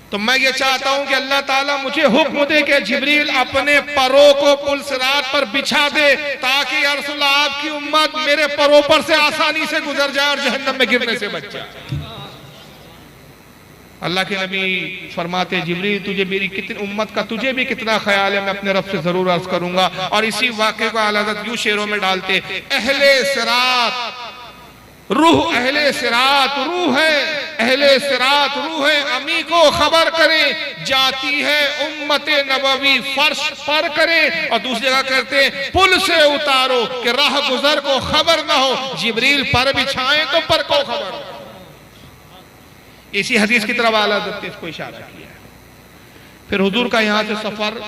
तो मैं ये चाहता हूं कि अल्लाह ताला मुझे हुक्म दे कि जिब्रील अपने परों को पुल सिरात पर बिछा दे, ताकि या रसूलल्लाह आपकी उम्मत मेरे परों पर से आसानी से गुजर जाए और जहन्नम में गिरने से बच जाए। अल्लाह के नबी फरमाते, जिब्रील तुझे मेरी कितनी उम्मत का तुझे भी कितना ख्याल है, मैं अपने रब से जरूर अर्ज करूंगा। और इसी वाक़े को आला हज़रत यूं शेरों में डालते, अहले सिरात रूह, अहले सिरात रूह है, अहले सिरात रूह है, अमी को खबर करें जाती है उम्मत नबवी फर्श पर करें। और दूसरी जगह कहते हैं पुल से उतारो कि राह गुजर को खबर ना हो, जिब्रील पर बिछाएं तो पर को खबर हो। इसी हदीस की तरफ आला हज़रत ने इसको इशारा किया। फिर हुजूर का यहाँ से सफर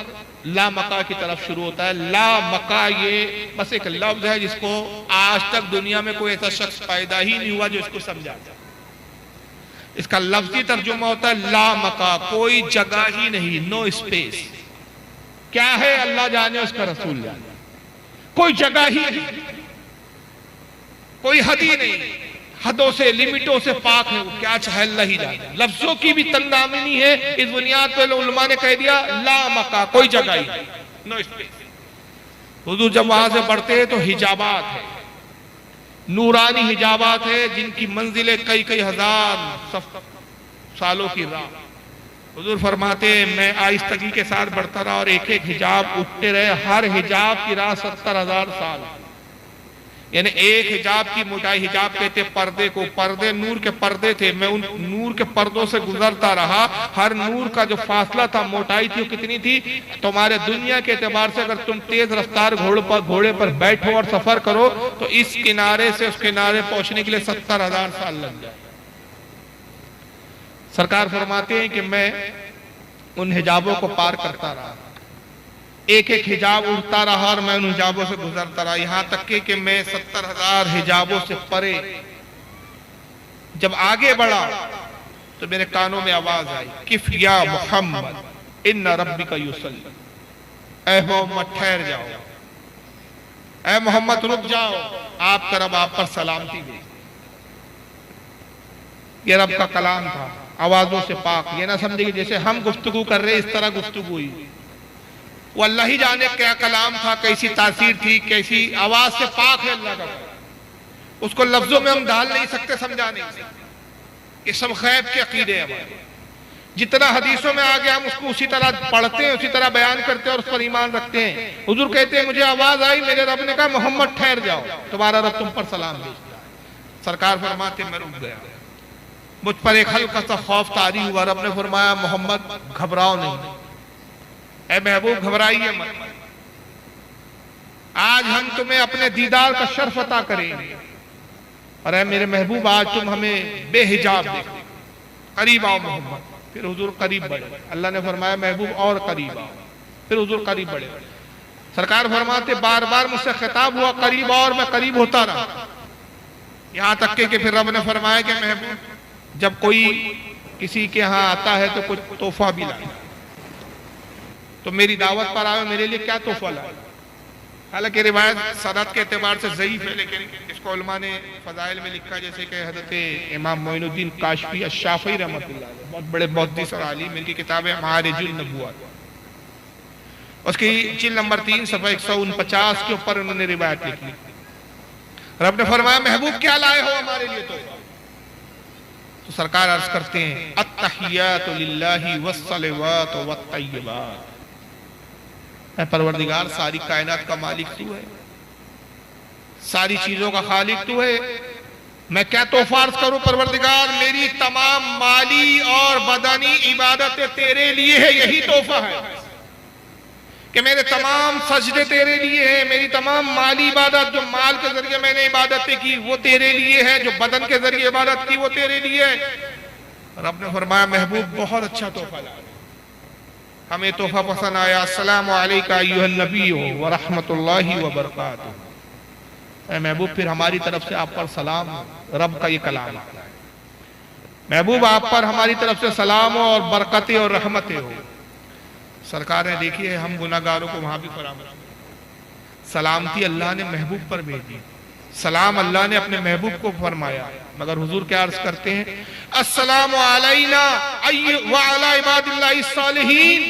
ला मका की तरफ शुरू होता है। ला मका ये बस एक लफ्ज है जिसको आज तक दुनिया में कोई ऐसा शख्स पैदा ही नहीं हुआ जो इसको समझा जाए। इसका लफ्जी तर्जुमा होता है ला मका, कोई जगह ही नहीं, नो स्पेस। क्या है अल्लाह जाने, उसका रसूल जाने। कोई जगह ही नहीं, कोई हद ही नहीं, हदों से लिमिटों से पाक है वो, क्या चाहे अल्लाह ही जाने। लफ्जों की भी तंगदामिनी है। इस बुनियाद पर उलमा ने कह दिया ला मका, कोई जगह ही नहीं, नो स्पेस। हुजूर जब वहां से बढ़ते हैं तो हिजाबात है, नूरानी हिजाबात है, जिनकी मंजिलें कई कई हजार सालों की राह। हुजूर फरमाते मैं आहिस्तगी के साथ बढ़ता रहा और एक एक हिजाब उठते रहे। हर हिजाब की राह 70,000 साल, यानी एक हिजाब की मोटाई, हिजाब कहते पर्दे को, पर्दे नूर के पर्दे थे, मैं उन नूर के पर्दों से गुजरता रहा। हर नूर का जो फासला था, मोटाई थी, वो कितनी थी? तुम्हारे दुनिया के एतबार से अगर तुम तेज रफ्तार घोड़े पर बैठो और सफर करो तो इस किनारे से उस किनारे पहुंचने के लिए 70,000 साल लग जाए। सरकार फरमाते हैं कि मैं उन हिजाबों को पार करता रहा, एक एक हिजाब उड़ता रहा और मैं उन हिजाबों से गुजरता रहा, यहां तक कि मैं 70,000 हिजाबों से परे जब आगे बढ़ा तो मेरे कानों में आवाज आई, किफ या मोहम्मद इन्ना रब्बिका युसल्ली, ऐ मोहम्मद ठहर जाओ, ऐ मोहम्मद रुक जाओ, आपका रब आप पर सलामती दे। ये रब का कलाम था, आवाजों से पाक। ये ना समझे कि जैसे हम गुफ्तगू कर रहे इस तरह गुफ्तगू हुई, वो अल्लाह ही जाने क्या कलाम था, कैसी तासीर थी, कैसी आवाज से पाक है अल्लाह का। उसको लफ्जों में हम डाल नहीं सकते, समझा नहीं सकते। ये सब गैब के अकीदे हैं हमारे। जितना हदीसों में आ गया हम उसको उसी तरह पढ़ते हैं, उसी तरह बयान करते हैं और उस पर ईमान रखते हैं। हुजूर कहते हैं मुझे आवाज आई, मेरे रब ने कहा मोहम्मद ठहर जाओ, तुम्हारा रब तुम पर सलाम भेजता है। सरकार फरमाते मैं रुक गया, मुझ पर एक हल्का सा खौफ तारी हुआ। रब ने फरमाया मोहम्मद घबराओ नहीं, ऐ महबूब घबराइए मत, आज हम तुम्हें अपने दीदार का शर्फ अता करेंगे। और ऐ मेरे महबूब आज तुम हमें बेहिजाब देखो, करीब आओ मोहम्मद। फिर हुजूर करीब बढ़े, अल्लाह ने फरमाया महबूब और करीब आओ। फिर हुजूर करीब बढ़े। सरकार फरमाते बार बार मुझसे खिताब हुआ करीब और मैं करीब होता रहा, यहां तक कि फिर रब ने फरमाया कि महबूब जब कोई किसी के यहाँ आता है तो कुछ तोहफा भी लाए, तो मेरी दावत पर आए, मेरे लिए क्या तोहफा लाए। हालांकि रिवायत सनद के एतबार से ज़ईफ है, लेकिन इसको उलमा ने फजाइल में लिखा, जैसे कि हज़रत इमाम मोइनुद्दीन काशफी अश-शाफ़ी रहमतुल्लाह अलैह, बहुत बड़े मुहद्दिस और आलिम, इनकी किताब है मारिजुन नबुव्वत, उसकी जिल्द नंबर 3 सफ़ा 149 के ऊपर उन्होंने रिवायत लिखी। रब ने फरमाया महबूब क्या लाए हो हमारे लिए तोहफा? तो सरकार अर्ज करते हैं अत्तहियातु लिल्लाहि वस्सलवातु वत्तय्यिबात, परवरदिगार सारी कायनात का मालिक तू है, सारी चीजों का खालिक तू है, मैं क्या तोहफा अर्ज करूं परवरदिगार? मेरी तमाम माली और बदनी इबादतें तेरे लिए है, यही तोहफा है कि मेरे तमाम सजदे तेरे लिए है, मेरी तमाम माली इबादत जो माल के जरिए मैंने इबादतें की वो तेरे लिए है, जो बदन के जरिए इबादत की वो तेरे लिए है। रब ने फरमाया महबूब बहुत अच्छा तोहफा ला, हमें तोहफा पसंद आया, अस्सलामु अलैका अय्युहन नबी व रहमतुल्लाहि व बरकातुहू। ए महबूब, फिर हमारी तरफ से आप पर सलाम, रब का ये कलाम है। महबूब, आप पर हमारी तरफ से सलाम हो और बरकतें और रहमतें हो। सरकार ने देखिए हम गुनाहगारों को वहां भी फरामद, सलामती अल्लाह ने महबूब पर भेजी, सलाम अल्लाह ने अपने महबूब को फरमाया, मगर हुजूर क्या अर्ज करते हैं, अस्सलामु अलैना व अला इबादिल्लाहिस सालिहीन।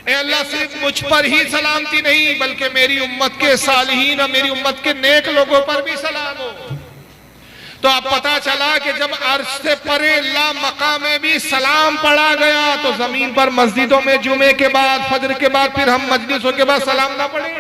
ए अल्लाह, सिर्फ मुझ पर ही सलामती नहीं बल्कि मेरी उम्मत के सालिहीन और मेरी उम्मत के नेक लोगों पर भी सलाम हो। तो अब पता चला कि जब अर्श से परे ला मकाम में भी सलाम पढ़ा गया तो जमीन पर मस्जिदों में जुमे के बाद, फजर के बाद, फिर हम मजलिसों के बाद सलाम ना पढ़े।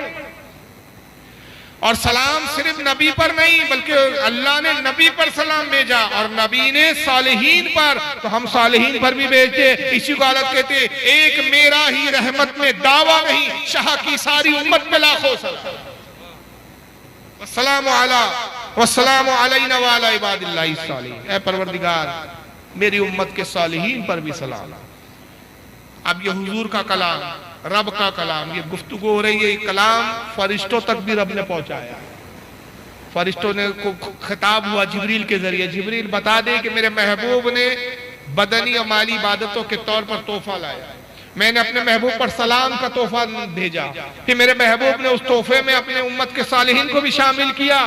और सलाम सिर्फ नबी पर नहीं बल्कि अल्लाह ने नबी पर सलाम भेजा और नबी ने सालिहीन पर, तो हम सालिहीन पर भी भेजते। इसी को हालत कहते, एक मेरा ही रहमत में दावा नहीं, शाह की सारी उम्मत में लाखों सलाम। वस्सलामु अलैना व अला इबादिल्लाहिस सालिहीन। ऐ परवरदिगार, मेरी उम्मत के सालिहीन पर भी सलाम। अब ये हुजूर का कलाम, रब का कलाम, ये गुफ्तगू हो रही है, ये कलाम फरिश्तों तक भी रब ने पहुंचाया। फरिश्तों ने को खिताब हुआ जिब्रील के जरिए, जिब्रील बता दे कि मेरे महबूब ने बदनी और माली इबादतों के तौर पर तोहफा लाया, मैंने अपने महबूब पर सलाम का तोहफा भेजा, फिर मेरे महबूब ने उस तोहफे में अपने उम्मत के सालिहीन को भी शामिल किया।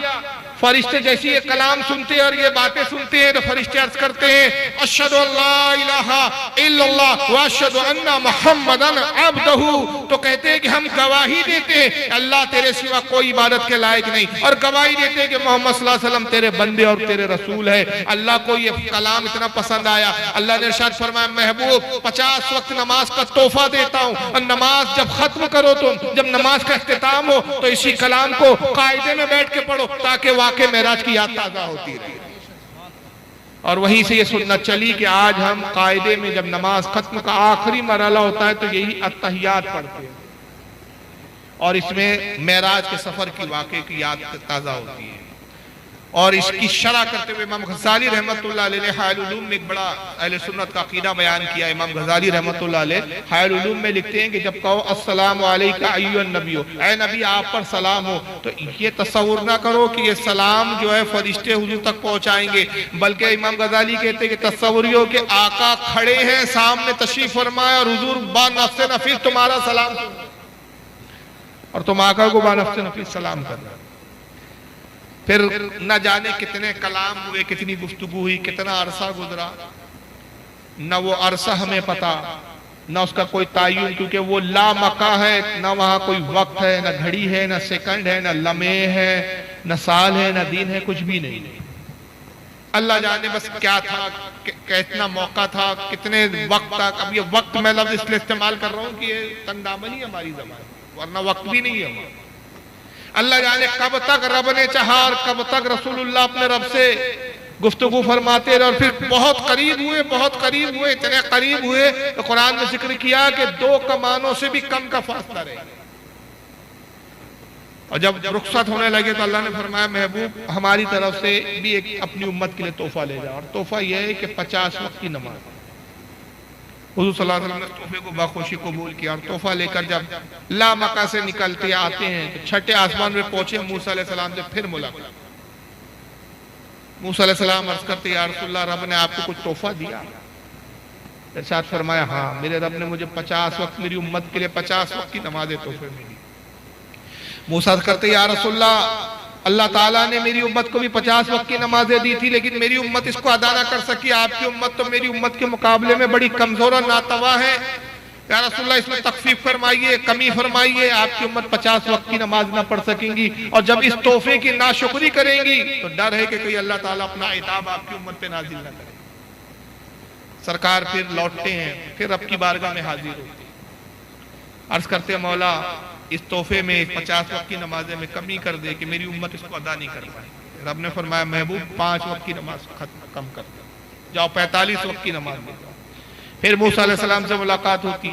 फरिश्ते जैसी ये कलाम सुनते हैं और ये बातें सुनते हैं तो फरिश्ते अर्ज करते हैं, अशहदु अल्ला इलाहा इल्लल्लाह व अशहदु अन्ना मुहम्मदन अब्दुहु। तो कहते हैं कि हम गवाही देते हैं अल्लाह तेरे सिवा कोई इबादत के लायक नहीं, और गवाही देते हैं कि मोहम्मद सल्लल्लाहु अलैहि वसल्लम तेरे बंदे और तेरे रसूल है। अल्लाह को ये कलाम इतना पसंद आया, अल्लाह ने इरशाद फरमाया, महबूब 50 वक्त नमाज का तोहफा देता हूँ, और नमाज जब खत्म करो तुम, जब नमाज का इख्तिताम हो तो इसी कलाम को कायदे में बैठ के पढ़ो ताकि वाक़ई मेराज की याद ताजा होती रहे। और वहीं से ये सुन्नत चली कि आज हम कायदे में जब नमाज खत्म का आखिरी मरहला होता है तो यही अत्तहियात पढ़ते हैं, और इसमें मेराज के सफर की वाक़े की याद ताजा होती है। और इसकी शरह करते हुए इमाम गज़ाली रहमतुल्लाह अलैह ने हायल उलूम में एक बड़ा अहले सुन्नत का अकीदा बयान किया। इमाम गज़ाली रहमतुल्लाह अलैह हायल उलूम में लिखते हैं कि जब कहो अस्सलामु अलैका अय्युहन नबी, ऐ नबी आप पर सलाम हो, तो ये तसव्वुर ना करो कि ये सलाम जो है फरिश्ते हुजूर तक पहुंचाएंगे, बल्कि इमाम गज़ाली कहते हैं कि तसव्वुर हो कि आका खड़े हैं सामने तशरीफ फरमाए और हुजूर बानफ्से नफीस तुम्हारा सलाम और तुम आका को बानफ्से नफीस सलाम करना। फिर न जाने कितने कलाम हुए, कितनी गुफ्तगू हुई, कितना अरसा गुजरा, न वो अरसा हमें पता, न उसका कोई तायुन, क्योंकि वो ला मका है, न वहां कोई वक्त है, न घड़ी है, न सेकंड है, न लम्हे है, न साल है, न दिन है, कुछ भी नहीं। अल्लाह जाने बस क्या था, कितना मौका था, कितने वक्त तक। अब ये वक्त मैं लफ्ज इसलिए इस्तेमाल कर रहा हूँ कि ये तंगदामनी है हमारी ज़बान, वरना वक्त भी नहीं है हमारा। अल्लाह जाने कब तक रब ने चाहा और कब तक रसूलुल्लाह अपने रब से गुफ्तगू फरमाते रहे, और फिर बहुत करीब हुए, बहुत करीब हुए, इतने करीब हुए तो कुरान में जिक्र किया कि 2 कमानों से भी कम का फासला रहे। और जब रुखसत होने लगे तो अल्लाह ने फरमाया, महबूब हमारी तरफ से भी एक अपनी उम्मत के लिए तोहफा ले जाओ, और तोहफा यह है कि 50 वक्त की नमाज। हुजूर सल्लल्लाहु अलैहि वसल्लम ने तोहफे को बाखुशी कबूल किया, और तोहफा लेकर जब ला मक्का से निकलते आते हैं तो छठे आसमान में पहुंचे मूसा अलैहि सलाम से फिर मुलाकात। मूसा अलैहि सलाम अर्ज करते, या रसूलल्लाह रब ने आपको कुछ तोहफा दिया? इरशाद फरमाया, हाँ मेरे रब ने मुझे 50 वक्त मेरी उम्मत के लिए 50 वक्त की नमाज़ें तोहफे में दी। मूसा करते, या रसूलल्लाह अल्लाह ताला ने मेरी उम्मत को भी 50 वक्त की नमाजें दी थी, लेकिन मेरी उम्मत इसको अदा ना कर सकी। आपकी उम्मत तो मेरी उम्मत के मुकाबले में बड़ी कमजोर और नातवा है, या रसूलल्लाह इसमें तखफीफ फरमाइए, कमी फरमाइए, आपकी उम्मत 50 वक्त की नमाज ना पढ़ सकेंगी, और जब इस तोहफे की नाशुक्री करेंगी तो डर है कि कहीं अल्लाह ताला अपना इताब आपकी उम्मत पे नाजिल ना करे। सरकार फिर लौटते हैं, फिर रब की बारगाह में हाजिर होते हैं, अर्ज करते हैं, मौला इस तोहफे में 50 वक्त की नमाजें में कमी कर दे कि मेरी उम्मत इसको अदा नहीं कर पाए। रब ने फरमाया, महबूब 5 वक्त की नमाज कम कर दे, जाओ 45 वक्त की नमाज दे दो। फिर मूसा अलैहि सलाम से मुलाकात होती,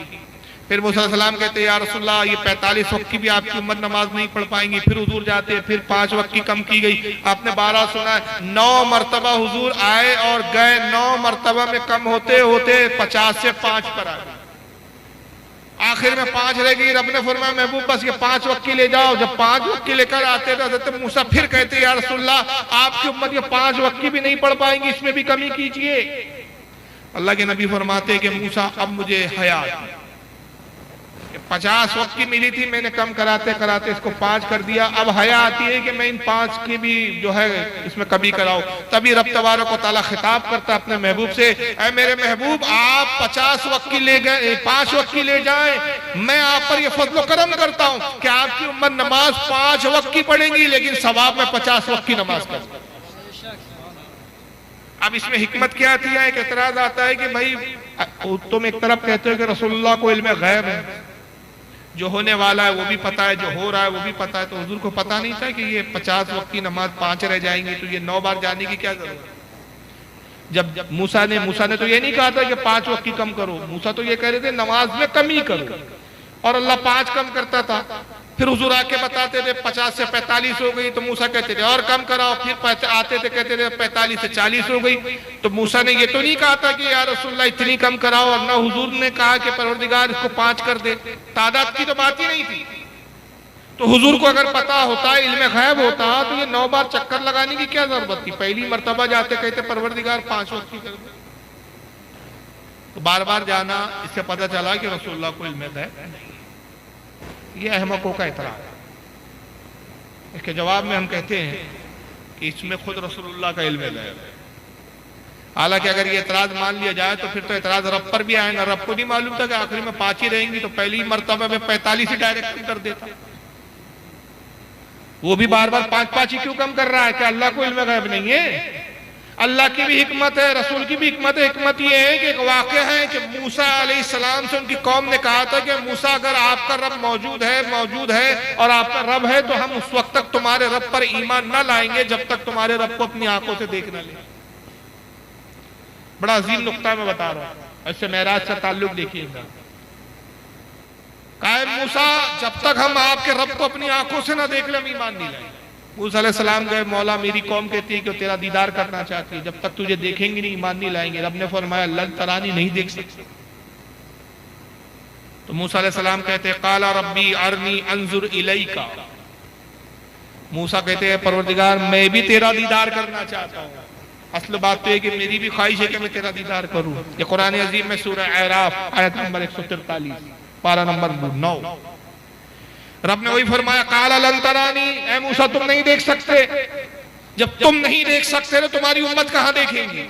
फिर मूसा अलैहि सलाम कहते, या रसूलल्लाह ये 45 वक्त की भी आपकी उम्मत नमाज नहीं पढ़ पाएंगी। फिर हुजूर जाते, फिर 5 वक्त की कम की गई। आपने 12 सुना है, 9 मरतबा हुजूर आए और गए, 9 मरतबा में कम होते होते 50 से 5 पर आ गए। आखिर में 5 रह गई। रब ने फरमाया महबूब बस ये 5 वक्त की ले जाओ। जब 5 वक्त की लेकर आते थे हज़रत मूसा फिर कहते या रसूलल्लाह आपकी उम्मत ये 5 वक्त की भी नहीं पढ़ पाएंगी, इसमें भी कमी कीजिए। अल्लाह के नबी फरमाते कि मूसा अब मुझे हया आती है, 50 वक्त की मिली थी, मैंने कम कराते कराते इसको 5 कर दिया, अब हया आती है कि मैं इन 5 की भी जो है इसमें कमी कराऊं। तभी रब तबारक व तआला खिताब करता अपने महबूब से, ऐ मेरे महबूब आप 50 वक्त की ले गए 5 वक्त की ले जाएं, मैं आप पर ये फजल करम करता हूं कि आपकी उम्मत नमाज 5 वक्त की पढ़ेंगी लेकिन सवाब में 50 वक्त की नमाज कर। अब इसमें हिकमत क्या आती है? एक एतराज आता है कि भाई तुम एक तरफ कहते हो कि रसूलुल्लाह को इल्म गैब है, जो होने वाला है वो भी पता है, जो हो रहा है वो भी पता है, तो हुजूर को पता नहीं था कि ये 50 वक्त की नमाज 5 रह जाएंगी, तो ये 9 बार जाने की क्या जरूरत? जब मूसा ने तो ये नहीं कहा था कि 5 वक्त की कम करो, मूसा तो ये कह रहे थे नमाज में कमी करो, और अल्लाह 5 कम करता था। फिर हुजूर आके बताते थे 50 से 45 हो गई, तो मूसा कहते थे और कम कराओ, फिर आते थे कहते थे 45 से 40 हो गई, तो मूसा ने ये तो नहीं कहा था कि या रसूलल्लाह इतनी कम कराओ, और ना हुजूर ने कहा कि परवरदिगार इसको 5 कर दे, तादाद की तो बात ही नहीं थी। तो हुजूर को अगर पता होता, इल्म गैब होता, तो ये 9 बार चक्कर लगाने की क्या जरूरत थी? पहली मर्तबा जाते कहते परवरदिगार 5 वक्त की कर दे। तो बार बार जाना, इससे पता चला कि रसूलुल्लाह को इल्म गैब नहीं। ये अहमकों का इतराज है। इसके जवाब में हम कहते हैं कि इसमें खुद रसूलुल्लाह का इल्म गैब है। हालांकि अगर ये एतराज मान लिया जाए तो फिर तो एतराज रब पर भी आएगा। रब को नहीं मालूम था कि आखिरी में 5 ही रहेंगी, तो पहली मर्तबा में 45 ही डायरेक्ट कर देता। वो भी बार बार 5-5 ही क्यों कम कर रहा है? कि अल्लाह को इल्म गैब नहीं है? अल्लाह की भी हिकमत है, रसूल की भी हिकमत है। हिकमत ये है कि एक वाक़या है कि मूसा अलैहिस्सलाम से उनकी कौम ने कहा था कि मूसा अगर आपका रब मौजूद है और आपका रब है तो हम उस वक्त तक तुम्हारे रब पर ईमान न लाएंगे जब तक तुम्हारे रब को अपनी आंखों से देख न ले। बड़ा अजीम नुक्ता मैं बता रहा हूं, इससे मेराज से ताल्लुक देखिएगा। कायम मूसा जब तक हम आपके रब को अपनी आंखों से न देख ले हम ईमान नहीं लाएंगे। मूसा अलैहिस्सलाम गए, मौला मेरी कौम कहती है कि तेरा दीदार करना चाहती है, जब तक तुझे देखेंगे नहीं ईमान नहीं लाएंगे। रब ने फरमाया लन तरानी नहीं देख सकते। तो मूसा अलैहिस्सलाम कहते हैं काला रब्बी अरनी अंजुर इलैका। मूसा कहते हैं परवरदिगार मैं भी तेरा दीदार करना चाहता हूँ। असल बात तो है कि मेरी भी ख्वाहिश है कि मैं तेरा दीदार करूँ। ये कुरान अजीम में सूरह आराफ आयत नंबर 143 पारा नंबर 9। रब ने वही फरमाया काला लन तरानी, ऐ मूसा तुम नहीं देख सकते। जब तुम नहीं देख सकते तो तुम्हारी उम्मत कहां देखेंगी?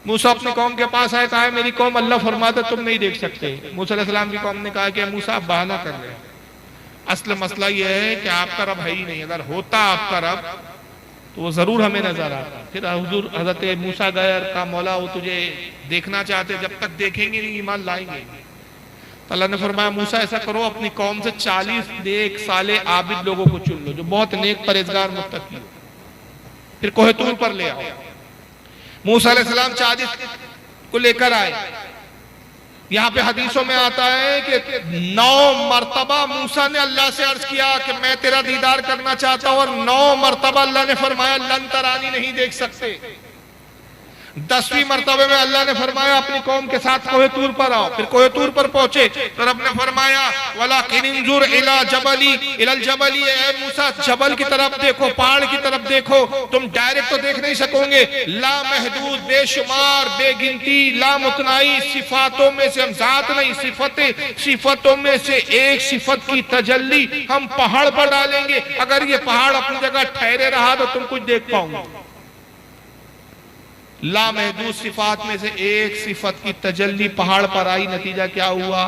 मूसा अपनी कौम के पास आए, कहा मेरी कौम अल्लाह फरमाता तुम नहीं देख सकते। मूसा अलैहिस्सलाम की कौम ने कहा कि मूसा आप बहाना कर रहे हैं, असल मसला यह है कि आपका रब है ही नहीं। अगर होता आपका रब तो वो जरूर हमें नजर आता। फिर हुजूर हजरत मूसा गए का मौला वो तुझे देखना चाहते, जब तक देखेंगे नहीं ईमान लाएंगे। अल्लाह ने फरमाया मूसा ऐसा करो अपनी कौम से 40 नेक साले आबिद लोगों को चुन लो जो बहुत नेक परहेजगार मुत्तकी हो, फिर कोहे तूर पर ले आओ। मूसा अलैहिस्सलाम 40 को लेकर आए। यहाँ पे हदीसों में आता है कि 9 मर्तबा मूसा ने अल्लाह से अर्ज किया कि मैं तेरा दीदार करना चाहता हूं, और 9 मर्तबा अल्लाह ने फरमाया लन तरानी नहीं देख सकते। 10वीं मर्तबे में अल्लाह ने फरमाया अपनी कौम के साथ कोहे तूर पर आओ। फिर कोहे तूर पर पहुंचे तो रब ने फरमाया वलाकिन इंजुर इला जबली इलल जबली, ऐ मूसा जबल की तरफ देखो, पहाड़ की तरफ देखो। तुम डायरेक्ट तो देख नहीं सकोगे। ला महदूद, बेशुमार, बेगिनती, ला मुतनाई सिफातों में से हम जात नहीं, सिफतों में से एक सिफत की तजल्ली हम पहाड़ पर डालेंगे। अगर ये पहाड़ अपनी जगह ठहरे रहा तो तुम कुछ देख पाओगे। लामहदूद सिफात में से एक सिफत की तजल्ली पहाड़ पर आई। नतीजा क्या हुआ?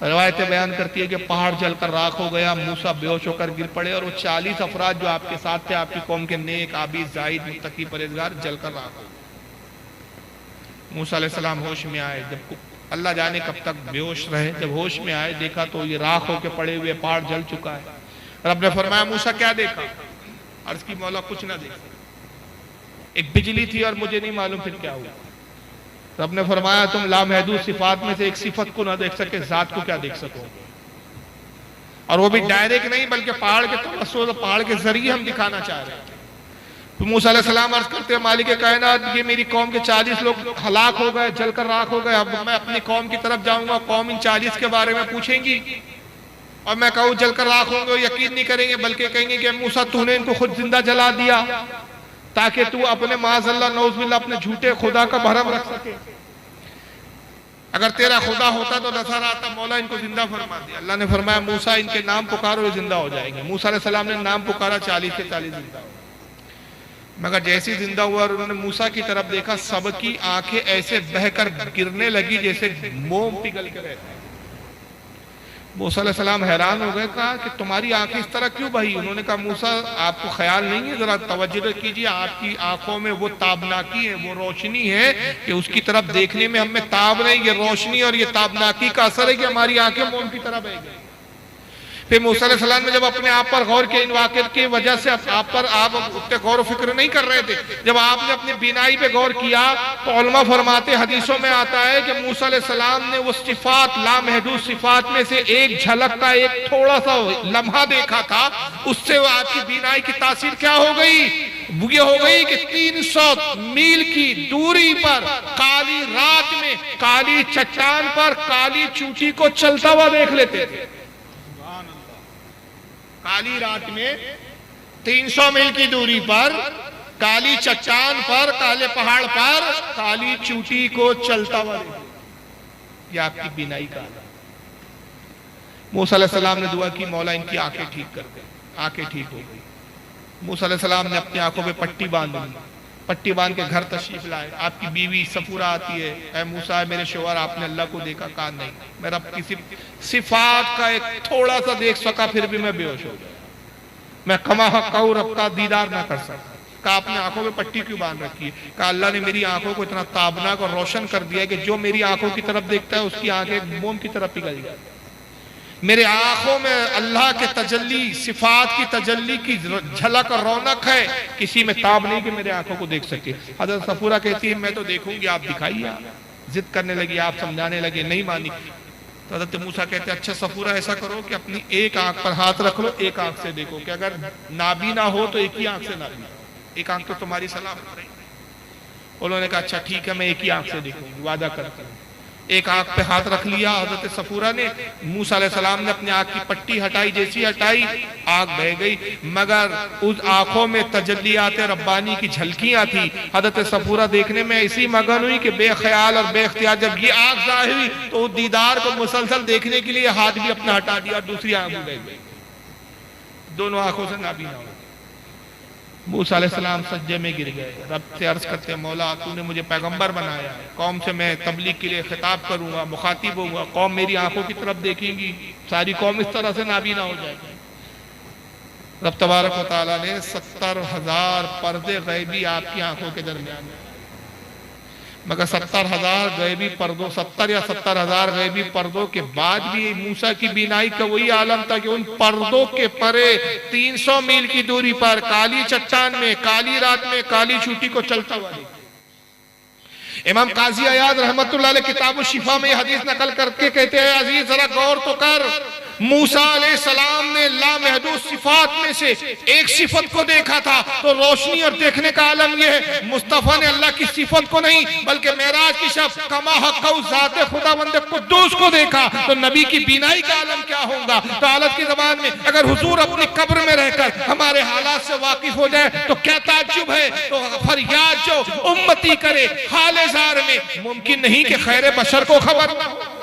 रवायतें बयान करती है कि पहाड़ जलकर राख हो गया, मूसा बेहोश होकर गिर पड़े, और वो 40 अफराद जो आपके साथ थे, आपकी कौम के नेक आबिद जाहिद मुत्तकी परहेजगार, जलकर राख हो गए। मूसा अलैहिस्सलाम होश में आए। जब अल्लाह जाने कब तक बेहोश रहे, जब होश में आए देखा तो ये राख होकर पड़े हुए पहाड़ जल चुका है। रब ने फरमाया मूसा क्या देखा? अर्ज की मौला कुछ ना देखा, एक बिजली थी और मुझे नहीं मालूम फिर क्या हुआ। रब ने फरमाया तुम लामहदूद सिफात में से एक सिफत को ना देख सके, जात को क्या देख सको? और वो भी डायरेक्ट नहीं बल्कि पहाड़ के तवस्सुल, पहाड़ के जरिए हम दिखाना चाह रहे हैं। तो मूसा अलैहिस्सलाम अर्ज करते हैं मालिक कायनात, ये मेरी कौम के 40 लोग हलाक हो गए, जलकर राख हो गए। अब मैं अपनी कौम की तरफ जाऊंगा, कौम इन 40 के बारे में पूछेंगी और मैं कहूँ जलकर राख होंगे, यकीन नहीं करेंगे, बल्कि कहेंगे कि मूसा तूने इनको खुद जिंदा जला दिया ताकि तू अपने माज़अल्लाह नौज़ुबिल्लाह अपने झूठे खुदा का भरम रख सके। अगर तेरा खुदा होता तो नजर आता, मौला इनको जिंदा फरमा दिया। अल्लाह ने फरमाया मूसा इनके नाम पुकारो, ये जिंदा हो जाएंगे। मूसा अलैहिस्सलाम ने नाम पुकारा, 40 के 40 जिंदा हो। मगर जैसे जिंदा हुआ और उन्होंने मूसा की तरफ देखा, सबकी आंखें ऐसे बहकर गिरने लगी जैसे मोम पिघल के रहते हैं। मूसा अलैहिस्सलाम हैरान हो गए, कहा कि तुम्हारी आंखें इस तरह क्यों बही? उन्होंने कहा मूसा आपको ख्याल नहीं है, जरा तवज्जो कीजिए, आपकी आंखों में वो ताबनाकी है, वो रोशनी है कि उसकी तरफ देखने में हमें ताब नहीं, ये रोशनी और ये ताबनाकी का असर है कि हमारी आंखें मोम की तरह बह गई। फिर मूसा अलैहिस्सलाम ने जब अपने आप पर गौर किया, इन वाक़िअत की वजह से आप उतने गौर फिक्र नहीं कर रहे थे, जब आपने अपनी बीनाई पे गौर किया तो उलमा फरमाते, हदीसों में आता है कि मूसा अलैहिस्सलाम ने वो सिफात, लामहदूद सिफात में से एक झलक का एक थोड़ा सा लम्हा देखा था, उससे आपकी बीनाई की तासीर क्या हो गई? ये हो गई कि 300 मील की दूरी पर काली रात में काली चट्टान पर काली चूटी को चलता हुआ देख लेते थे। काली रात में 300 मील की दूरी पर काली चट्टान पर, काले पहाड़ पर काली चूटी को चलता हुआ, यह आपकी बीनाई का। मूसा अलैहिस्सलाम ने दुआ की, मौला इनकी आंखें ठीक कर दे। आंखें ठीक हो गई। मूसा अलैहिस्सलाम ने अपनी आंखों में पट्टी बांध ली, पट्टी बांध के घर तशरीफ लाए। आपकी बीवी सफूरा आती है, ऐ मूसा मेरे शोहर आपने अल्लाह को देखा? कहा नहीं, मैं रब की सिफात का एक थोड़ा सा देख सका, फिर भी मैं बेहोश हो गया, मैं कमा हक़्क़हू रब का दीदार ना कर सका। कहा आपने आंखों में पट्टी क्यों बांध रखी है? कहा अल्लाह ने मेरी आंखों को इतना ताबनाक और रोशन कर दिया है कि जो मेरी आंखों की तरफ देखता है उसकी आंखें मोम की तरफ पिघल जाती। मेरे आंखों में अल्लाह के तजल्ली, सिफात की तजल्ली की झलक और रौनक है, किसी में ताब नहीं कि मेरे आंखों को देख सके। हज़रत सफूरा कहती है मैं तो देखूंगी, आप दिखाइए। जिद करने लगी, आप समझाने लगे, नहीं मानी। तो हज़रत मूसा कहते अच्छा सफूरा ऐसा करो कि अपनी एक आंख पर हाथ रख लो, एक आंख से देखो कि अगर नाबी ना हो तो एक ही आंख से नाबी, एक आंख तो तुम्हारी सलामत रही। उन्होंने कहा अच्छा ठीक है, मैं एक ही आंख से देखूंगी, वादा करता हूँ। एक आंख पे हाथ रख लिया हजरत सफूरा ने। मूसा अलैहिस्सलाम ने अपनी आंख की पट्टी हटाई, जैसी हटाई आंख बह गई, मगर उस आंखों में तजल्लियात रब्बानी की झलकियां थी। हजरत सफूरा देखने में ऐसी मगन हुई कि बेख्याल और बेख्तियार जब ये आंख जाहिर हुई तो उस दीदार को मुसलसल देखने के लिए हाथ भी अपना हटा दिया, दूसरी आंख भी बह गई, दोनों आंखों से नाबी ना हो। मूसा अलैहिस्सलाम सज्जे में गिर गए, रब से अर्ज करते मौला तूने मुझे पैगंबर बनाया, कौम से मैं तबलीग के लिए खिताब करूंगा, मुखातिब होऊंगा, कौम मेरी आंखों की तरफ देखेंगी, सारी कौम इस तरह से नाबीना हो जाएगी। रब तबारक व तआला ने 70,000 पर्दे गैबी आपकी आंखों के दरमियान, मगर 70,000 गैबी पर्दों, 70 या 70,000 गैबी पर्दों के बाद भी मूसा की बीनाई का वही आलम था कि उन पर्दों के परे 300 मील की दूरी पर काली चट्टान में काली रात में काली चूटी को चलता हुआ। इमाम काजी अयाद रहमतुल्लाह अलैह किताब शिफा में हदीस नकल करके कहते हैं अजीज जरा गौर तो कर, मूसा अलैहिस्सलाम ने लामहदूद सिफात में से एक सिफत को देखा था, तो रोशनी और देखने का आलम यह है। मुस्तफा ने अल्लाह की सिफत को नहीं बल्कि मेराज की शब कमा हक़्क़हू ज़ाते खुदावंद कुद्दूस को देखा, तो नबी की बीनाई का आलम क्या होगा। तो हालत की ज़बान में अगर हुजूर अपनी कब्र में रहकर हमारे हालात से वाकिफ हो जाए तो क्या ताज्जुब है। तो फरियाद जो उम्मती करे हाल ज़ार में, मुमकिन नहीं कि खैर बशर को खबर ना हो।